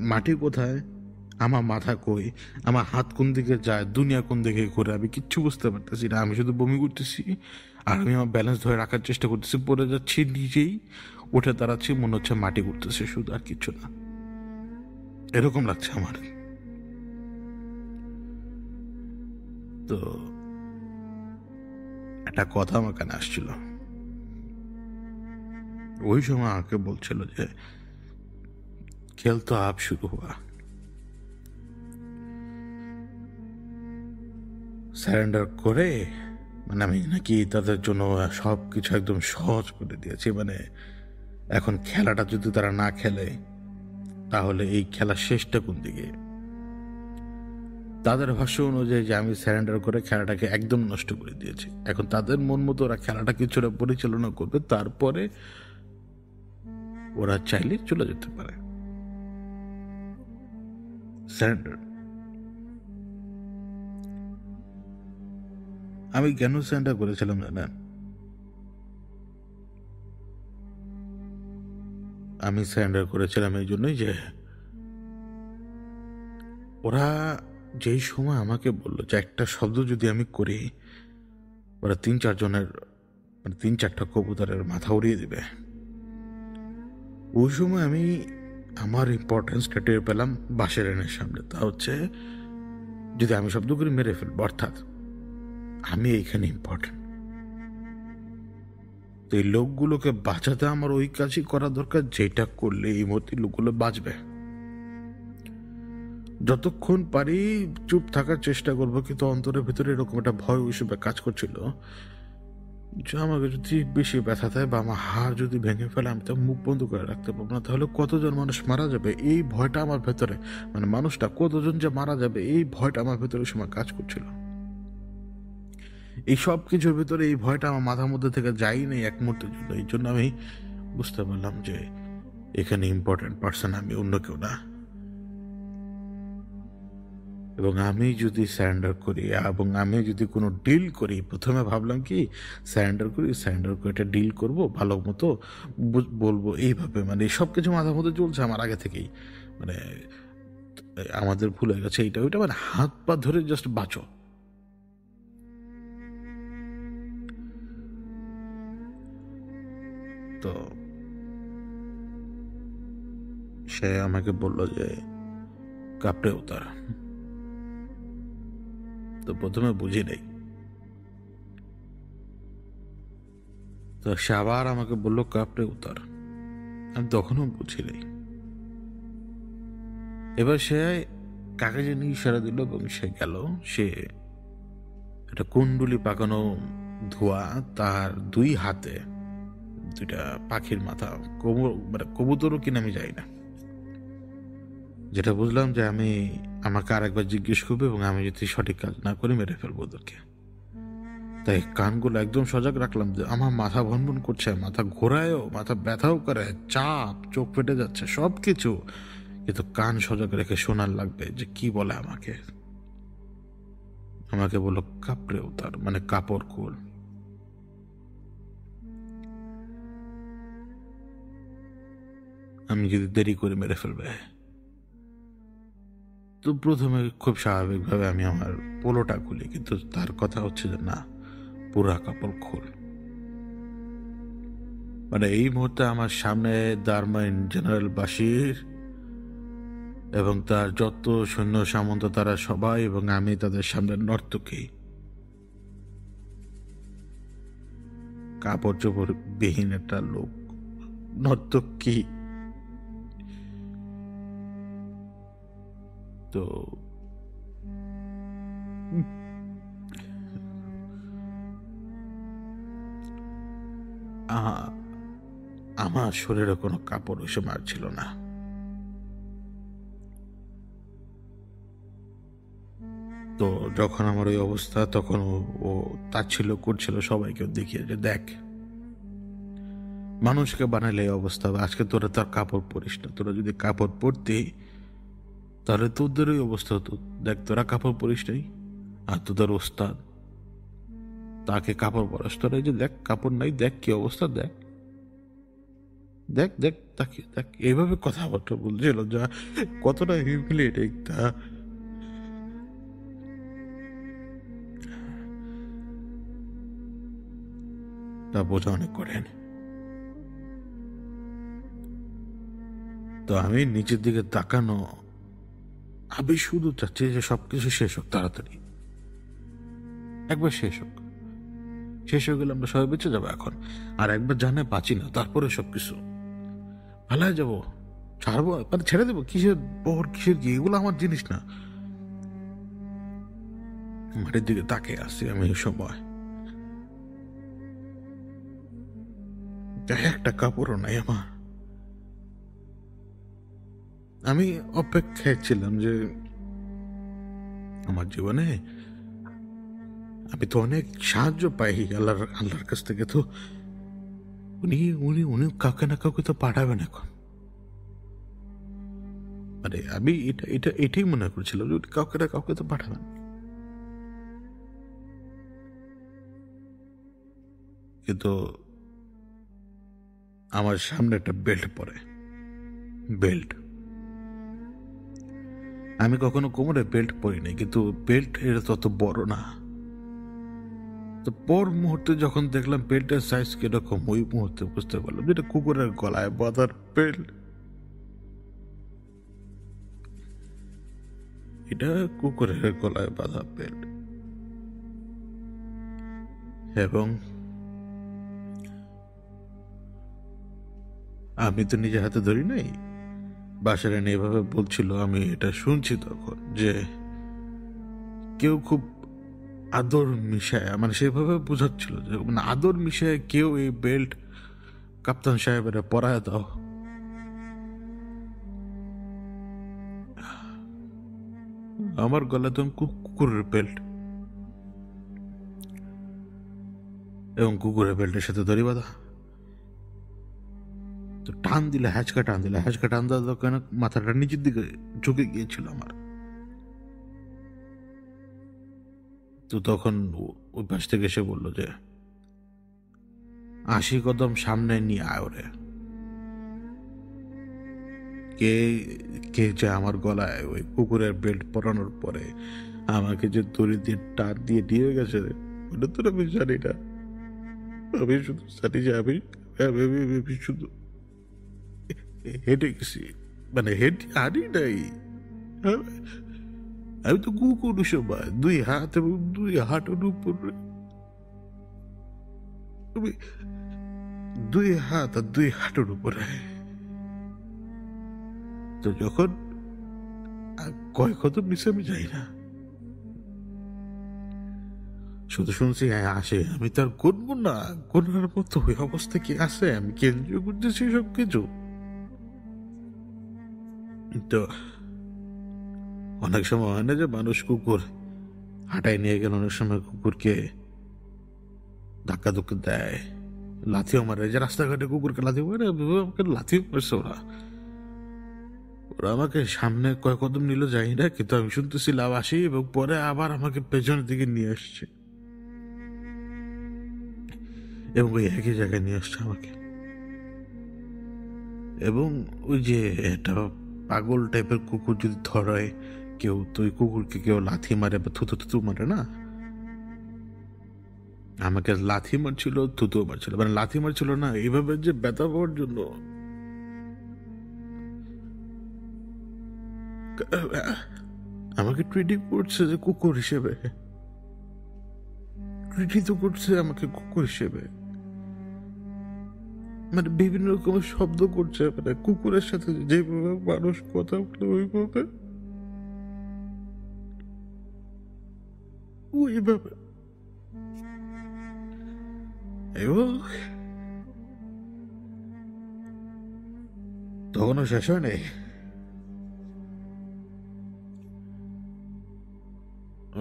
মাটি কোথায়, আমার মাথা কই, আমার হাত কোন দিকে যায়, দুনিয়া কোন দিকে ঘুরে, আমি কিচ্ছু বুঝতে পারতেছি না। আমি শুধু বমি করতেছি, আর আমি আমার ব্যালেন্স ধরে রাখার চেষ্টা করতেছি, পড়ে যাচ্ছি নিজেই, উঠে দাঁড়াচ্ছি, মনে হচ্ছে মাটি করতেছে শুধু, আর কিচ্ছু না, এরকম লাগছে আমার। তো একটা কথা আমার কানে আসছিল, ওই সময় আমাকে বলছিল যে খেল তো আপ শুরু হওয়া, সারেন্ডার করে, মানে আমি নাকি তাদের জন্য সব কিছু একদম সহজ করে দিয়েছি, মানে এখন খেলাটা যদি তারা না খেলে তাহলে এই খেলার শেষটা কোন দিকে। তাদের ভাষ্য অনুযায়ী যে আমি সারেন্ডার করে খেলাটাকে একদম নষ্ট করে দিয়েছি, এখন তাদের মন মতো ওরা খেলাটা কিছুটা পরিচালনা করবে, তারপরে ওরা চাইলে চলে যেতে পারে। সারেন্ডার, আমি কেন সারেন্ডার করেছিলাম জানেন? আমি সারেন্ডার করেছিলাম এই জন্যই যে ওরা যেই সময় আমাকে বললো যে একটা শব্দ যদি আমি করি ওরা 3-4 জনের, মানে 3-4টা কবুতরের মাথা উড়িয়ে দিবে, ওই সময় আমি আমার ইম্পর্টেন্সটা টের পেলাম বাঁশের এনের সামনে। তা হচ্ছে যদি আমি শব্দ করি মেরে ফেলবো, অর্থাৎ আমি এইখানে ইম্পর্টেন্ট। তো এই লোকগুলোকে বাঁচাতে আমার ওই কাজই করা দরকার, যেটা করলে এই মুহূর্তে লোকগুলো বাঁচবে। যতক্ষণ পারি চুপ থাকার চেষ্টা করবো, কিন্তু অন্তরের ভিতরে এরকম একটা ভয় হিসেবে কাজ করছিল যে আমাকে যদি বেশি ব্যথা দেয় বা আমার হাড় যদি ভেঙে ফেলে, আমি তো মুখ বন্ধ করে রাখতে পারবো না, তাহলে কতজন মানুষ মারা যাবে, এই ভয়টা আমার ভেতরে, মানে মানুষটা কতজন যে মারা যাবে এই ভয়টা আমার ভেতরে সময় কাজ করছিল। এই সব কিছুর ভিতরে এই ভয়টা আমার মাথার মধ্যে থেকে যায়নি এক মুহূর্তের জন্য। এই জন্য আমি বুঝতে পারলাম যে এখানে ইম্পর্টেন্ট পার্সন আমি, অন্য কেউ না। এবং আমি যদি স্যারেন্ডার করি এবং আমি যদি কোনো ডিল করি, প্রথমে ভাবলাম কি স্যারেন্ডার করে একটা ডিল করব ভালো মতো, বলবো এইভাবে, মানে সব কিছু মাথার মধ্যে চলছে আমার আগে থেকেই, মানে আমাদের ভুল হয়ে গেছে এইটা ওইটা, মানে হাত পা ধরে জাস্ট বাঁচো। তো সে আমাকে বলল যে কাপড়ে উতার। তো প্রথমে বুঝি নাই, তো সে আবার আমাকে বললো কাপড়ে উতার, আমি তখনও বুঝি নাই। এবার সে কাকে জানি ইশারা দিল এবং সে গেল। সে একটা কুণ্ডুলি পাকানো ধোয়া, তার দুই হাতে দুইটা পাখির মাথা, মানে কবুতরও কিনা আমি যাই না। যেটা বুঝলাম যে আমাকে আরেকবার জিজ্ঞেস করবে এবং আমি যদি সঠিক কাজ না করি মেরে ফেলবো ওদেরকে। তাই কানগুলো একদম সজাগ রাখলাম যে আমার মাথা ভনভন করছে, মাথা ঘোরায়ও, মাথা ব্যথাও করে, চাপ, চোখ ফেটে যাচ্ছে, সব কিছু, কিন্তু কান সজাগ রেখে শোনার লাগবে যে কি বলে আমাকে বললো কাপড়ে উতার, মানে কাপড় খোল। আমি যদি দেরি করে মেরে ফেলবে। তো প্রথমে খুব স্বাভাবিকভাবে আমি আমার পোলোটা খুলি, কিন্তু তার কথা হচ্ছে যে না, পুরা কাপড় খোল। মানে এই মুহূর্তে আমার সামনে দারমাইন জেনারেল বাশির এবং তার যত সৈন্য সামন্ত তারা সবাই, এবং আমি তাদের সামনে নর্তকী, কাপড় চোপড় বিহীন একটা লোক, নর্তকী। তো আমার শরীরে কোনো কাপড় ওই সময় আর ছিল না। তো যখন আমার ওই অবস্থা, তখন ও তাচ্ছিল্য করছিল সবাইকে দেখিয়ে যে দেখ, মানুষকে বানাইলে এই অবস্থা হবে, আজকে তোরা তার কাপড় পরিস না, তোরা যদি কাপড় পরতি তাহলে তোদের ওই অবস্থা হতো। দেখ তোরা কাপড় পরিস নাই, আর তোদের ওস্তাদ তাকে কাপড় পরাস, তোরা এই যে দেখ কাপড় নাই, দেখ কি অবস্থা, দেখ দেখ দেখ তাকে দেখ, এইভাবে কথাবার্তা বলছিল, যা কতটা হিউমিলিয়েটিং তা বোঝা অনেক করেন। তো আমি নিচের দিকে তাকানো, আমি শুধু চাচ্ছি যে সবকিছু শেষ হোক তাড়াতাড়ি, একবার শেষ হোক, শেষ হয়ে গেলে আমরা সবাই বেঁচে যাবো এখন। আর একবার জানে বাঁচি না, তারপরে সবকিছু ভালো হয়ে যাবো, ছাড়বো, মানে ছেড়ে দেবো, কিসের পর কিসের কি, এগুলো আমার জিনিস না। মাটির দিকে তাকে আসছি আমি এই সময়, একটা কাপড়ও নাই আমার। আমি অপেক্ষায় ছিলাম যে আমার জীবনে আমি তো অনেক সাহায্য পাই আল্লাহর কাছ থেকে, তো উনি উনি উনি কাউকে না কাউকে তো পাঠাবেন এখন। মানে আমি এটাই মনে করছিলাম যে কাউকে না কাউকে তো পাঠাবেন। কিন্তু আমার সামনে একটা বেল্ট পরে, বেল্ট, আমি কখনো কোমরে বেল্ট পরি নাই, কিন্তু বেল্ট এটা তত বড় না। তো পর মুহূর্তে যখন দেখলাম বেল্টের সাইজ কিরকম, ওই মুহূর্তে বুঝতে পারলাম যেটা কুকুরের গলায় বাঁধার বেল্ট। এটা কুকুরের গলায় বাঁধা বেল্ট। এবং আমি তো নিজে হাতে ধরি নাই, বাসার এনে এভাবে বলছিল, আমি এটা শুনছি তখন যে কেউ খুব আদর মিশায়, মানে সেভাবে বোঝাচ্ছিল যে মানে আদর মিশায় কেউ এই বেল্ট কাপ্তান সাহেবের পরায় দাও। আমার গলা তো কুকুরের বেল্ট, এবং কুকুরের বেল্টের সাথে দড়ি বাঁধা। তো টান দিলে হ্যাচকা টান দেওয়ার দোকানে মাথাটা নিচের দিকে ঝুঁকে গিয়েছিল আমার। তো তখন ওই পাশ থেকে এসে বললো যে 80 কদম সামনে নিয়ে আয় ওরে। কে কে যে আমার গলায় ওই কুকুরের বেল্ট পরানোর পরে আমাকে যে দড়ি দিয়ে টান দিয়ে নিয়ে গেছে ওটা তো আমি জানি না। আমি শুধু জানি যে আমি শুধু হেঁটে গেছি, মানে হেঁটে হাঁটি নাই। আমি তো কুকুর সময় 2 হাত এবং 2 হাঁটুর উপরে, আমি 2 হাত আর 2 হাঁটুর উপরে। তো যখন কয় কত নিচে আমি যাই না, শুধু শুনছি আসে, আমি তার গুনবো না, গোনার মতো ওই অবস্থা কি আছে? আমি কি এনজয় করতেছি সব কিছু? তো অনেক সময় হয় না যে মানুষ কুকুর হাঁটায় নিয়ে গেল, অনেক সময় কুকুরকে ধাক্কা ধুক্কা দেয়, লাথিও মারে। যে রাস্তাঘাটে কুকুরকে লাথি মারে, আমাকে লাথিও মারছে ওরা। ওরা আমাকে সামনে কয়েক কদম নিল যাই না, কিন্তু আমি শুনতেছিলাম আসি, এবং পরে আবার আমাকে পেছনের দিকে নিয়ে আসছে, এবং ওই একই জায়গায় নিয়ে আসছে আমাকে। এবং ওই যে একটা পাগল টাইপের কুকুর যদি ধরায় কেউ, তো ওই কুকুরকে কেউ লাথি মারে বা থুতু থুতু মারে না, আমাকে লাথি মারছিল, থুতু মারছিল, মানে লাথি মারছিল না, এইভাবে যে ব্যথা পাওয়ার জন্য। আমাকে ট্রিটিং করছে যে কুকুর হিসেবে, ট্রিটি তো করছে আমাকে কুকুর হিসেবে, মানে বিভিন্ন রকমের শব্দ করছে, মানে কুকুরের সাথে যেভাবে মানুষ কথা বলে ওইভাবে ওইভাবে। এবং তখনও শেষ হয় নাই।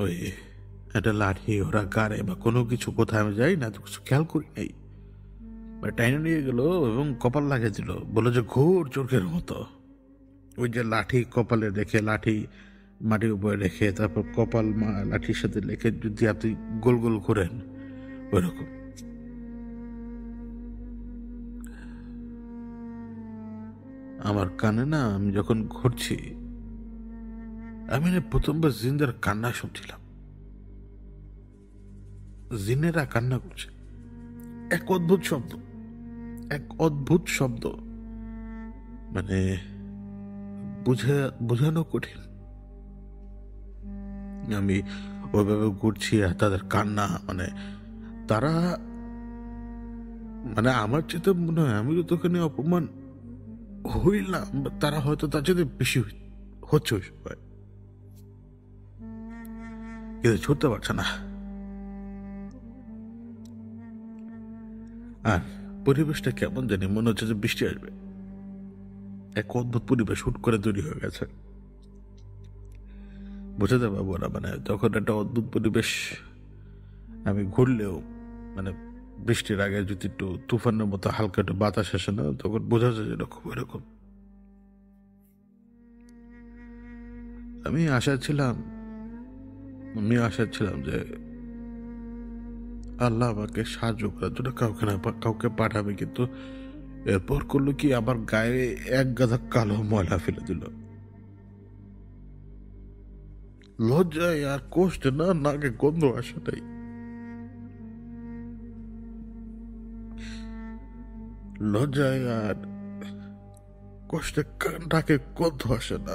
ওই একটা লাঠি ওরা গাড়ে বা কোনো কিছু, কোথায় আমি যাই না, তো কিছু খেয়াল করি নাই, টাইনে নিয়ে গেল এবং কপাল লাগিয়ে দিল, বললো যে ঘোর চোখের মতো। ওই যে লাঠি কপালে রেখে, লাঠি মাটির উপরে রেখে, তারপর কপাল লাঠির সাথে রেখে যদি আপনি গোল গোল করেন, ওই রকম। আমার কানে না, আমি যখন ঘুরছি, আমি না প্রথমবার জিন্দার কান্না শুনছিলাম। জিনেরা কান্না করছে, এক অদ্ভুত শব্দ, এক অদ্ভুত শব্দ, মানে বোঝানো কঠিন। আমি ওইভাবে ঘুরছি আর তাদের কান্না, মানে তারা, মানে আমার চেয়ে মনে হয় আমি তো ওখানে অপমান হইলাম, তারা হয়তো তার চেয়ে বেশি হচ্ছে ওই সময়, কিন্তু ছুটতে পারছে না। আর পরিবেশটা কেমন জানি, মনে হচ্ছে যে বৃষ্টি আসবে, এক অদ্ভুত পরিবেশ হুট করে তৈরি হয়ে গেছে, বোঝাতে পারবো না। মানে তখন একটা অদ্ভুত পরিবেশ, আমি ঘুরলেও, মানে বৃষ্টির আগে যদি একটু তুফানের মতো হালকা একটু বাতাস আসে না, তখন বোঝা যায় এরকম এরকম। আমি আশা ছিলাম যে আল্লাহ আমাকে সাহায্য করার জন্য কাউকে পাঠাবে, কিন্তু এরপর করলো কি, আমার গায়ে এক গাদা কালো ময়লা ফেলে দিল। লজ্জায় আর কষ্টে না, নাকে গন্ধ আসে নাই, লজ্জায় আর কষ্টে নাকে গন্ধ আসে না।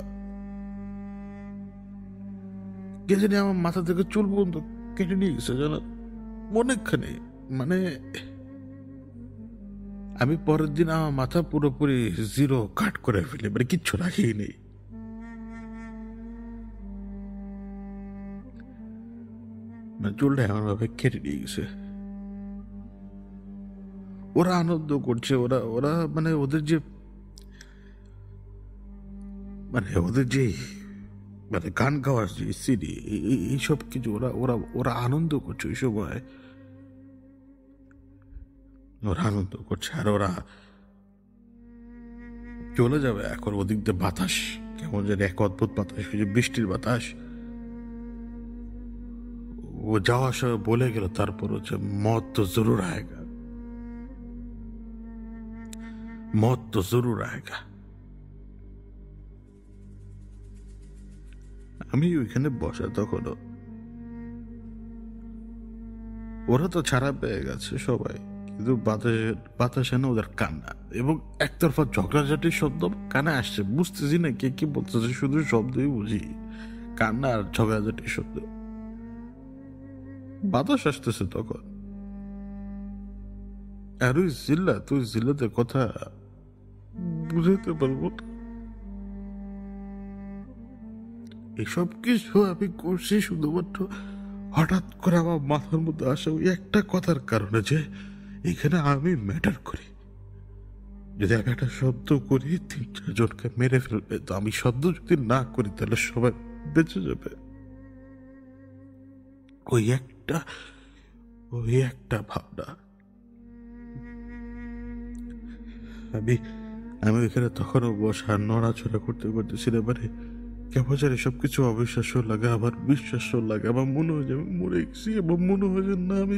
কে জানি আমার মাথা থেকে চুল পর্যন্ত কেটে নিয়ে গেছে, জানো, অনেকখানি। মানে আমি পরের দিন আমার মাথা পুরোপুরি জিরো কাট করে ফেলি, মানে কিচ্ছু রাখিই নেই। মানে চুলটা এমন ভাবে কেটে নিয়ে গেছে। ওরা আনন্দ করছে, ওরা ওরা মানে ওদের যে মানে গান গাওয়ার যে সিডি, এইসব কিছু ওরা ওরা ওরা আনন্দ করছে ওই সময়, ওরা আনন্দ করছে। আর ওরা চলে যাবে এখন। ওদিক দিয়ে বাতাস কেমন যেন এক অদ্ভুত বাতাস, বৃষ্টির বাতাস, ও যাওয়ার সময় বলে গেল তারপর হচ্ছে মौत तो जरूर आएगा, मौत तो जरूर आएगा। আমি ওইখানে বসা তখনও, ওরা তো ছাড়া পেয়ে গেছে সবাই, কিন্তু বাতাসে না ওদের কান্না এবং একতরফা ঝগড়াঝাটির শব্দ কানে আসছে। বুঝতেছি না কে কি বলতেছে, শুধু শব্দই বুঝি, কান্না আর ঝগড়াঝাটির শব্দ। বাতাস আসতেছে তখন, আর ওই জিল্লাতে কথা বুঝাতে পারবো না। এসব কিছু আমি করছি শুধুমাত্র হঠাৎ করে আমার মাথার মধ্যে আসা ওই একটা কথার কারণে যে এখানে আমি ম্যাটার করি। যদি আমি একটা শব্দ করি 3-4 জনকে মেরে ফেলবে, তো আমি শব্দ যদি না করি তাহলে সবাই বেঁচে যাবে। ওই একটা ভাবনা। আমি ওইখানে তখনও বসা নড়াচড়া করতে সিনেমারে কেমন জানি সবকিছু অবিশ্বাস্য লাগে, আবার বিশ্বাস্য লাগে। আমার মনে হয় যে আমি মরে গেছি, এবং মনে হয় যে না আমি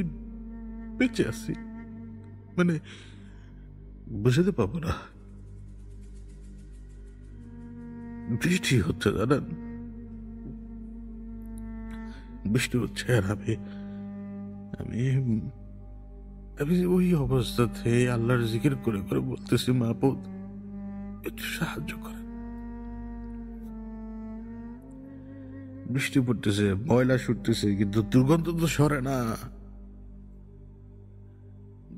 বেঁচে আছি, মানে বুঝতে পারবো না। বৃষ্টি হচ্ছে, জানেন, বৃষ্টি হচ্ছে, আর আমি ওই অবস্থাতে আল্লাহর জিকির করে করে বলতেছি, মাহবুব একটু সাহায্য করেন। বৃষ্টি পড়তেছে, ময়লা ছুটতেছে, কিন্তু দুর্গন্ধ তো সরে না।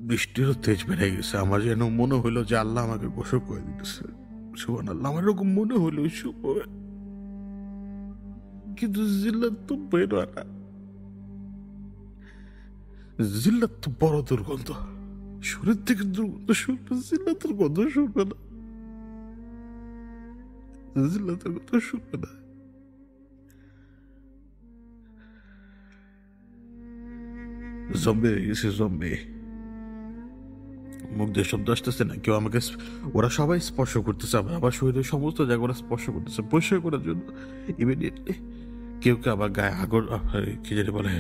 বৃষ্টিরও তেজ বেড়ে গেছে। আমার যেন মনে হইলো যে আল্লাহ আমাকে গোসল করে দিতেছে। সুবহানাল্লাহ, আমার এরকম মনে হইলো ওই সময়, কিন্তু জিল্লাত তো বের হয় না। জিল্লাত তো বড় দুর্গন্ধ, শরীর থেকে দুর্গন্ধ শুনবে, জিল্লাতের গন্ধ শুনবে না, জিল্লাতের গন্ধ শুনবে না। জম্বি হয়ে গেছে, জম্বি। মুখ দিয়ে শব্দ আসতেছে না, কেউ আমাকে, ওরা সবাই স্পর্শ করতেছে, আমার শরীরের সমস্ত জায়গা ওরা স্পর্শ করতেছে পরিষ্কার করার জন্য। ইমিডিয়েটলি কেউ আবার গায়ে আগর, কি জানি বলে,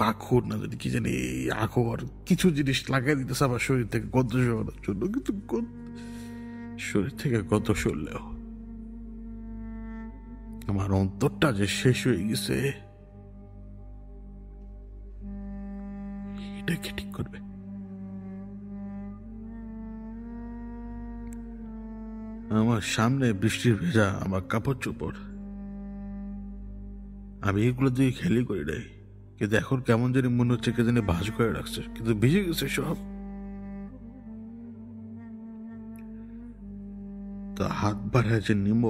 বাখুর না জানি কি জানি, আগর কিছু জিনিস লাগাই দিতেছে আমার শরীর থেকে গন্ধ সরানোর জন্য। কিন্তু শরীর থেকে গন্ধ সরলেও আমার অন্তরটা যে শেষ হয়ে গেছে, এটা কে ঠিক করবে? আমার সামনে বৃষ্টির ভেজা আমার কাপড় চোপড়, আমি এগুলো দিয়ে খেলি করি নাই, কিন্তু এখন কেমন জানি মনে হচ্ছে কে জানি ভাঁজ করে রাখছে, কিন্তু ভিজে গেছে সব। তা হাত বাড়ায় যে নিম,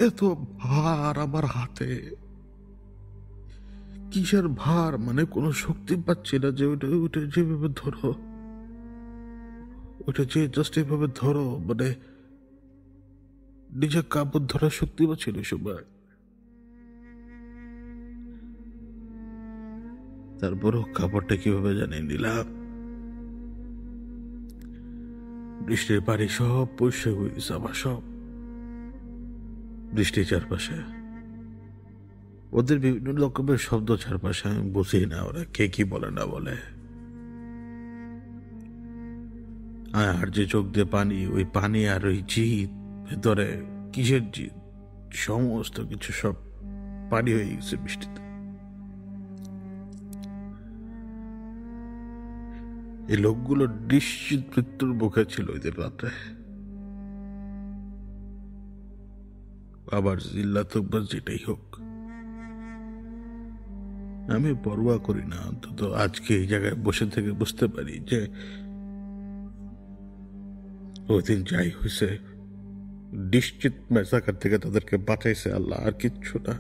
এত ভার আমার হাতে, কিসের ভার, মানে কোনো শক্তি পাচ্ছি না যে ওটা যেভাবে ধরো, ওটা যে জাস্ট এভাবে ধরো, মানে নিজের কাপড় ধরার শক্তি পাচ্ছিল সময়। তারপরও কাপড়টা কিভাবে জানিয়ে নিলাম। বৃষ্টির পানি সব পরিষ্কার হয়ে গেছে আমার, সব বৃষ্টির চারপাশে ওদের বিভিন্ন রকমের শব্দ চারপাশে, আমি বুঝি না ওরা কে কি বলে না বলে। আর যে চোখ দিয়ে পানি, ওই পানি আর ওই জিদ ভেতরে কিসের জিদ, সমস্ত কিছু সব পানি হয়ে গেছে বৃষ্টিতে। এই লোকগুলো নিশ্চিত মৃত্যুর মুখে ছিল ওই দিন রাত্রে। আবার জিল্লাত হোক বা যেটাই হোক, আমি পরোয়া করি না। অন্তত আজকে এই জায়গায় বসে থেকে বুঝতে পারি যে ওই দিন যাই হয়েছে, নিশ্চিত মেসাকার থেকে তাদেরকে বাঁচাইছে আল্লাহ, আর কিচ্ছু না।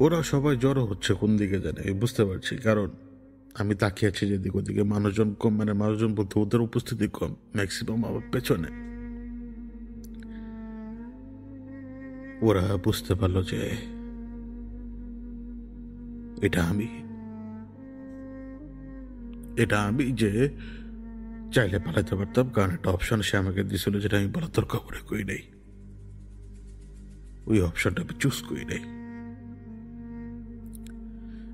ওরা সবাই জড়ো হচ্ছে কোন দিকে জানে বুঝতে পারছি, কারণ আমি তাকিয়ে আছি যেদিক ওদিকে মানুষজন কম, মানে মানুষজন বলতে ওদের উপস্থিতি কম, ম্যাক্সিমাম আমার পেছনে। ওরা বুঝতে পারলো যে এটা আমি যে চাইলে পালাতে পারতাম, কারণ একটা অপশন সে আমাকে দিয়েছিল যেটা আমি বলার দরকার করে কই নেই। ওই অপশনটা আমি চুজ করি নাই।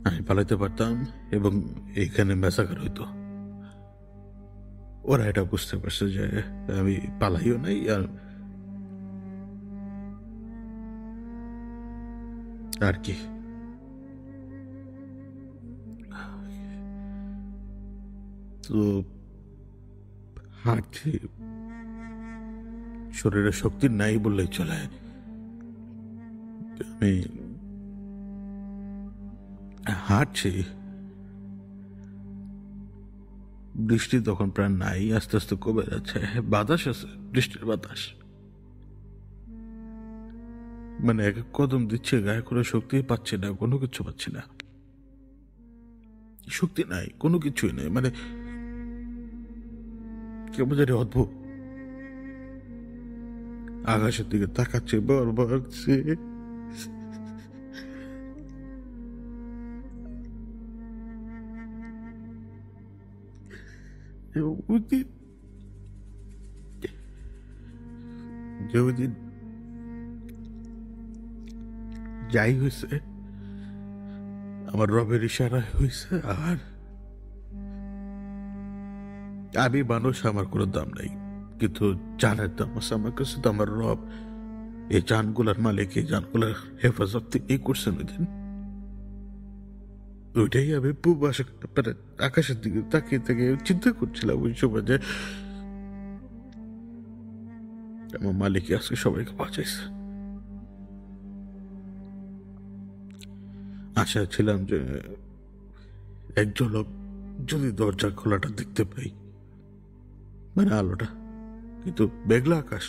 আমি পালাইতে পারতাম এবং এইখানে ম্যাসাকার হইতো। ওরা এটা বুঝতে পারছে যে আমি পালাইও নাই আর কি। তো হাঁটছি, শরীরে শক্তি নাই বললেই চলে। আমি হাঁটছি, বৃষ্টি তখন প্রায় নাই, আস্তে আস্তে কমে যাচ্ছে। বাতাস আছে, বৃষ্টির বাতাস, মানে এক এক কদম দিচ্ছে, গায়ে করে শক্তি পাচ্ছি না, কোনো কিছু পাচ্ছি না, শক্তি নাই, কোনো কিছুই নেই, মানে কেমন জানি অদ্ভুত। আকাশের দিকে তাকাচ্ছে, বারবার যেদিন যাই হয়েছে আমার রবের ইশারা হয়েছে। আর আমি মানুষ, আমার কোনো দাম নাই, কিন্তু জানের দাম আছে আমার কাছে। তো আমার রব এই জানগুলার মালিক, এই জানগুলার হেফাজত এই করছেন ওই দিন। ওইটাই আমি পূব মানে আকাশের দিকে তাকিয়ে তাকিয়ে চিন্তা করছিলাম ওই সময় যে আমার মালিক আজকে সবাইকে বাঁচাইছে। আশা ছিলাম যে এক ঝলক যদি দরজা খোলাটা দেখতে পাই, মানে আলোটা, কিন্তু মেঘলা আকাশ।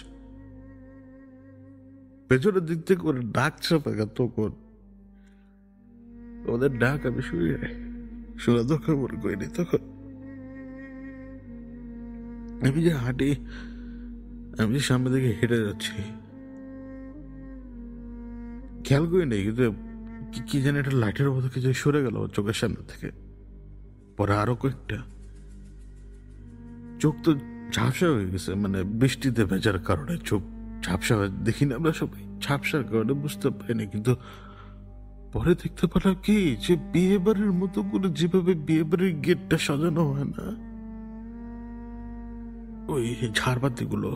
পেছনের দিক থেকে করে ডাকছে পাকা, তখন ওদের ডাক আমি শুনে শোনা দরকার মনে করিনি। তখন আমি যে হাঁটি, আমি যে সামনে দিকে হেঁটে যাচ্ছি, খেয়াল করি নেই, কিন্তু কি জানি একটা লাইটের মতো কিছু সরে গেল চোখের সামনে থেকে। পরে আরো কয়েকটা, চোখ তো ঝাপসা হয়ে গেছে, মানে বৃষ্টিতে ভেজার কারণে চোখ ঝাপসা হয়ে দেখি না আমরা সবাই, ঝাপসার কারণে বুঝতে পারিনি। কিন্তু পরে দেখতে পেলাম কি, যে বিয়ে বাড়ির মতো করে যেভাবে বিয়ে বাড়ির গেটটা সাজানো হয় না, ওই ঝাড়বাতি গুলো,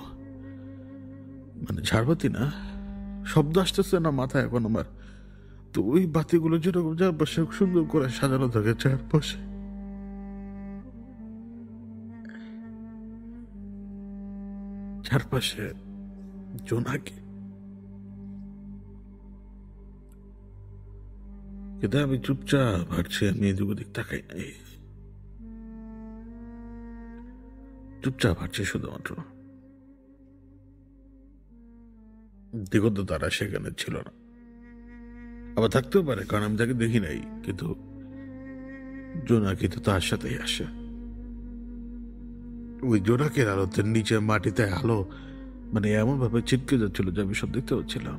মানে ঝাড়বাতি না, শব্দ আসতেছে না মাথায় এখন আমার। তো ওই বাতিগুলো যেরকম চারপাশে সুন্দর করে সাজানো থাকে চারপাশে, চারপাশে জোনাকি। কিন্তু আমি চুপচাপ হাঁটছি, আমি এদিক ওদিক তাকাই নাই, চুপচাপ হাঁটছি শুধুমাত্র। দিগন্ত তারা সেখানে ছিল না, আবার থাকতেও পারে, কারণ আমি তাকে দেখি নাই। কিন্তু জোনাকি তো তার সাথেই আসে। ওই জোনাকের আলোতে নিচে মাটিতে আলো মানে এমন ভাবে ছিটকে যাচ্ছিল যে আমি সব দেখতে পাচ্ছিলাম।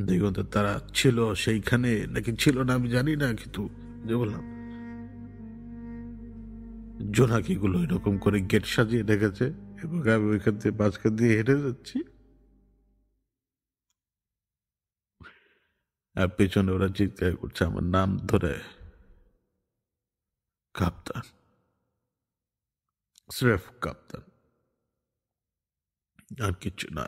দিগন্তে তারা ছিল সেইখানে নাকি ছিল না আমি জানি না, কিন্তু যে বললাম, জোনাকি গুলো এরকম করে গেট সাজিয়ে রেখেছে এবং আমি ওইখান থেকে মাঝখান দিয়ে হেঁটে যাচ্ছি, আর পেছনে ওরা চিৎকার করছে আমার নাম ধরে, কাপ্তান, স্রেফ কাপ্তান, আর কিছু না।